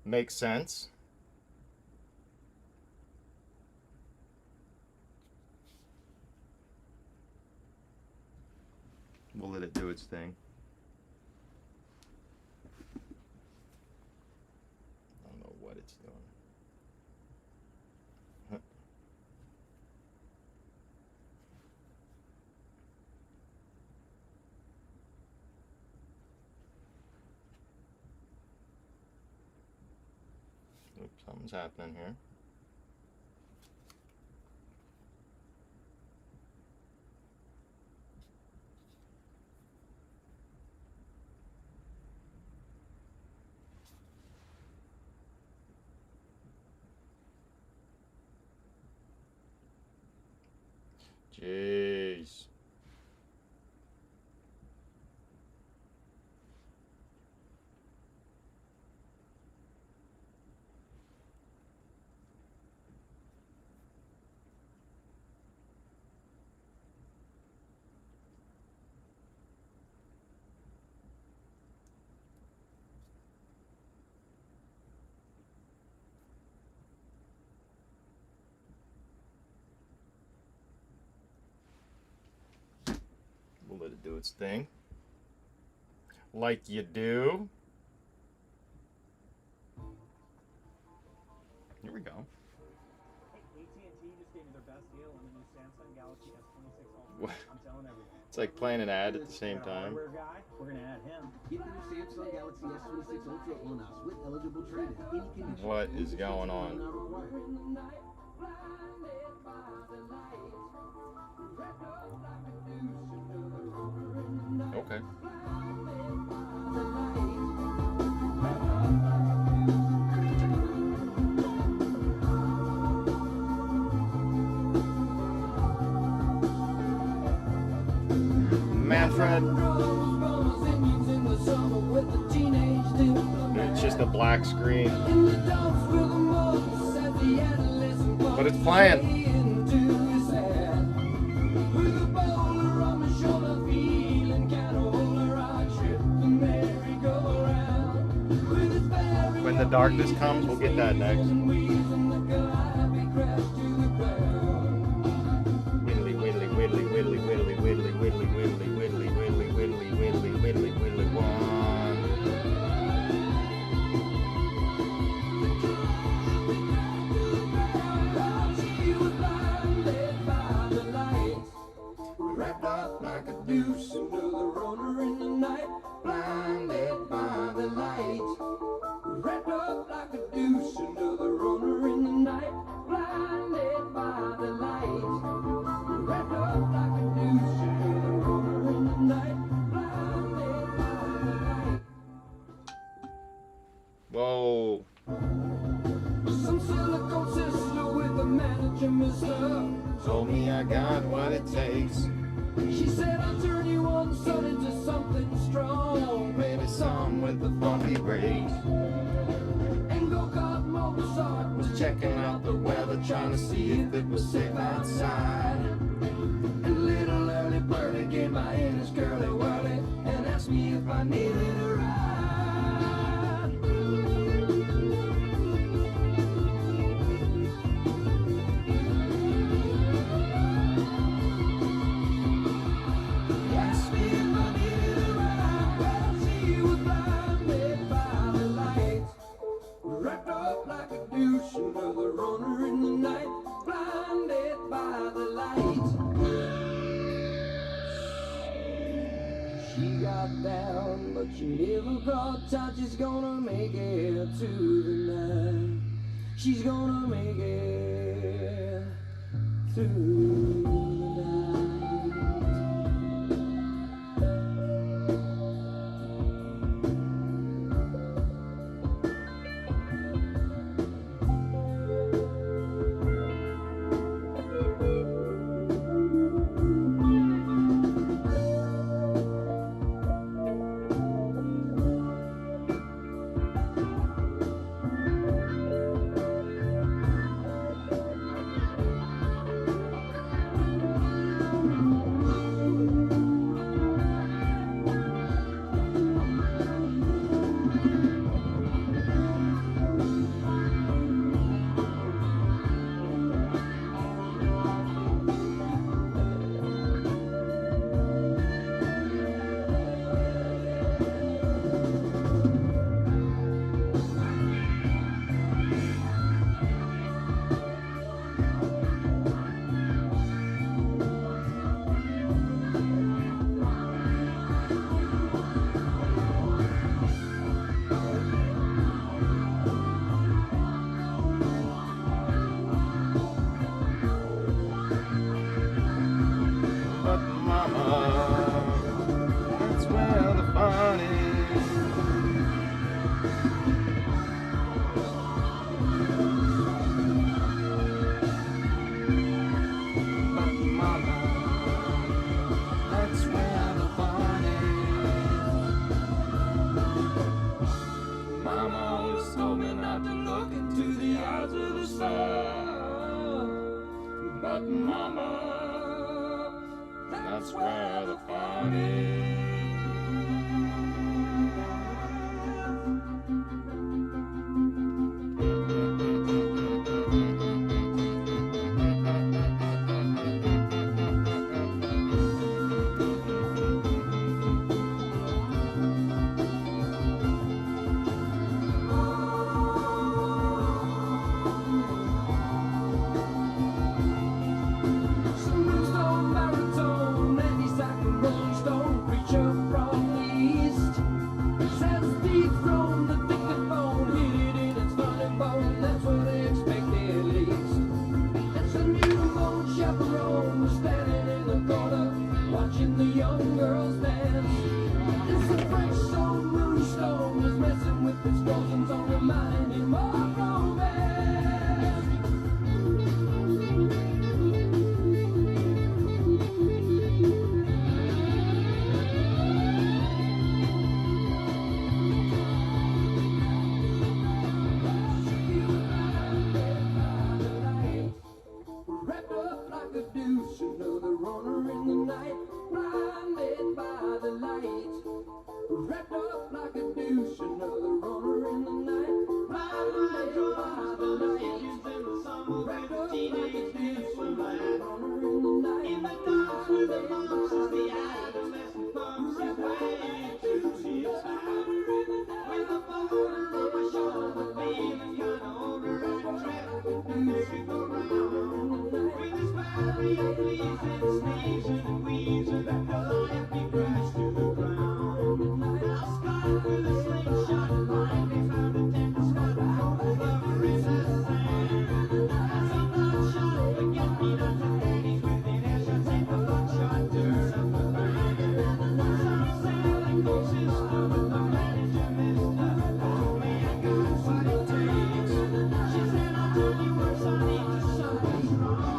Makes sense. We'll let it do its thing. I don't know what it's doing. Oops, something's happening here. Jeez. We'll let it do its thing. Like you do. Here we go. AT&T just gave me their best deal on the new Samsung Galaxy S26 Ultra. What? I'm telling everyone. It's like playing an ad at the same Got a time. hardware guy, we're gonna add him. Get the new Samsung Galaxy S26 Ultra on us with eligible trade-in. Any condition. What is going on? Not required. Okay. Manfred. It's just a black screen. But it's playing. When the darkness comes, we'll get that next. Whittly, whittly, whittly, whittly, whittly, whittly, whittly, whittly, whittly, whittly, whittly, whittly, whittly, whittly, one. Wrapped up like a deuce under the roller in the night, blinded by the light. Wrapped up like a deuce under the roller in the night, blinded by the light. Wrapped up like a deuce under the roller in the night, blinded by the light. Whoa. Some silicone sister with a manager, mister, Told me I got what it takes. she said I'll turn you on, son, into something strong. Maybe some with the funky brakes. And go-kart Mozart Was checking out the weather, trying to see if it was safe outside. And little early birdie gave my in his curly whirly and asked me if I needed a ride. got down, but she never caught touch. She's gonna make it to the night. She's gonna make it through the night. But mama, that's where the fun is. But mama, that's where the fun is. Mama always told me not to look into the eyes of the sun. But mama, that's where the fun is. Stone baritone, anti-saxophone, rolling stone, preacher from the east. Says dethrone the dictaphone, hit it in its funny bone. That's what they expect at least. It's a newborn chaperone standing in the corner, watching the young girls dance. It's a fresh stone, moonstone, just messing with explosions on the mind in more romance. Wrapped up like a deuce, another runner in the night, blinded by the light. Wrapped up like a deuce, another runner in the night, blinded by the light. Wrapped up like a deuce, another runner in the night, in the dark with the monks as the adolescent bumps his way to his high. With a boulder on my shoulder, feeling kinda older and trapped, moving around. With his battery of fleas and sneezing and wheezing, the life he crashed to the ground. Now Scott with a slingshot finally found a tender spot for the lover in the sand. As a bloodshot forget-me-not to daddies with an airshot, take the bloodshot dirt up the bank. Some sailing go sister with the manager mister, told me I got what it takes. She said I'll tell you once I need to something strong.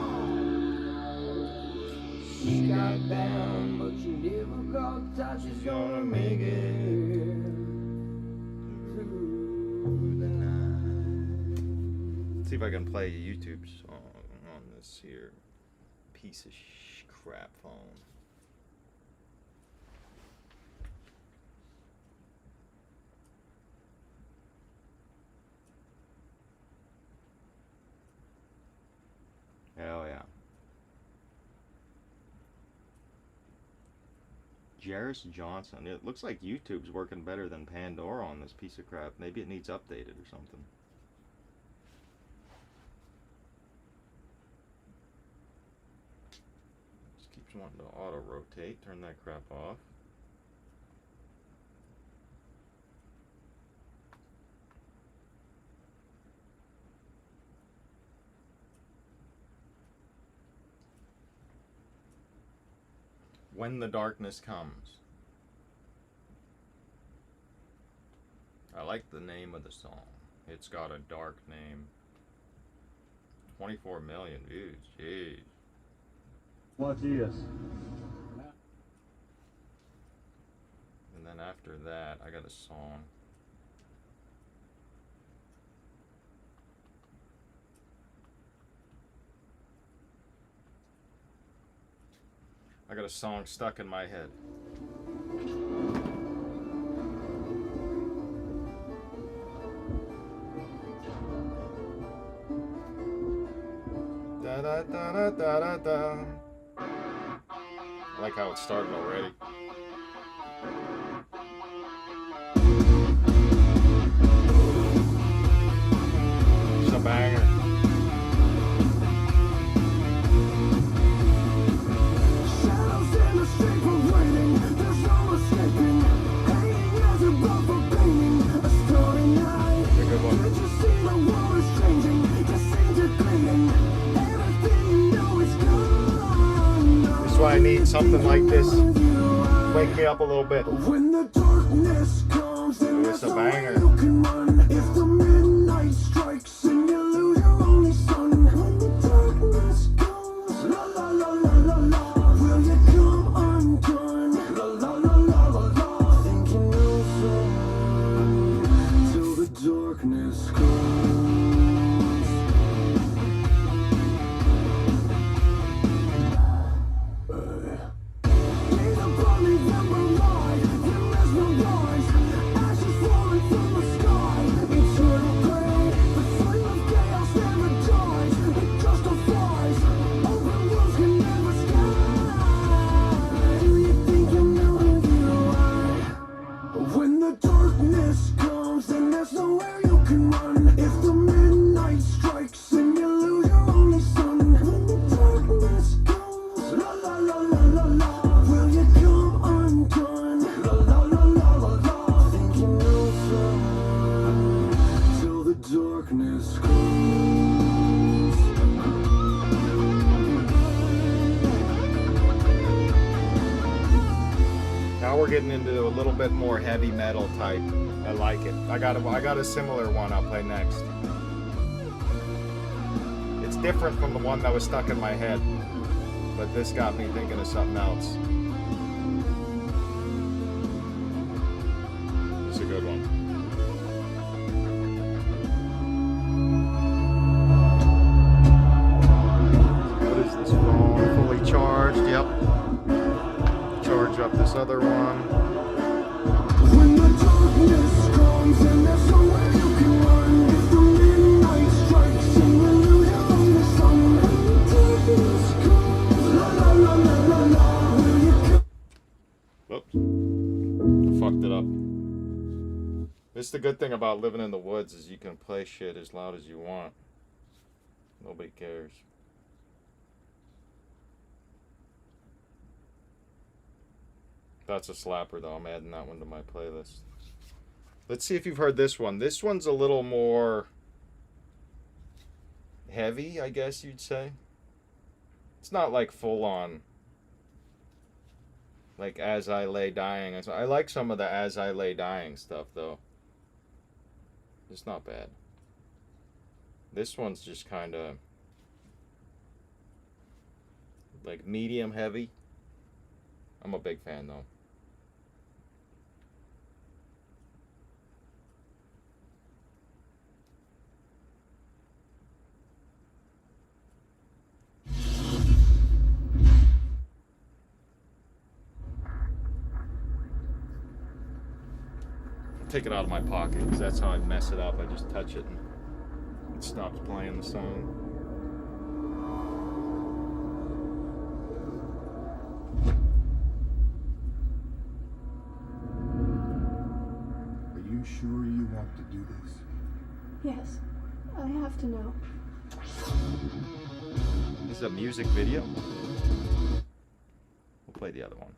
She got down, but she never caught touch. She's gonna make it through the night. See if I can play a YouTube song on this here piece of crap phone. Hell yeah. Jairus Johnson. It looks like YouTube's working better than Pandora on this piece of crap. Maybe it needs updated or something. Just keeps wanting to auto rotate. Turn that crap off. When the Darkness Comes. I like the name of the song. It's got a dark name. 24 million views. Jeez. Watch this. And then after that, I got a song. I got a song stuck in my head. Da da da da da da da. I like how it started already. It's a banger. Shadows in the street were waiting, there's no escaping. Hanging as a blood for painting, a starry night. Can't you see the world is changing, disintegrating? Everything you know is gone. That's why I need something like this. Wake me up a little bit. When the darkness comes and It's there's a no way banger. you can run. If the midnight strikes and you lose your only son. When the darkness comes, la la la la la la, will you come undone? La la la la la la, think you know someone till the darkness comes. Gaze upon me, then rely. Then there's no rise. Ashes falling from the sky. Eternal gray. The flame of chaos never dies. It justifies. Open wounds can never sky. Do you think you know who you are? When the darkness comes and there's nowhere you can run. If the midnight strikes and you lose your only son. When the darkness comes, la la la la la la, will you come undone? La la la la la la, think you know someone till the darkness comes. Now we're getting into a little bit more heavy metal type. I like it. I got a similar one I'll play next. It's different from the one that was stuck in my head, but this got me thinking of something else. It's a good one. What is this phone? Fully charged, yep. Charge up this other one. When the darkness comes and there's nowhere you can run. If the midnight strikes and you lose your only son. When the darkness comes, la la la la la la, will you come? Whoops. I fucked it up. This is the good thing about living in the woods is you can play shit as loud as you want. Nobody cares. That's a slapper though. I'm adding that one to my playlist. Let's see if you've heard this one. This one's a little more heavy, I guess you'd say. It's not like full on like As I Lay Dying. I like some of the As I Lay Dying stuff though. It's not bad. This one's just kind of like medium heavy. I'm a big fan though. Take it out of my pocket because that's how I mess it up. I just touch it and it stops playing the song. Are you sure you want to do this? Yes, I have to know. This is a music video. We'll play the other one.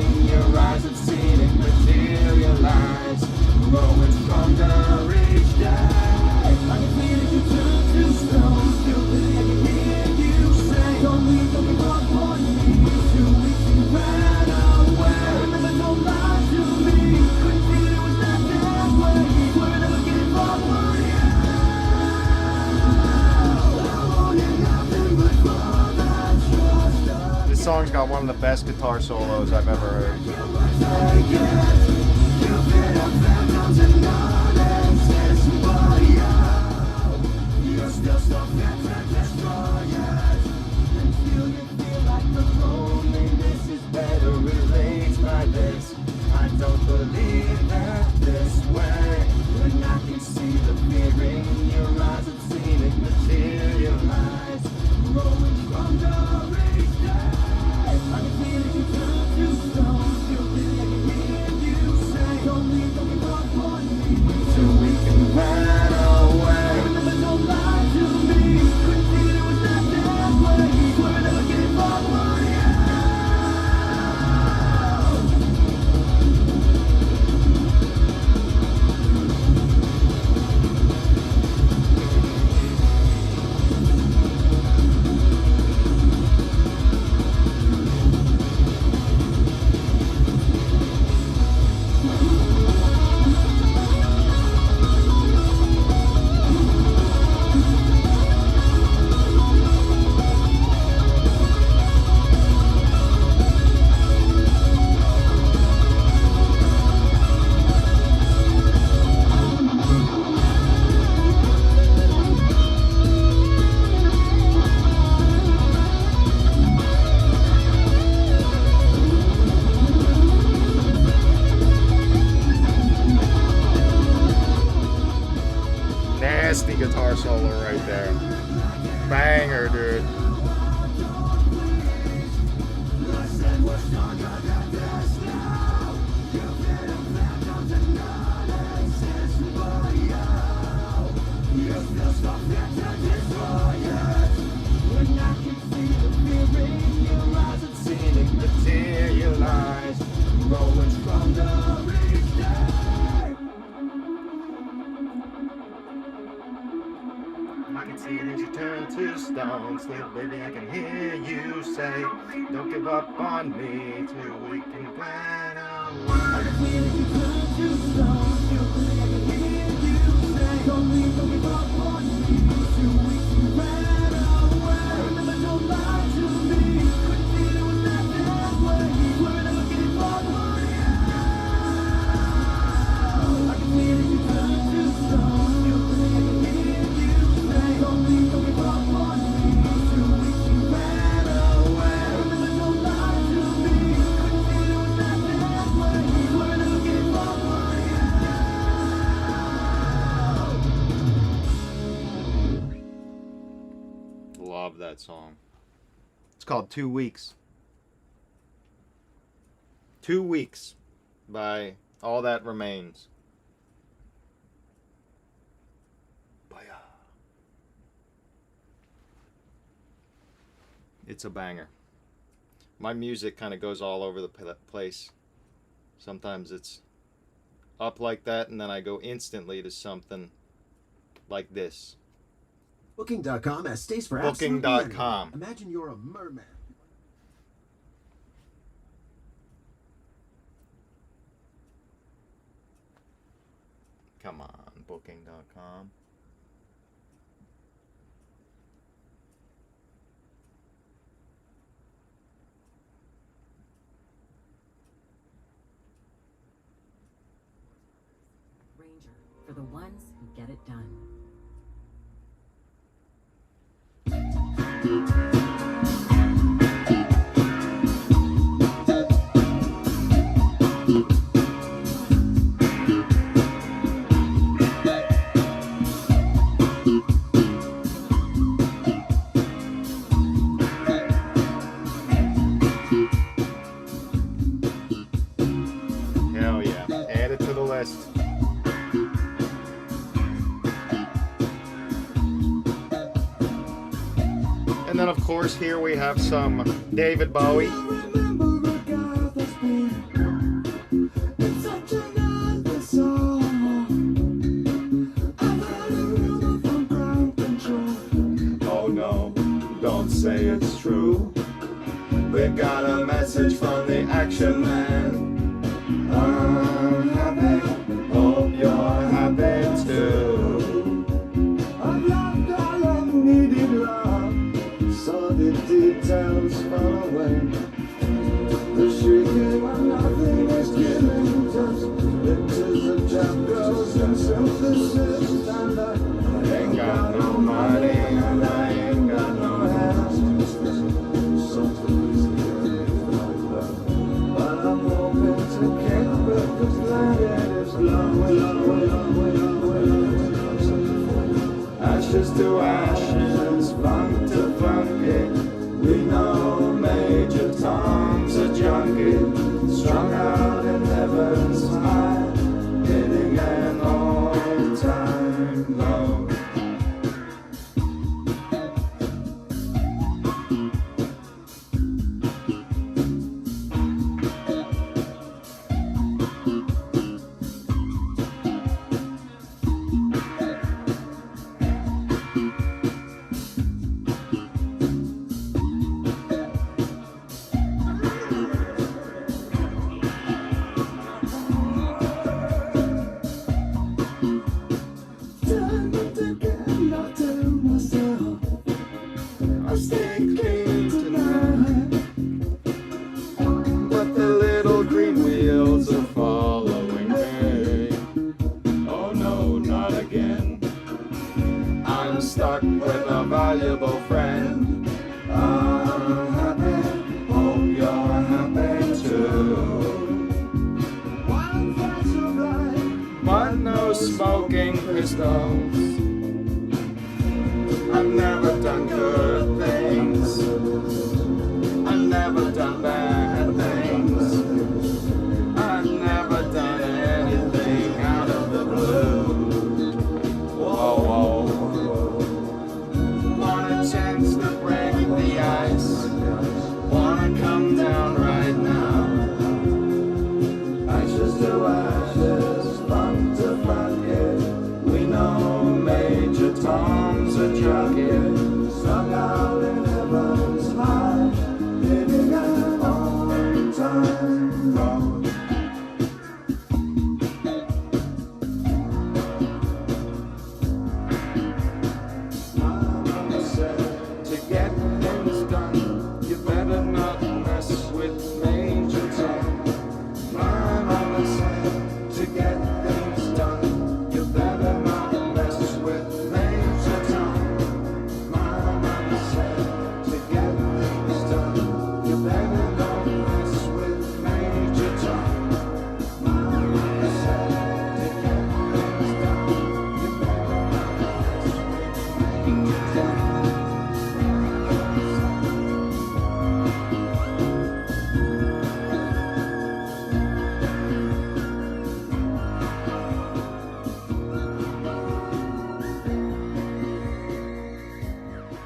in your eyes, I've seen it materialize. Growing stronger each day. I can feel it, you turn to stone. Still believe I can hear you say, don't give up on me. 2 weeks and ran away. Remember, don't lie to me. Couldn't feel it was that way. Swear I never give up on you. I wanted nothing but for that trust. This song's got one of the best guitar solos I've ever heard. I don't believe that this way. When I can see the fear in your eyes, I've seen it materialize. Growing stronger each day. I can feel it, you turn to stone. Still really I can hear you say, don't give up on me. So we can run away. Remember, don't lie to me. Couldn't feel it was that way. Swear I never give up on you. Nasty guitar solo right there. Banger, dude. Materialize, growing stronger each day. I can see that you turn to stone. Still, baby, I can hear you say, don't give up on me till we can plan away. I can feel that you turn to stone. Still, baby, I can hear you say, don't give up on me till we can plan away. Remember, don't lie to me. Couldn't feel it was that way. Swear I never give up on you. I can feel that you turn to stone. Still, baby, I can hear you say, don't give up on me till we can run away. Remember, don't lie to me. Couldn't feel it was that way. Swear I never give up on you. Love that song. It's called 2 Weeks. 2 Weeks by All That Remains. It's a banger. My music kind of goes all over the place. Sometimes it's up like that, and then I go instantly to something like this. Booking.com has stays for absolutely Booking.com. anyone. Imagine you're a merman. Come on, Booking.com. Ranger, for the ones who get it done. Hell yeah. Add it to the list. And then, of course, here we have some David Bowie. Remember a guy that's been say it's true. We got a message from the action man. I'm happy, hope you're happy too. I've loved all I've needed love, saw the details fall away. The shrieking when nothing is given, just pictures of chapters and synthesis. And I ain't got no money and I ain't got no hands. But I'm hoping to kick back the planet is long, ashes to ashes, funk to funky. We know Major Tom's a junkie, strung out in heaven's high, hitting an all-time low. Stuck with a valuable friend. I'm happy, hope you're happy too. One flash of light, but no smoking pistols. I've never done good things, I've never done bad things, I've never done anything out of the blue. Whoa, whoa. Chance to break the ice. Wanna come down right now. Ashes to ashes, funk to funky. We know Major Tom's a junkie, strung out in heaven's high, hitting an all-time low.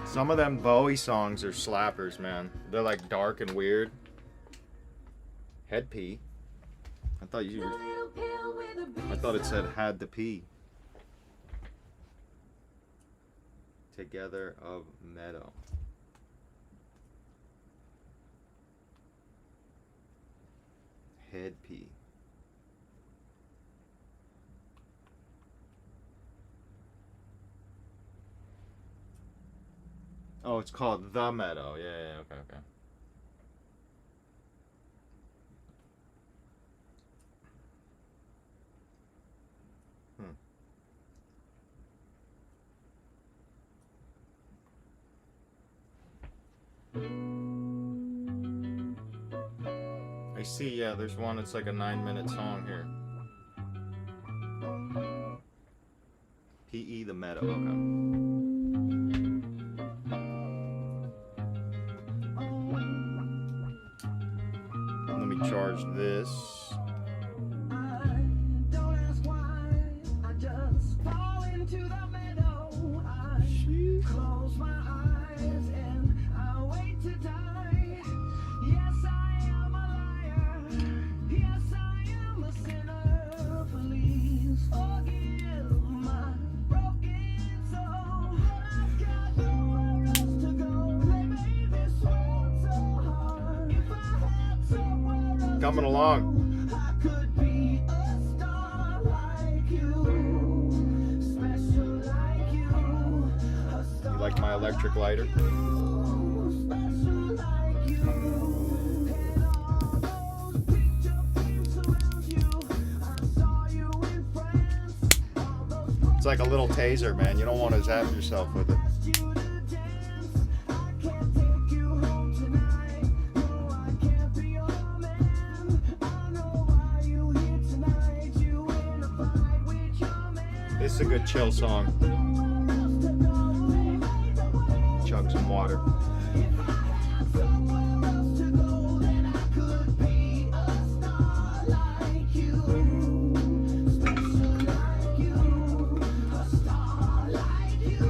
Some of them Bowie songs are slappers, man. They're like dark and weird. Head pee. I thought it said had to pee. Together of Meadow. Head pee. Oh, it's called The Meadow. Yeah, okay. I see, yeah, there's one that's like a 9-minute song here. P.E. The Meadow, okay. Let me charge this. Don't ask why, I just fall into the meadow. I close my eyes and I wait to die. Yes, I am a liar. Yes, I am a sinner. Please forgive my broken soul. I've got nowhere else to go. They may coming along. I could be a star like you, special like you, a star You like my electric lighter? special like you, and all those picture frames around you. I saw you in France. All those It's like a little taser, man. You don't want to zap yourself with it. you to dance. I can't take you home tonight. No, I can't be your man. I know why you here tonight. You in a fight with your man. This is a good chill song. Chug some water. Somewhere else to go, then I could be a star like you, special like you, a star like you,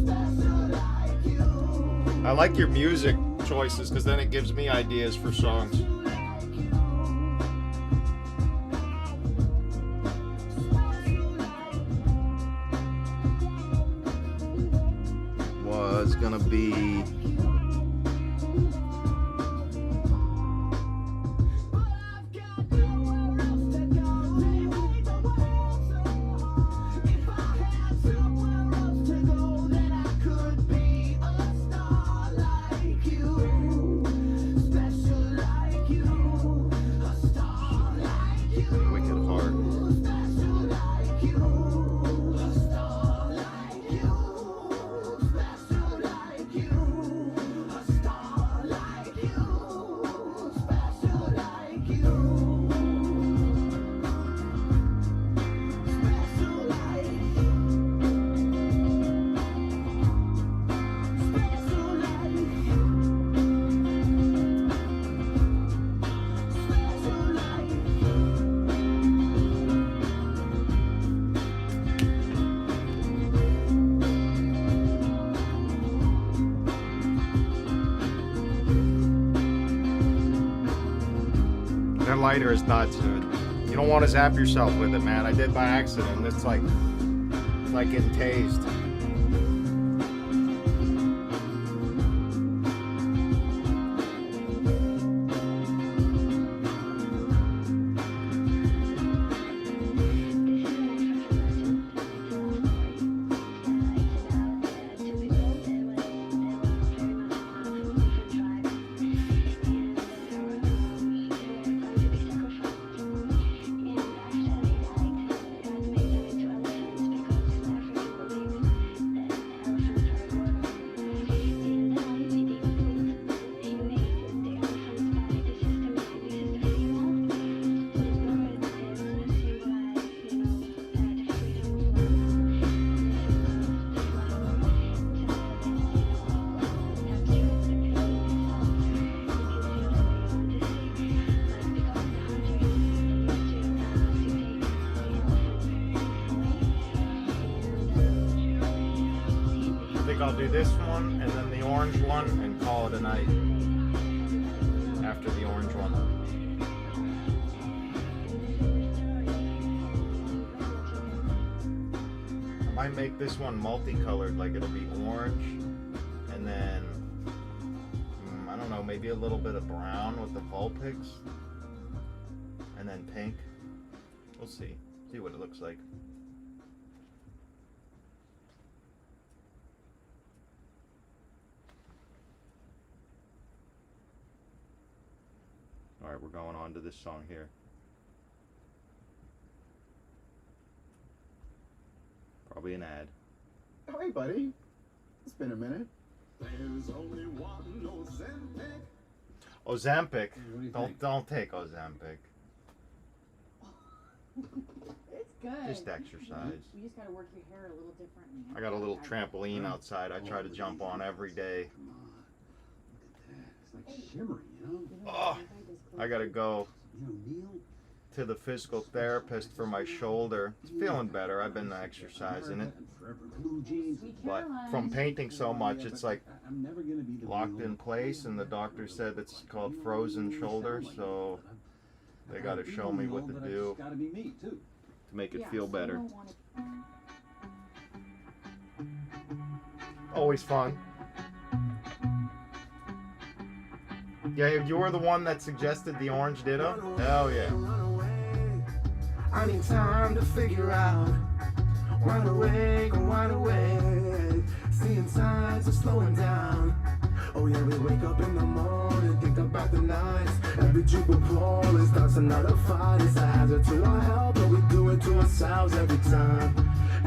special like you. I like your music choices because then it gives me ideas for songs. Was gonna be Wicked Heart. That lighter is nuts, dude. You don't want to zap yourself with it, man. I did by accident. It's like getting tased. I'll do this one and then the orange one and call it a night after the orange one. I might make this one multicolored, like it'll be orange and then I don't know, maybe a little bit of brown with the Vulpix and then pink. We'll see what it looks like. Alright, we're going on to this song here. Probably an ad. Oh, hey, buddy. It's been a minute. There's only one Ozempic. Ozempic? Don't take Ozempic. It's good. Just exercise. You just gotta work your hair a little differently. I got a little trampoline outside. I try to jump on every day. It's like shimmering, you know? Oh, I gotta go to the physical therapist for my shoulder. It's feeling better. I've been exercising it. But from painting so much, it's like locked in place, and the doctor said it's called frozen shoulder, so they gotta show me what to do to make it feel better. Always fun. Yeah, you were the one that suggested the orange ditto? Hell yeah. I need time to figure out. Wide awake, wide awake. Seeing signs of slowing down. Oh yeah, we wake up in the morning, think about the nights. Every juke will pull and starts another fight. It's a hazard to our health, but we do it to ourselves every time.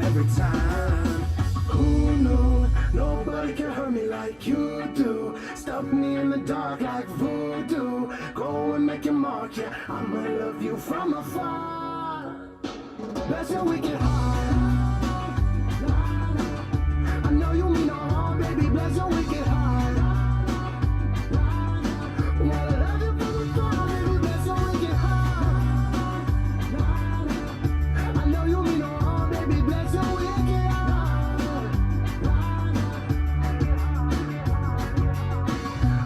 Every time. Who knew? Nobody can hurt me like you do. Stop me in the dark like voodoo. Go and make your mark, yeah. I'ma love you from afar. That's how we get high. I know you mean no harm, baby. Bless your wicked heart. Wanna love you from afar, baby. Bless your wicked heart. I know you mean no harm, baby. Bless your wicked heart.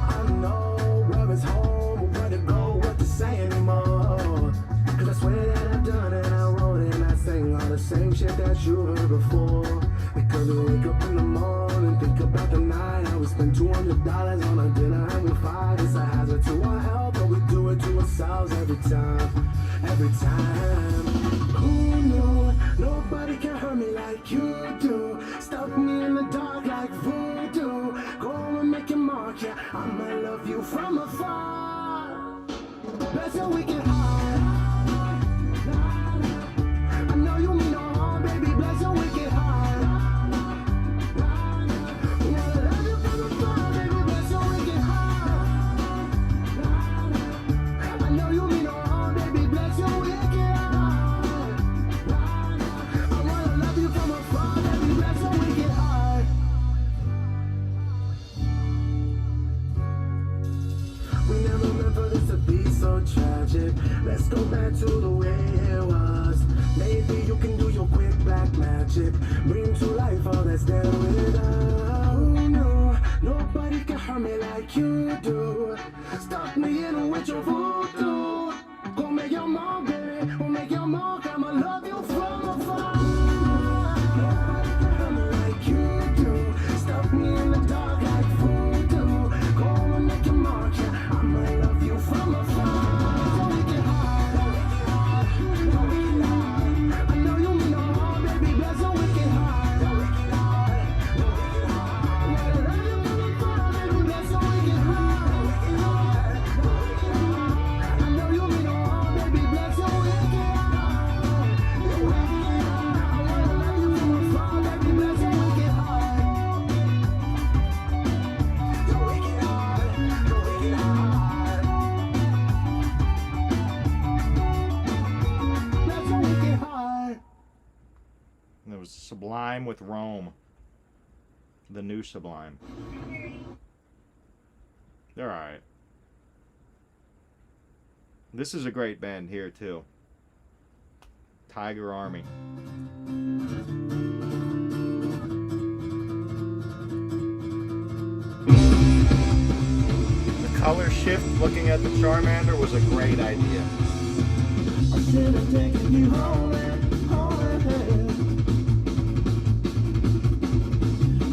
I know where is home, or where to go, what to say anymore. 'Cause I swear that I've done it, I wrote it, and I sang all the same shit that you heard before. Because we wake up in the morning, think about the night, how we spend $200 on a dinner and we fight. It's a hazard to our health, but we do it to ourselves every time, every time. Who knew? Nobody can hurt me like you do. Stop me in the dark like voodoo. Go and make your mark, yeah. I'ma love you from afar. That's how we get high. I know you mean no harm, baby. Bless your wicked heart. Tragic. Let's go back to the way it was. Maybe you can do your quick black magic. Bring to life all that's there with us. Who knew? Nobody can hurt me like you do. Stop me in with your voodoo. Go make your mark, baby. Go make your mark. I'ma love you from afar. Nobody can hurt me like you do. Stop me in the dark like voodoo. Go and make your mark, yeah. I'ma love you from afar. It was Sublime with Rome. The new Sublime. They're alright. This is a great band here too. Tiger Army. The color shift looking at the Charmander was a great idea. I should have taken you home and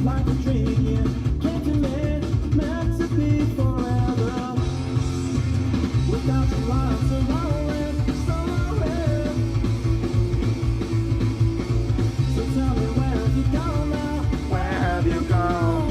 like a dream, yeah. Can't you live, meant to be forever. Without your life around, somewhere. So tell me, where have you gone now? Where have you gone?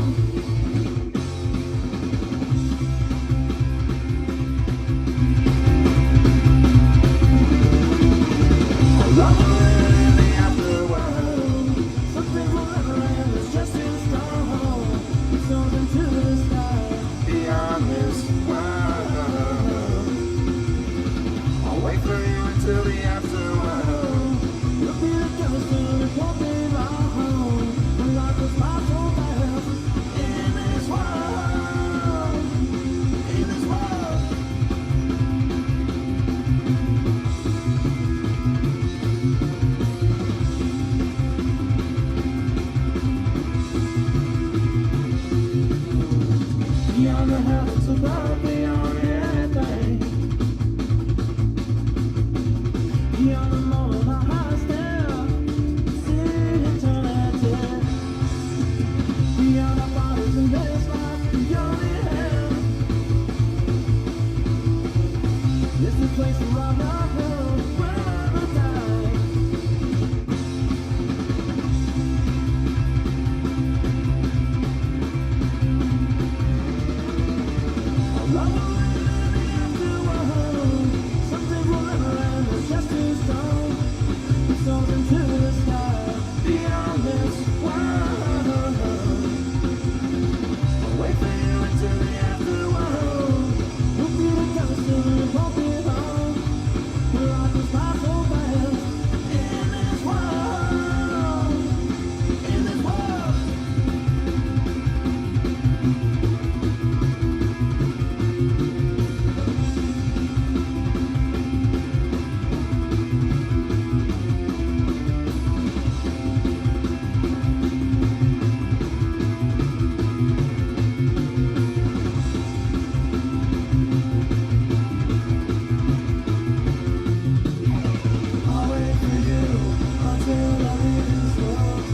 In the afterworld, something forever and it's just in strong. Soars into the sky, beyond this world. I'll wait for you until the afterworld. You'll be the ghost and it won't be long. When life was my full best in this world, in this world. Beyond the heavens above, beyond anything. Beyond the moment my heart still see eternity. Beyond our bodies and this life, beyond the end. place to rob the hill, wherever die. Love will live in the afterworld. Some things will never end, it's just too strong. It soars into the sky, beyond this world. I'll wait for you into the afterworld. We'll be the coast and won't be home. We're all just fly so fast in this world. In this world. I'll wait for you until I leave this world.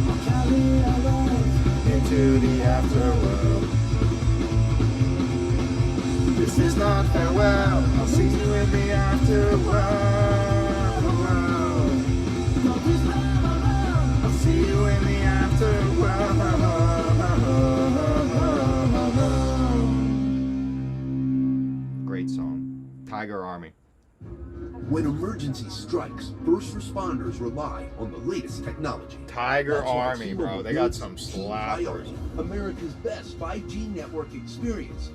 I'll carry our love into the afterworld. This is not farewell. I'll see you in the afterworld. Don't please love our love. I'll see you in the afterworld. Great song. Tiger Army. When emergency strikes, first responders rely on the latest technology. Tiger That's why Army, T-Mobile bro. They got builds some Team slappers. Priority, America's best 5G network experience.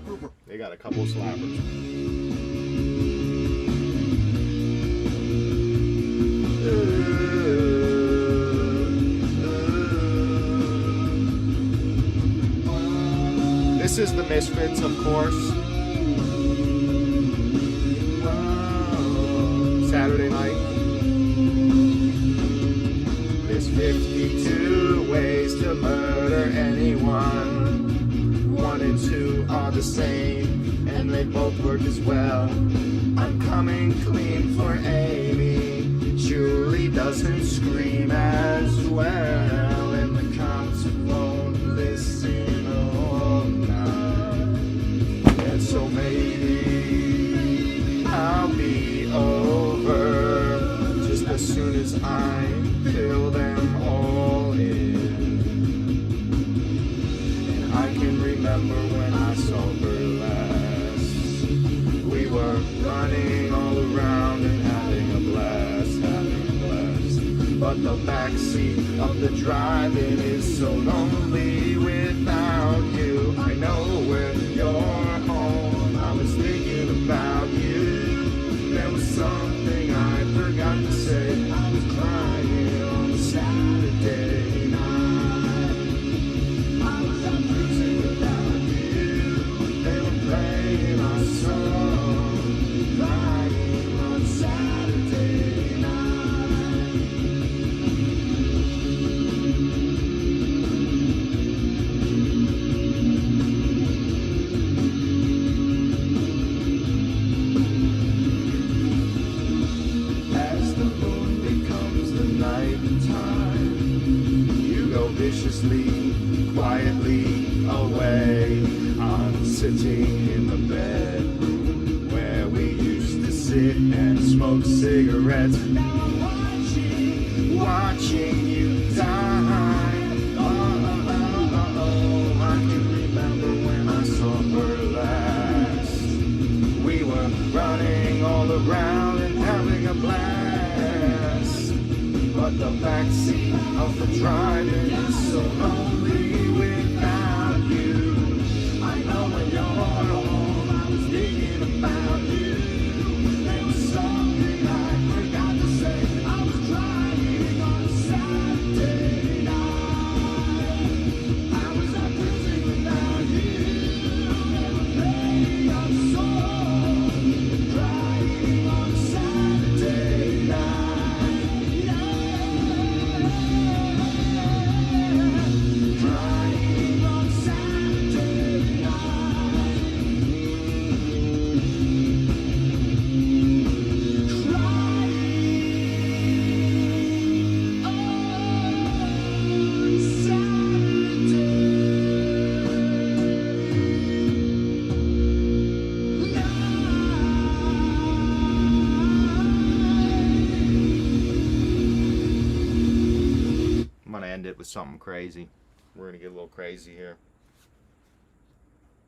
They got a couple slappers. This is the Misfits, of course. Saturday night. There's 52 ways to murder anyone. 1 and 2 are the same, and they both work as well. I'm coming clean for Amy. Julie doesn't scream as well, and the cops won't listen all night. And so maybe I'll be over just as soon as I fill them all in. And I can remember when I saw her last. We were running all around and having a blast, But the backseat of the drive-in is so lonely without you. I know when you're home, I was thinking about you. There was something I forgot to say. I was crying on Saturday night. I was out cruising without you. They were playing our song, crying on Saturday night. As the moon becomes the night time, you go viciously, quietly away. I'm sitting in the bedroom where we used to sit and smoke cigarettes. Now I'm watching you die. I can remember when I saw her last. We were running all around and having a blast. But the backseat of the drive-in is so lonely without you. I know when you're home, I was thinking about you. There was something I forgot to say. I was crying on Saturday night. I was out cruising without you. They were playing our song, crying on Saturday night. Crying it with something crazy. We're gonna get a little crazy here.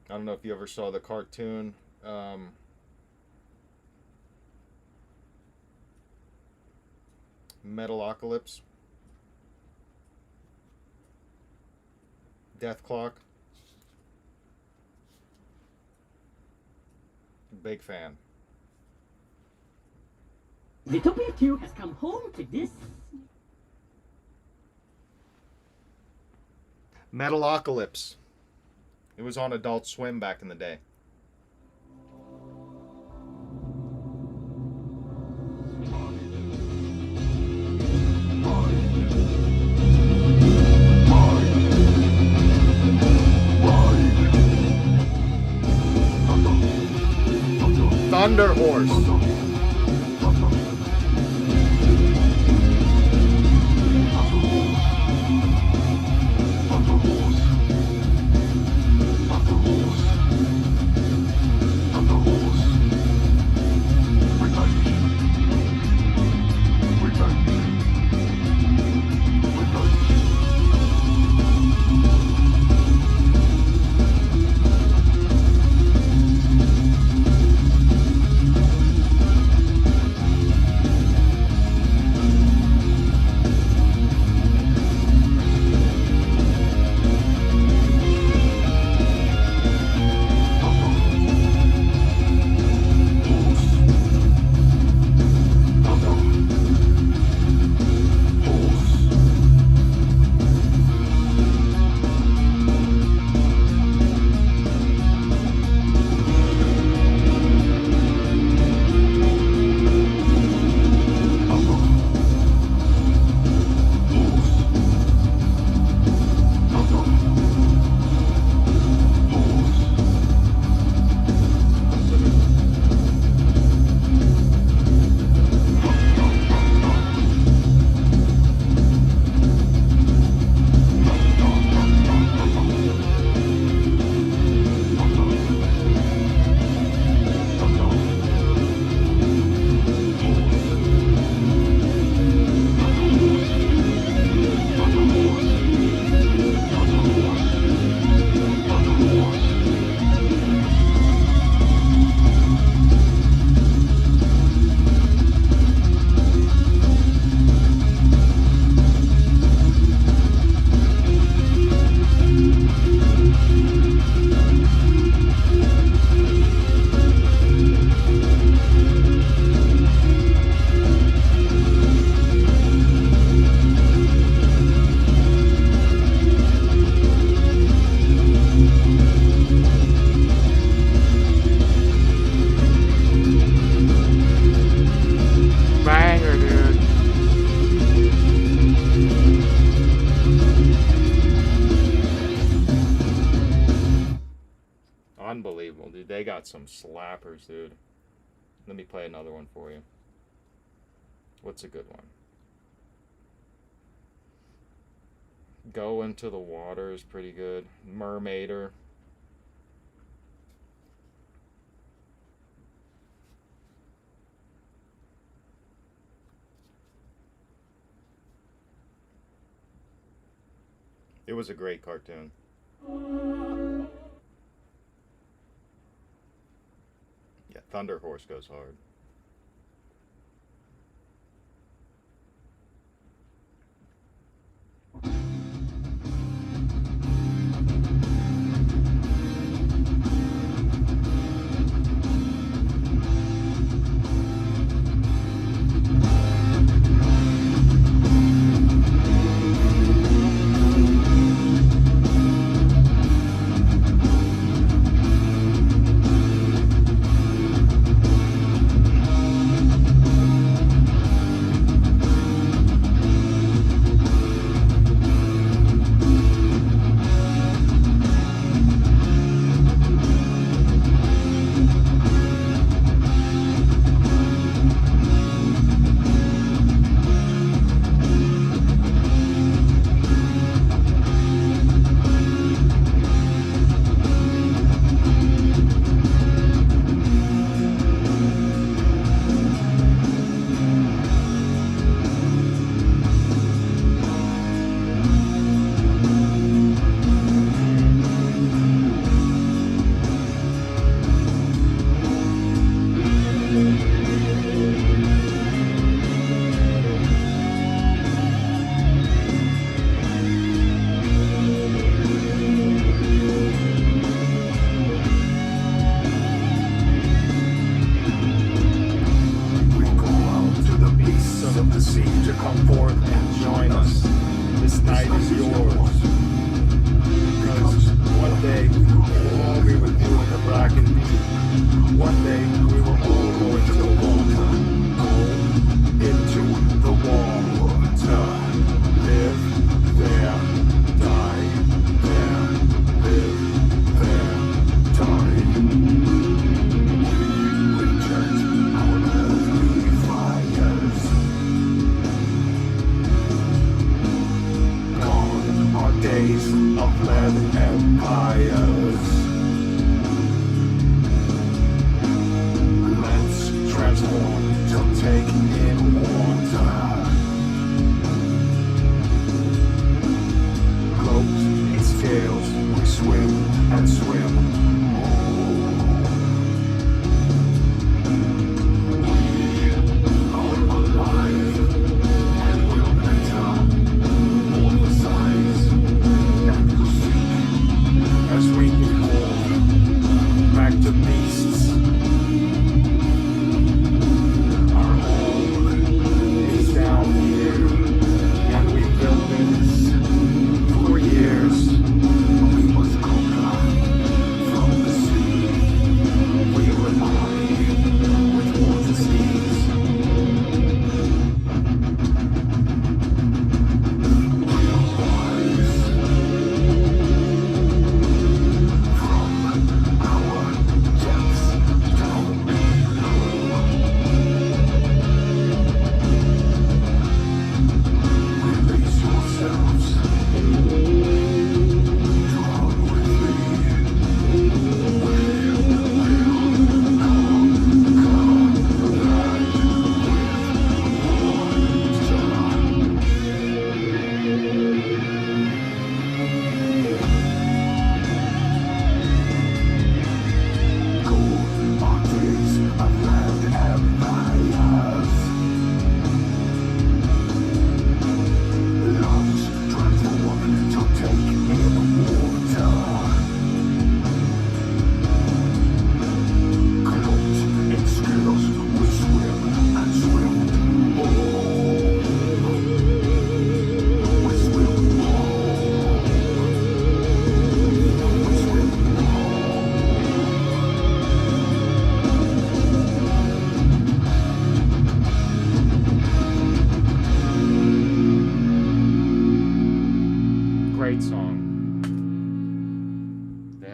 I don't know if you ever saw the cartoon. Metalocalypse. Death Clock. Big fan. Dittopia 2 has come home to this. Metalocalypse. It was on Adult Swim back in the day. Thunder Horse. Unbelievable, dude. They got some slappers, dude. Let me play another one for you. What's a good one? Go Into the Water is pretty good. Mermaider. It was a great cartoon. Yeah, Thunder Horse goes hard.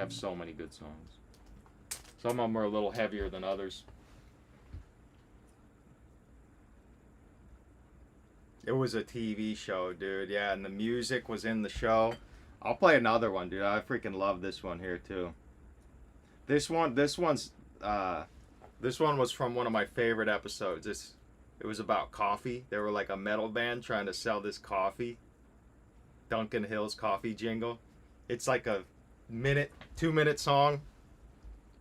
have so many good songs. Some of them are a little heavier than others. It was a TV show, dude. Yeah, and the music was in the show. I'll play another one, dude. I freaking love this one here too. This one was from one of my favorite episodes. It was about coffee. They were like a metal band trying to sell this coffee. Duncan Hill's coffee jingle. It's like a 2-minute song.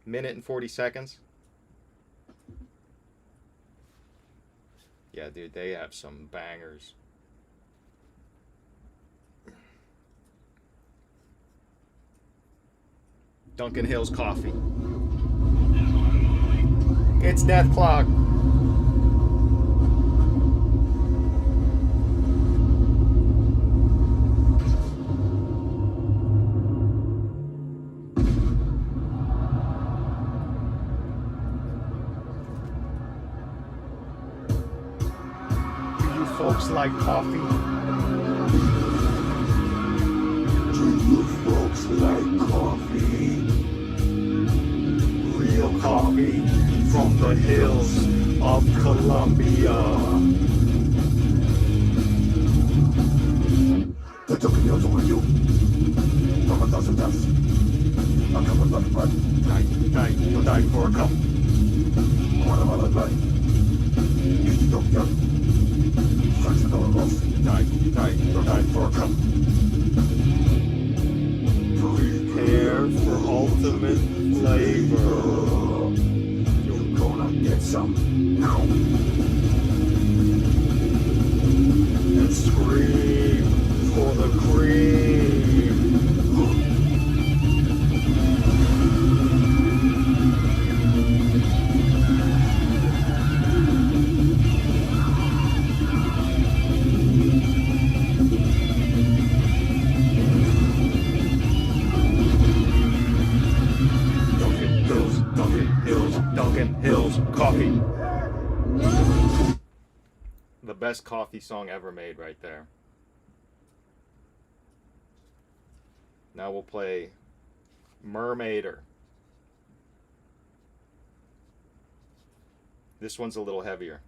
Minute and 40 seconds. Yeah, dude, they have some bangers. Duncan Hill's coffee. It's Death Clock. Folks like coffee. Do you folks like coffee? Real coffee from the hills of Colombia. They took me out on you. From 1,000 deaths. A cup of blood, blood. You'll die for a cup. One of my blood. You should go young. You'll die for a cup. Prepare for ultimate flavor. You're gonna get some now. And scream for the cream. Duncan Hill's coffee. The best coffee song ever made right there. Now we'll play Mermaider. This one's a little heavier.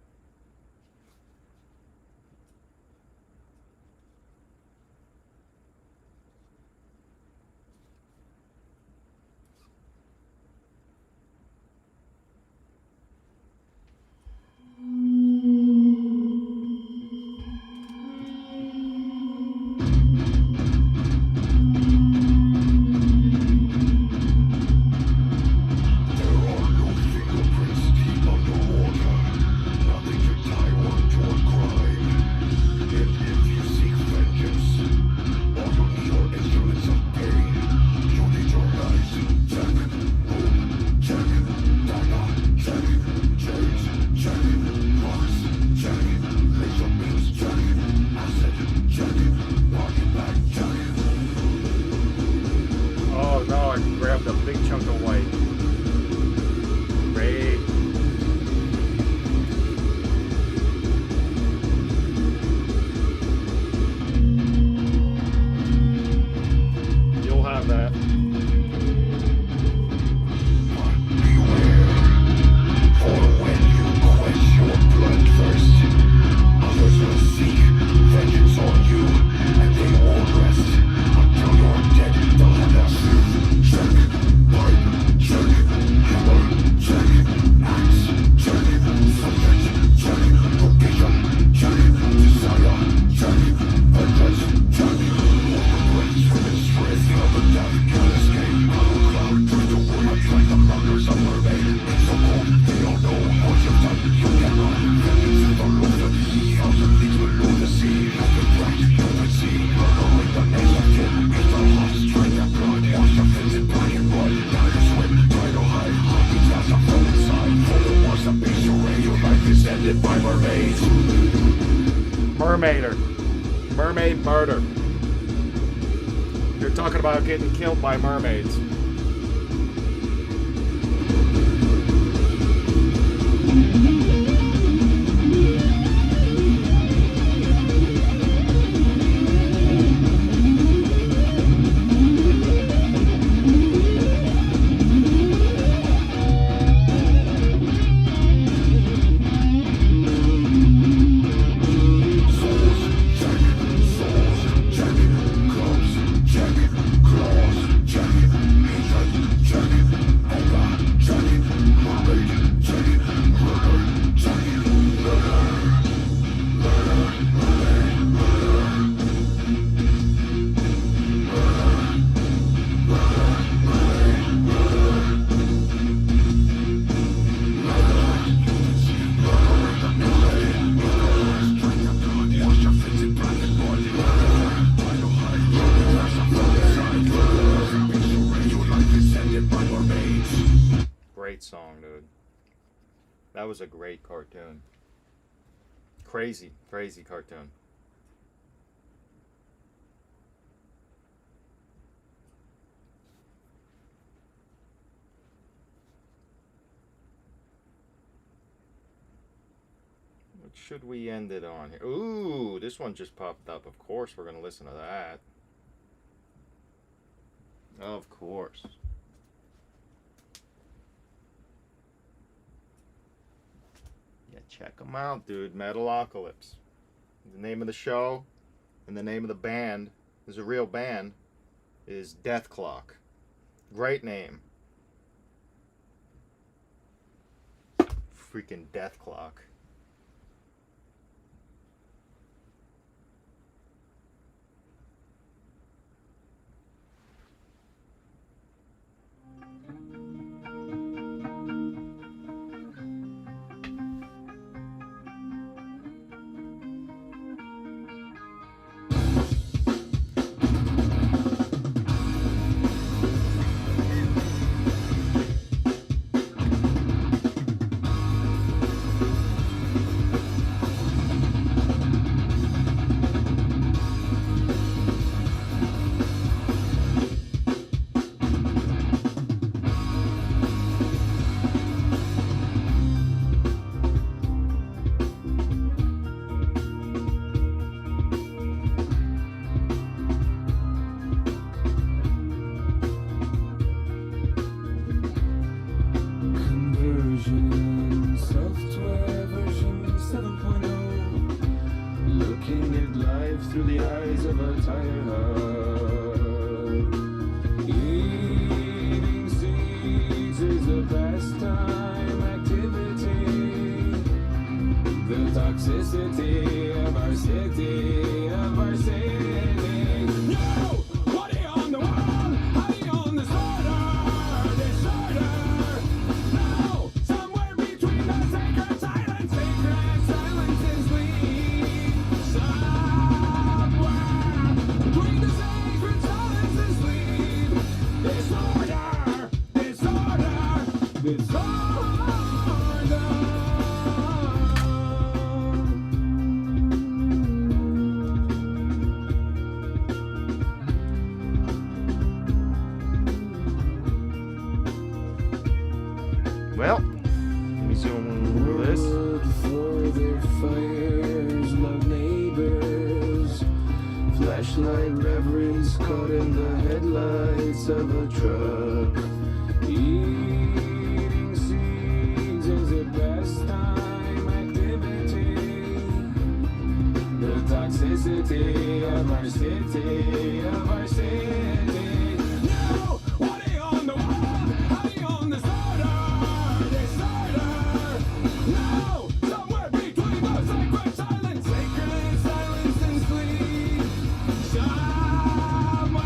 Mermaider. Mermaid murder. You're talking about getting killed by mermaids. That was a great cartoon. Crazy, crazy cartoon. What should we end it on here? Ooh, this one just popped up. Of course we're going to listen to that. Of course. Yeah, check them out, dude. Metalocalypse. The name of the show and the name of the band, is a real band, is Death Clock. Great name. Freaking Death Clock. Conversion, software version 7.0. Looking at life through the eyes of a tired heart. Eating seeds is a pastime activity. The toxicity of our city, of our city. No! What are you on the wall? How are you on the disorder? Disorder! No! Somewhere between the sacred silence is sleep. Somewhere between the sacred silence is sleep. Disorder! Disorder! Disorder! Well, let me zoom through this. For their fires, love neighbors. Flashlight reveries caught in the headlights of a truck. Eating seeds is a pastime activity. The toxicity of our city, of our city. No! What are you on the wall? How are you on the disorder? No! Somewhere between the sacred silence and sleep. Somewhere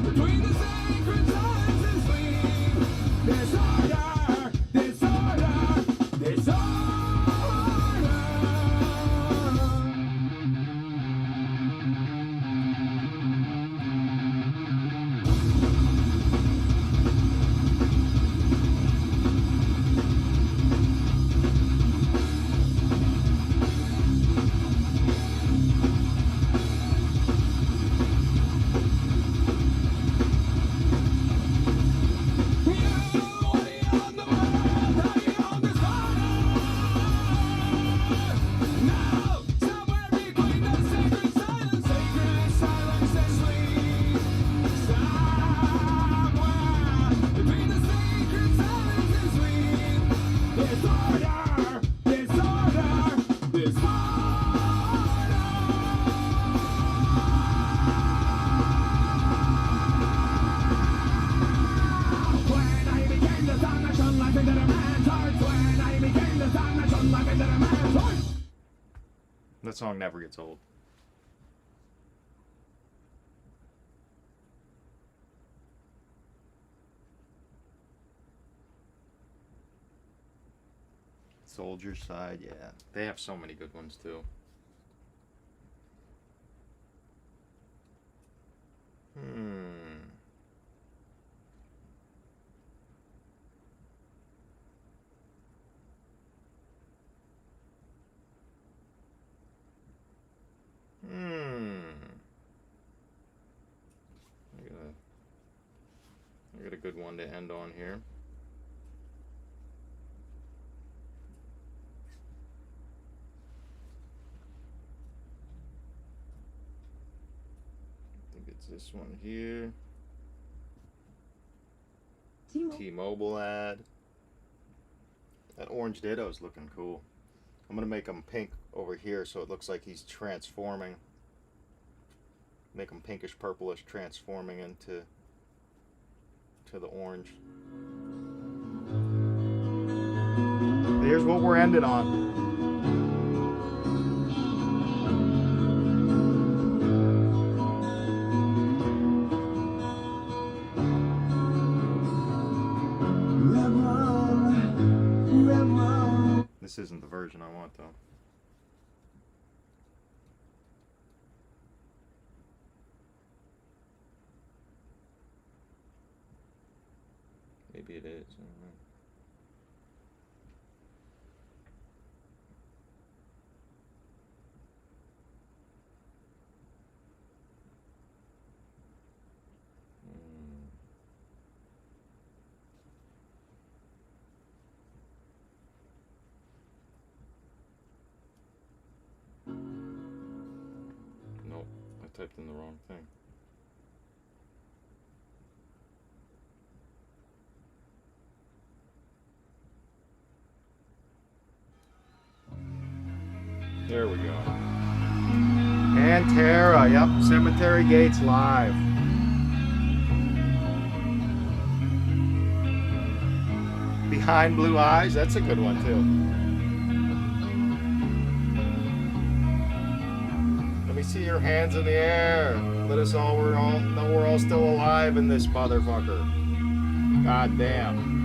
between the sacred silence and sleep. Disorder, disorder, disorder. That song never gets old. Soldier Side, yeah. They have so many good ones too. good one to end on here. I think it's this one here. T-Mobile ad. That orange ditto's looking cool. I'm gonna make him pink over here so it looks like he's transforming. Make him pinkish purplish, transforming into the orange. Here's what we're ending on. This isn't the version I want, though. Maybe it is. I don't know. Nope, I typed in the wrong thing. There we go. Pantera, yep, Cemetery Gates live. Behind Blue Eyes, that's a good one too. Let me see your hands in the air. Let us all know we're all still alive in this motherfucker. God damn.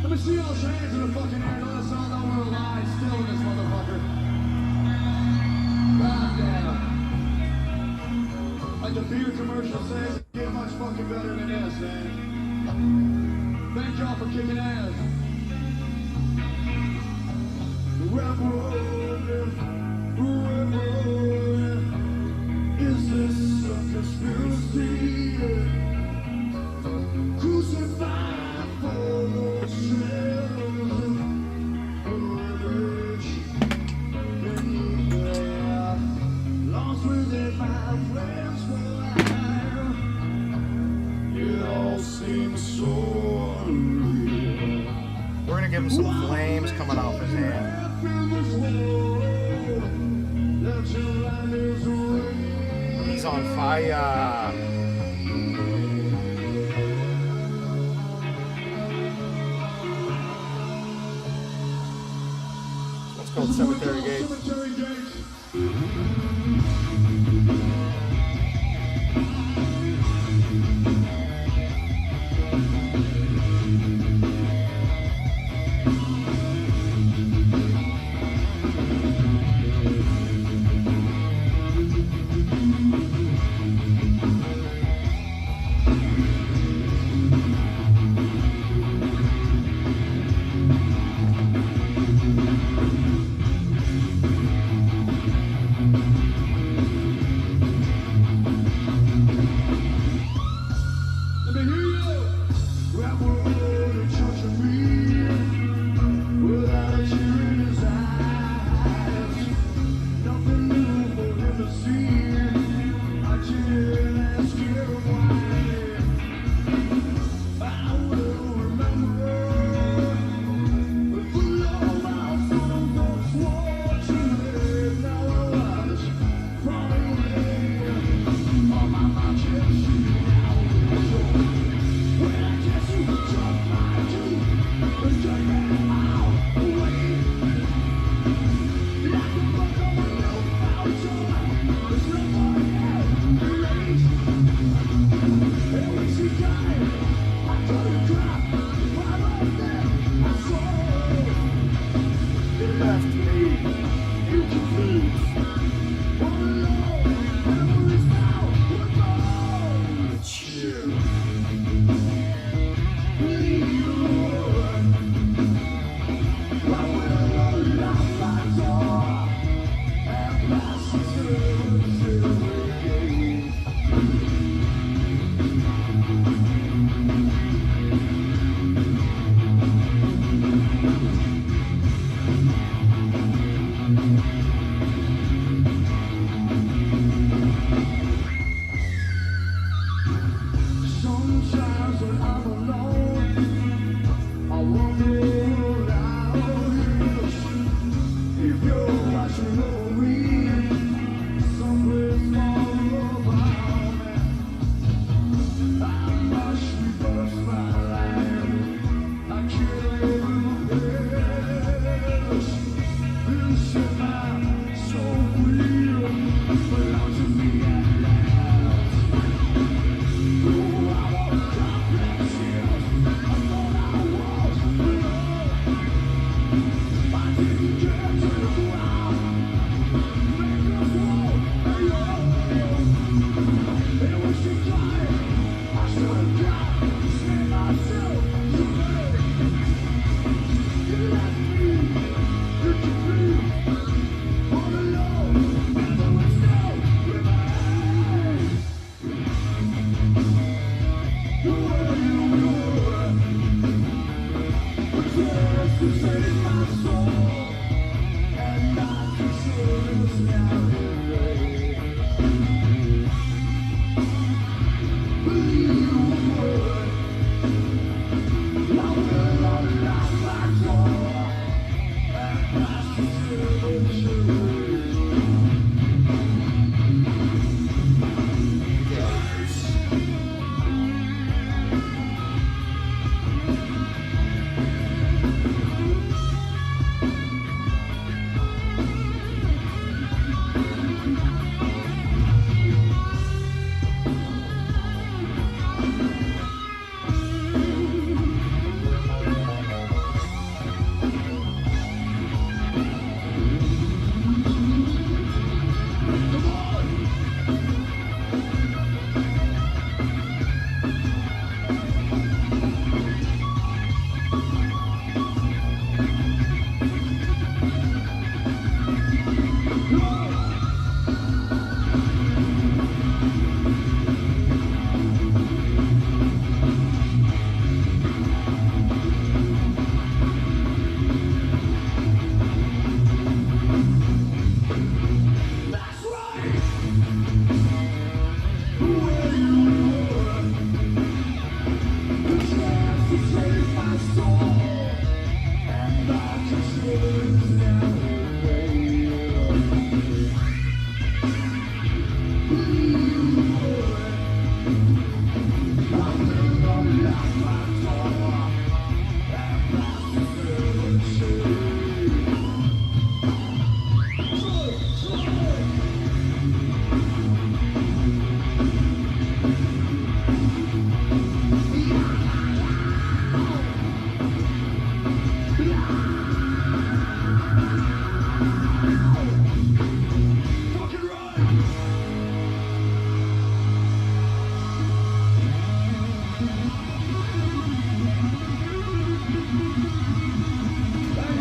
Let me see those hands in the fucking air. Let us all know we're alive still in this motherfucker. God damn. Like the beer commercial says, it get much fucking better than this, man. Thank y'all for kicking ass. Is this a conspiracy? Crucified for no lost within my friends for it all seems so unreal. We're gonna give him some flames coming off his hand. He's on fire. What's called Cemetery Gates.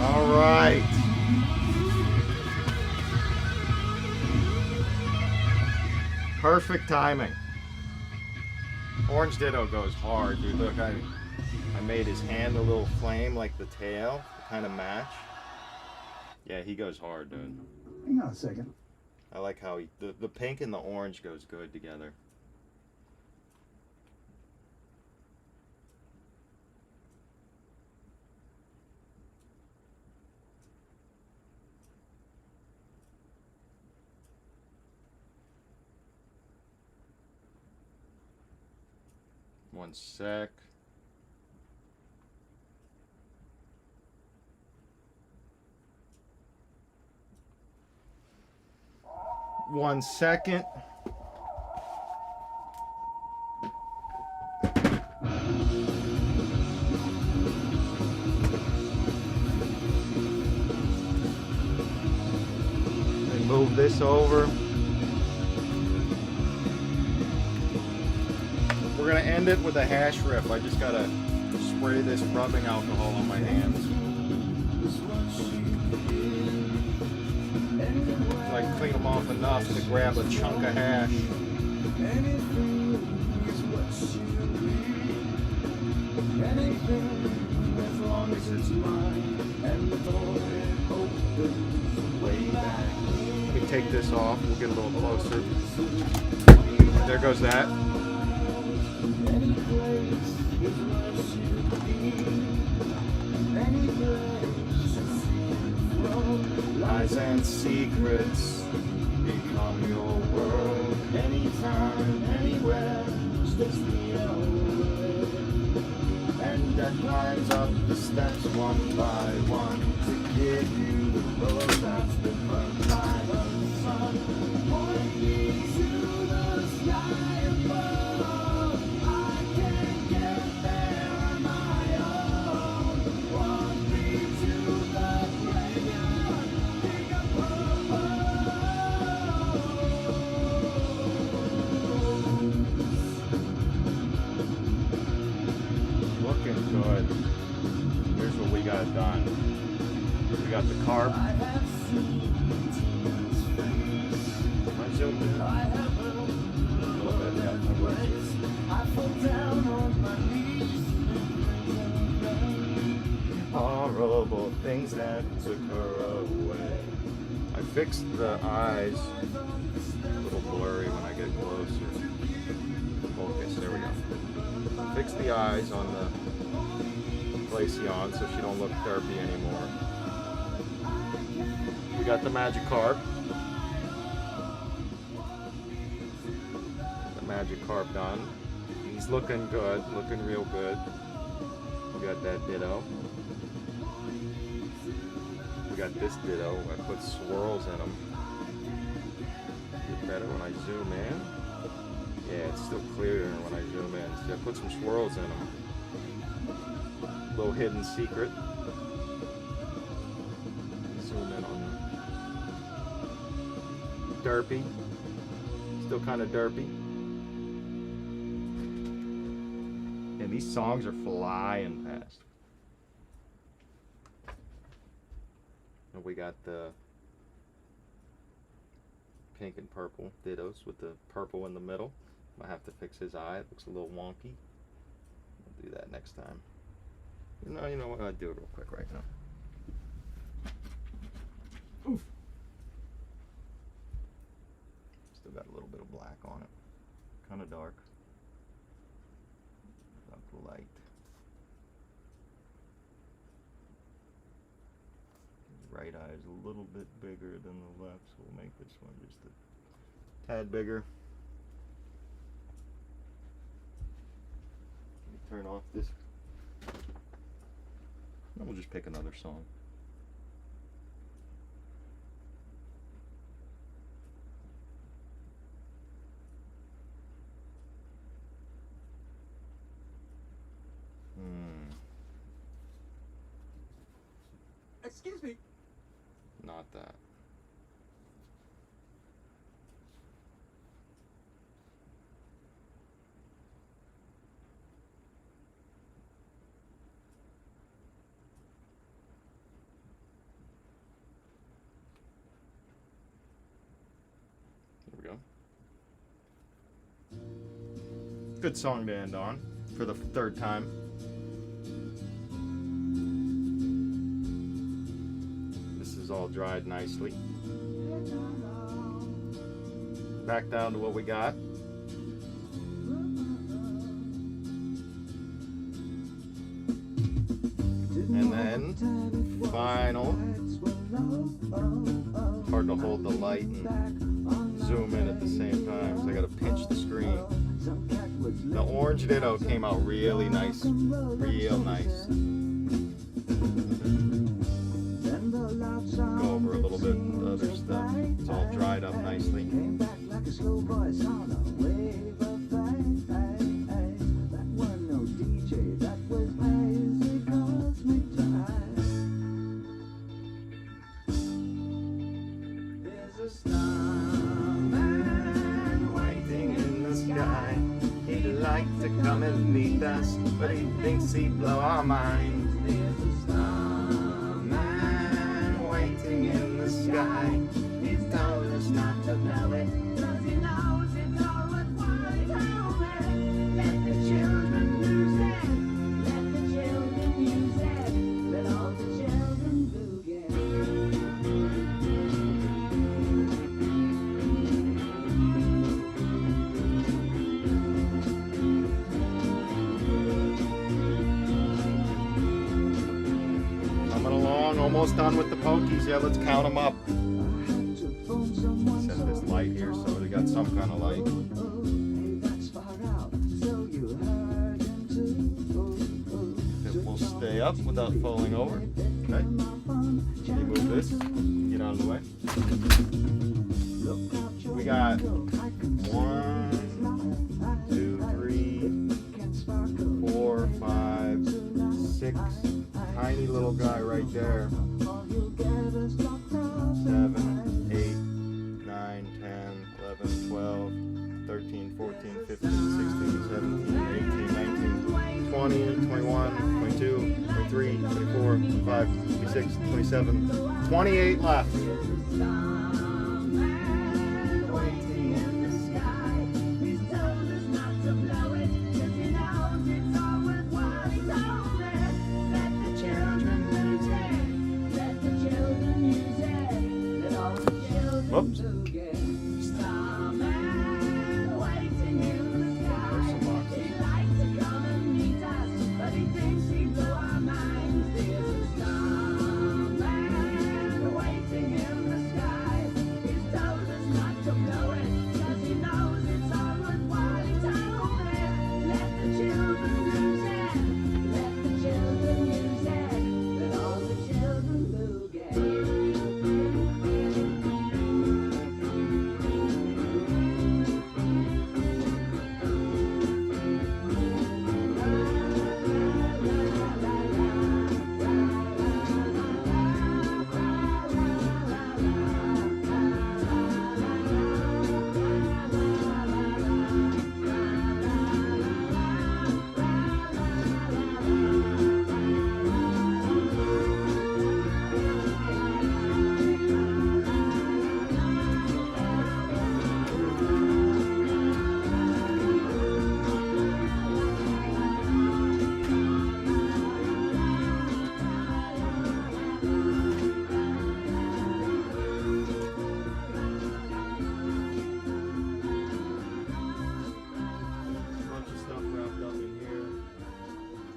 All right. Perfect timing. Orange Ditto goes hard, dude. Look, I made his hand a little flame like the tail to kind of match. Yeah, he goes hard, dude. Hang on a second. I like how the pink and the orange goes good together. One sec. One second. And move this over. We're gonna end it with a hash riff. I just gotta spray this rubbing alcohol on my hands. So I can clean them off enough to grab a chunk of hash. Let me take this off. We'll get a little closer. There goes that. Lies and secrets become your world. Anytime, anywhere, just be away. And that climbs up the steps one by one to give you the road that's been burned by the sun. Point me to the sky above. I can't get there on my own. Want me to the graveyard, pick up looking good. Here's what we got done. We got the carb. I zoomed in. A little bit, yeah. I fall down on my knees. Horrible things that took her away. I fixed the eyes a little blurry when I get closer. Focus, there we go. Fix the eyes on the Glaceon so she don't look derpy anymore. We got the magic carp. The magic carp done. He's looking good, looking real good. We got that ditto. We got this ditto. I put swirls in them. Get better when I zoom in. Yeah, it's still clearer when I zoom in. So I put some swirls in them. Little hidden secret. Zoom in on the derpy. Still kind of derpy. And these songs are flying past. And we got the pink and purple dittos with the purple in the middle. I have to fix his eye. It looks a little wonky. I'll do that next time. You know what? I'll do it real quick right now. Oof. Still got a little bit of black on it. Kind of dark. Not light. The right eye is a little bit bigger than the left, so we'll make this one just a tad bigger. turn off this. And we'll just pick another song. Excuse me. Not that. There we go. Good song to end on for the third time. This is all dried nicely. Back down to what we got. And then final. Hard to hold the light and zoom in at the same time, so I gotta pinch the screen. The orange ditto came out really nice, real nice. Go over a little bit of the other stuff. It's all dried up nicely. To come and meet us, but he thinks he'd blow our minds. There's a starman waiting in the sky. He's told us not to blow it, 'cause he knows it's all worthwhile. He told me, let the children use it, let the children use it, let all the children boogie. Almost done with the pokies. Yeah, let's count them up. Set this light here so we got some kind of light. It will stay up without falling over. Okay. Let me move this. Get out of the way. We got 1, 2, 3, 4, 5, 6. Tiny little guy right there. 7, 8, 9, 10, 11, 12, 13, 14, 15, 16, 17, 18, 19, 20, 21, 22, 23, 24, 25, 26, 27, 28 left. Whoops.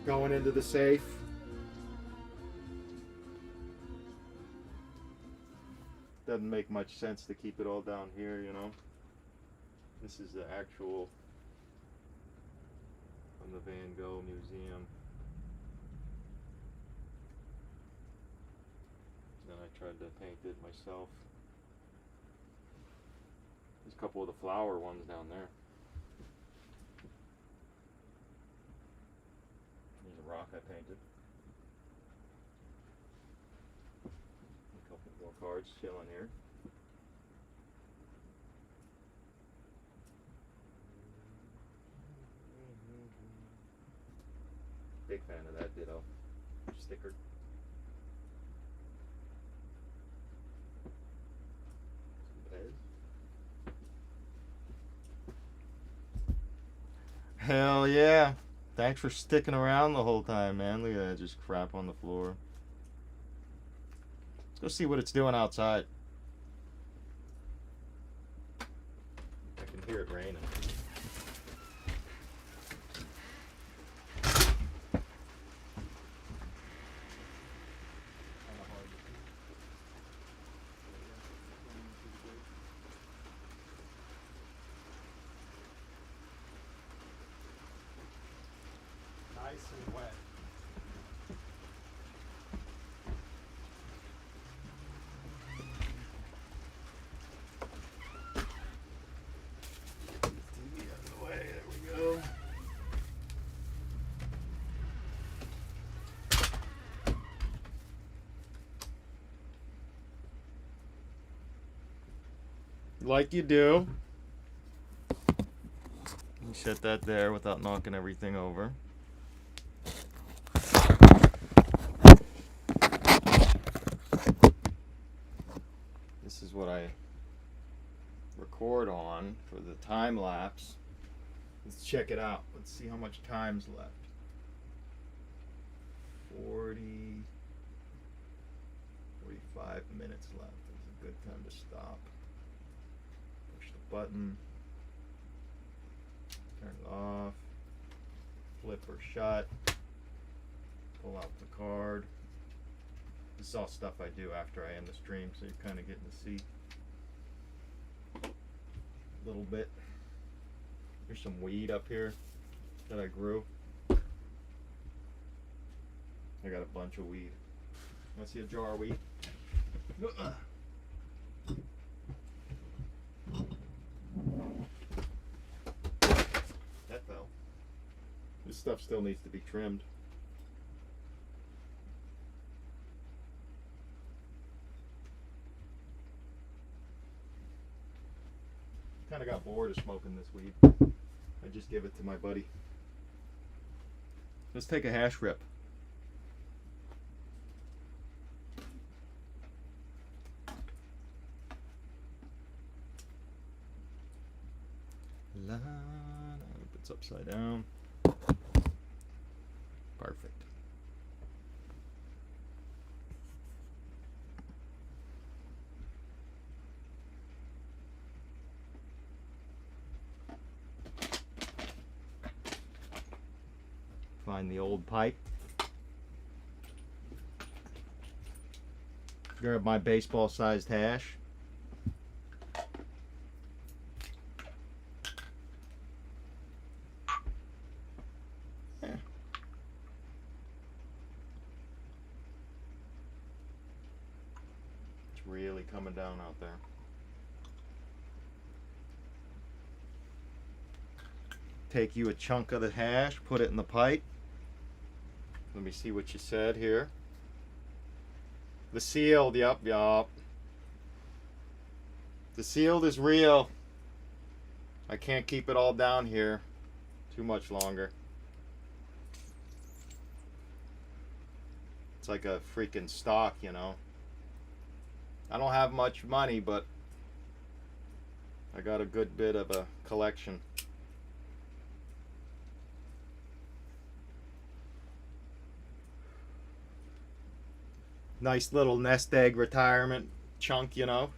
Going into the safe. Doesn't make much sense to keep it all down here, you know. This is the actual from the Van Gogh Museum. Then I tried to paint it myself. There's a couple of the flower ones down there. There's a rock I painted. A couple more cards chilling here. Big fan of that ditto sticker. Hell yeah. Thanks for sticking around the whole time, man. Look at that, just crap on the floor. Let's go see what it's doing outside. I can hear it raining. Nice and wet. TV out of the way. There we go. Like you do. You set that there without knocking everything over. This is what I record on for the time lapse. Let's check it out. Let's see how much time's left. 45 minutes left. It's a good time to stop. Push the button. Turn it off. Flip or shut. Pull out the card. This is all stuff I do after I end the stream, so you're kind of getting to see a little bit. There's some weed up here that I grew. I got a bunch of weed. Want to see a jar of weed? That fell. This stuff still needs to be trimmed. Kind of got bored of smoking this weed. I just give it to my buddy. Let's take a hash rip. I hope it's upside down. Perfect. Find the old pipe. Grab my baseball-sized hash. It's really coming down out there. Take you a chunk of the hash, put it in the pipe. Let me see what you said here. The sealed, yup. The sealed is real. I can't keep it all down here too much longer. It's like a freaking stock, you know. I don't have much money, but I got a good bit of a collection. Nice little nest egg retirement chunk, you know.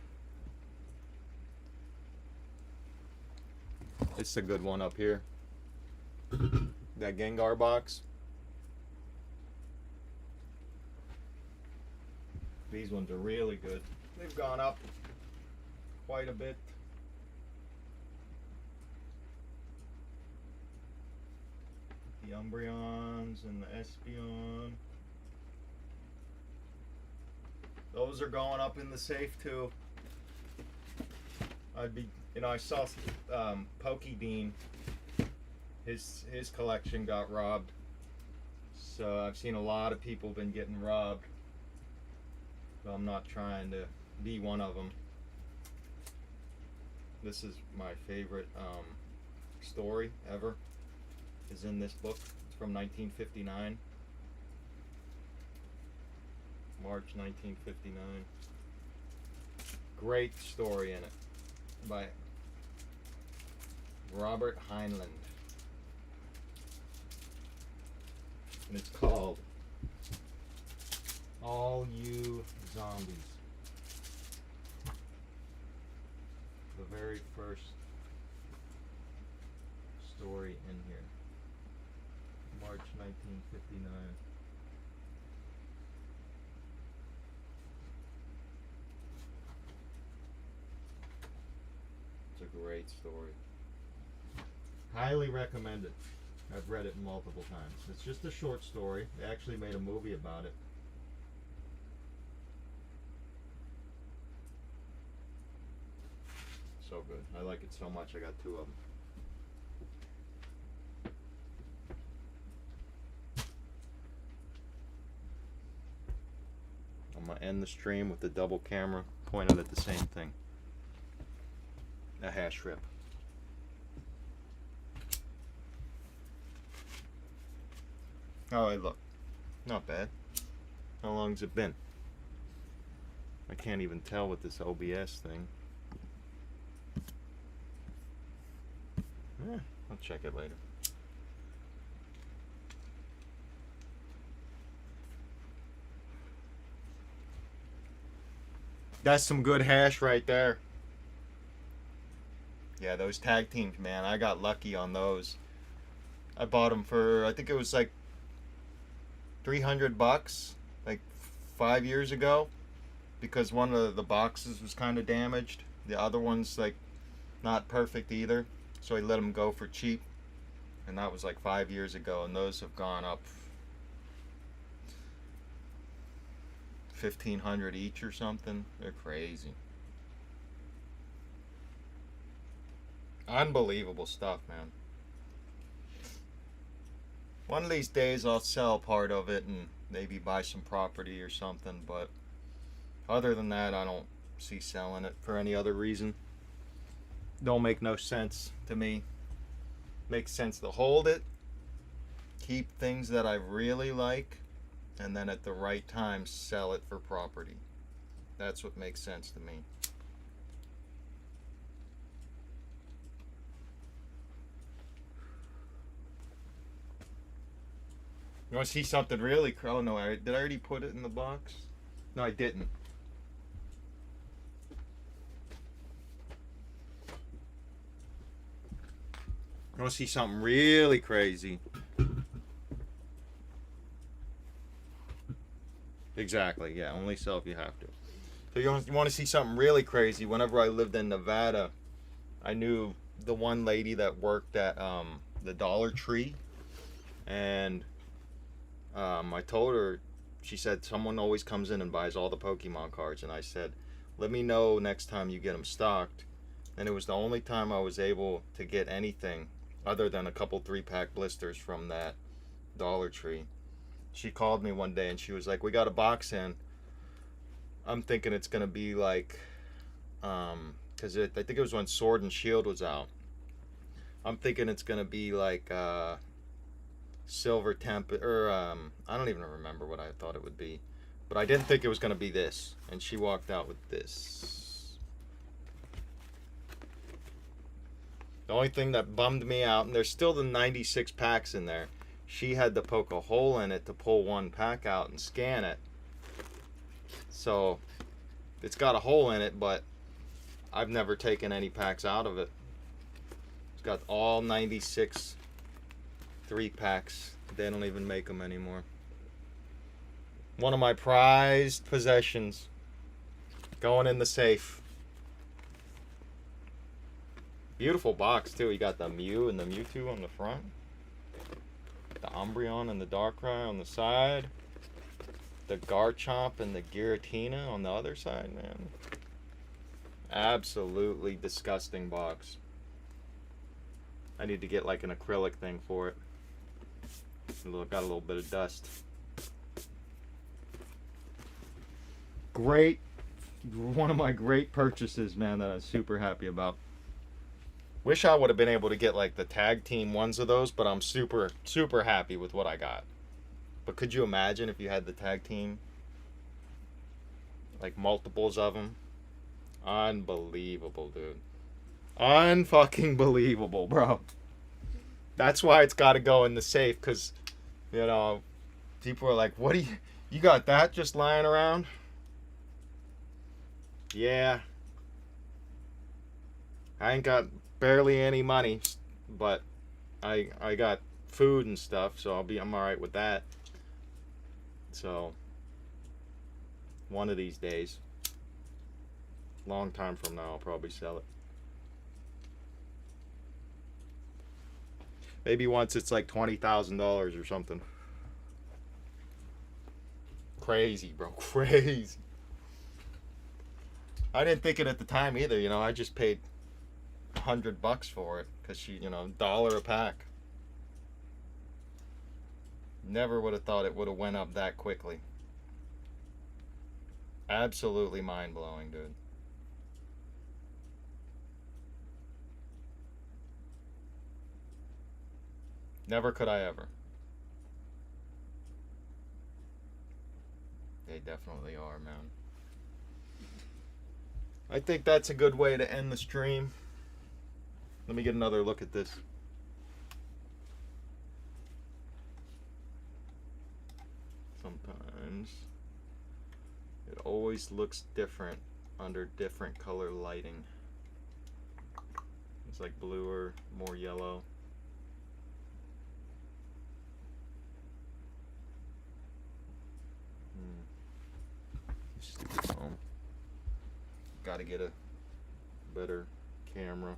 It's a good one up here. That Gengar box. These ones are really good. They've gone up quite a bit. Umbreons and the Espeon. Those are going up in the safe too. I saw Pokedean. His collection got robbed. So I've seen a lot of people been getting robbed. So I'm not trying to be one of them. This is my favorite story ever. Is in this book. It's from 1959. March 1959. Great story in it by Robert Heinlein. And it's called All You Zombies. The very first story in here. March 1959. It's a great story. Highly recommend it. I've read it multiple times. It's just a short story. They actually made a movie about it. So good. I like it so much I got 2 of them. I'm going to end the stream with the double camera pointed at the same thing. A hash rip. Oh, hey, look. Not bad. How long's it been? I can't even tell with this OBS thing. I'll check it later. That's some good hash right there. Yeah, those tag teams, man. I got lucky on those. I bought them for, I think it was like $300 like 5 years ago, because one of the boxes was kind of damaged. The other one's like not perfect either, so I let them go for cheap, and that was like 5 years ago, and those have gone up $1,500 each or something. They're crazy. Unbelievable stuff, man. One of these days I'll sell part of it and maybe buy some property or something, but other than that I don't see selling it for any other reason. Don't make no sense to me. Makes sense to hold it, keep things that I really like, and then at the right time sell it for property. That's what makes sense to me. You want to see something really oh no, did I already put it in the box? No, I didn't. You want to see something really crazy? Exactly, yeah, only sell if you have to. So you want to see something really crazy? Whenever I lived in Nevada, I knew the one lady that worked at the Dollar Tree, and I told her, she said someone always comes in and buys all the Pokemon cards, and I said, let me know next time you get them stocked. And it was the only time I was able to get anything other than a couple 3-pack blisters from that Dollar Tree. She called me one day and she was like, we got a box in. I'm thinking it's gonna be like, because I think it was when Sword and Shield was out. I'm thinking it's gonna be like Silver Temp, or I don't even remember what I thought it would be, but I didn't think it was gonna be this. And she walked out with this. The only thing that bummed me out, and there's still the 96 packs in there, she had to poke a hole in it to pull one pack out and scan it. So it's got a hole in it, but I've never taken any packs out of it. It's got all 96 3-packs. They don't even make them anymore. One of my prized possessions. Going in the safe. Beautiful box too. You got the Mew and the Mewtwo on the front. The Umbreon and the Darkrai on the side. The Garchomp and the Giratina on the other side, man. Absolutely disgusting box. I need to get like an acrylic thing for it. Got a little bit of dust. Great. One of my great purchases, man, that I'm super happy about. Wish I would have been able to get like the tag team ones of those, but I'm super, super happy with what I got. But could you imagine if you had the tag team? Like multiples of them? Unbelievable, dude. Unfucking believable, bro. That's why it's got to go in the safe, because, you know, people are like, what do you got that just lying around? Yeah. I ain't got barely any money, but I got food and stuff, so I'm alright with that. So one of these days, long time from now, I'll probably sell it. Maybe once it's like $20,000 or something. Crazy, bro, crazy. I didn't think it at the time either, you know. I just paid $100 for it because she, you know, $1 a pack. Never would have thought it would have went up that quickly. Absolutely mind-blowing, dude. Never could I ever. They definitely are, man. I think that's a good way to end the stream. Let me get another look at this. Sometimes it always looks different under different color lighting. It's like bluer, more yellow. Got to get a better camera.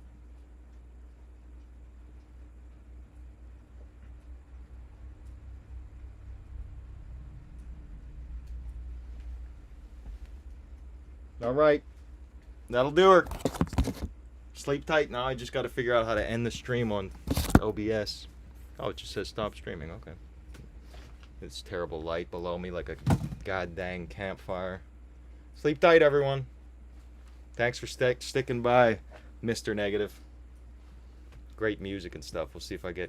All right, that'll do her. Sleep tight. Now I just got to figure out how to end the stream on OBS. Oh, it just says stop streaming. Okay. It's terrible light below me like a goddamn campfire. Sleep tight, everyone. Thanks for sticking by, Mr. Negative. Great music and stuff. We'll see if I get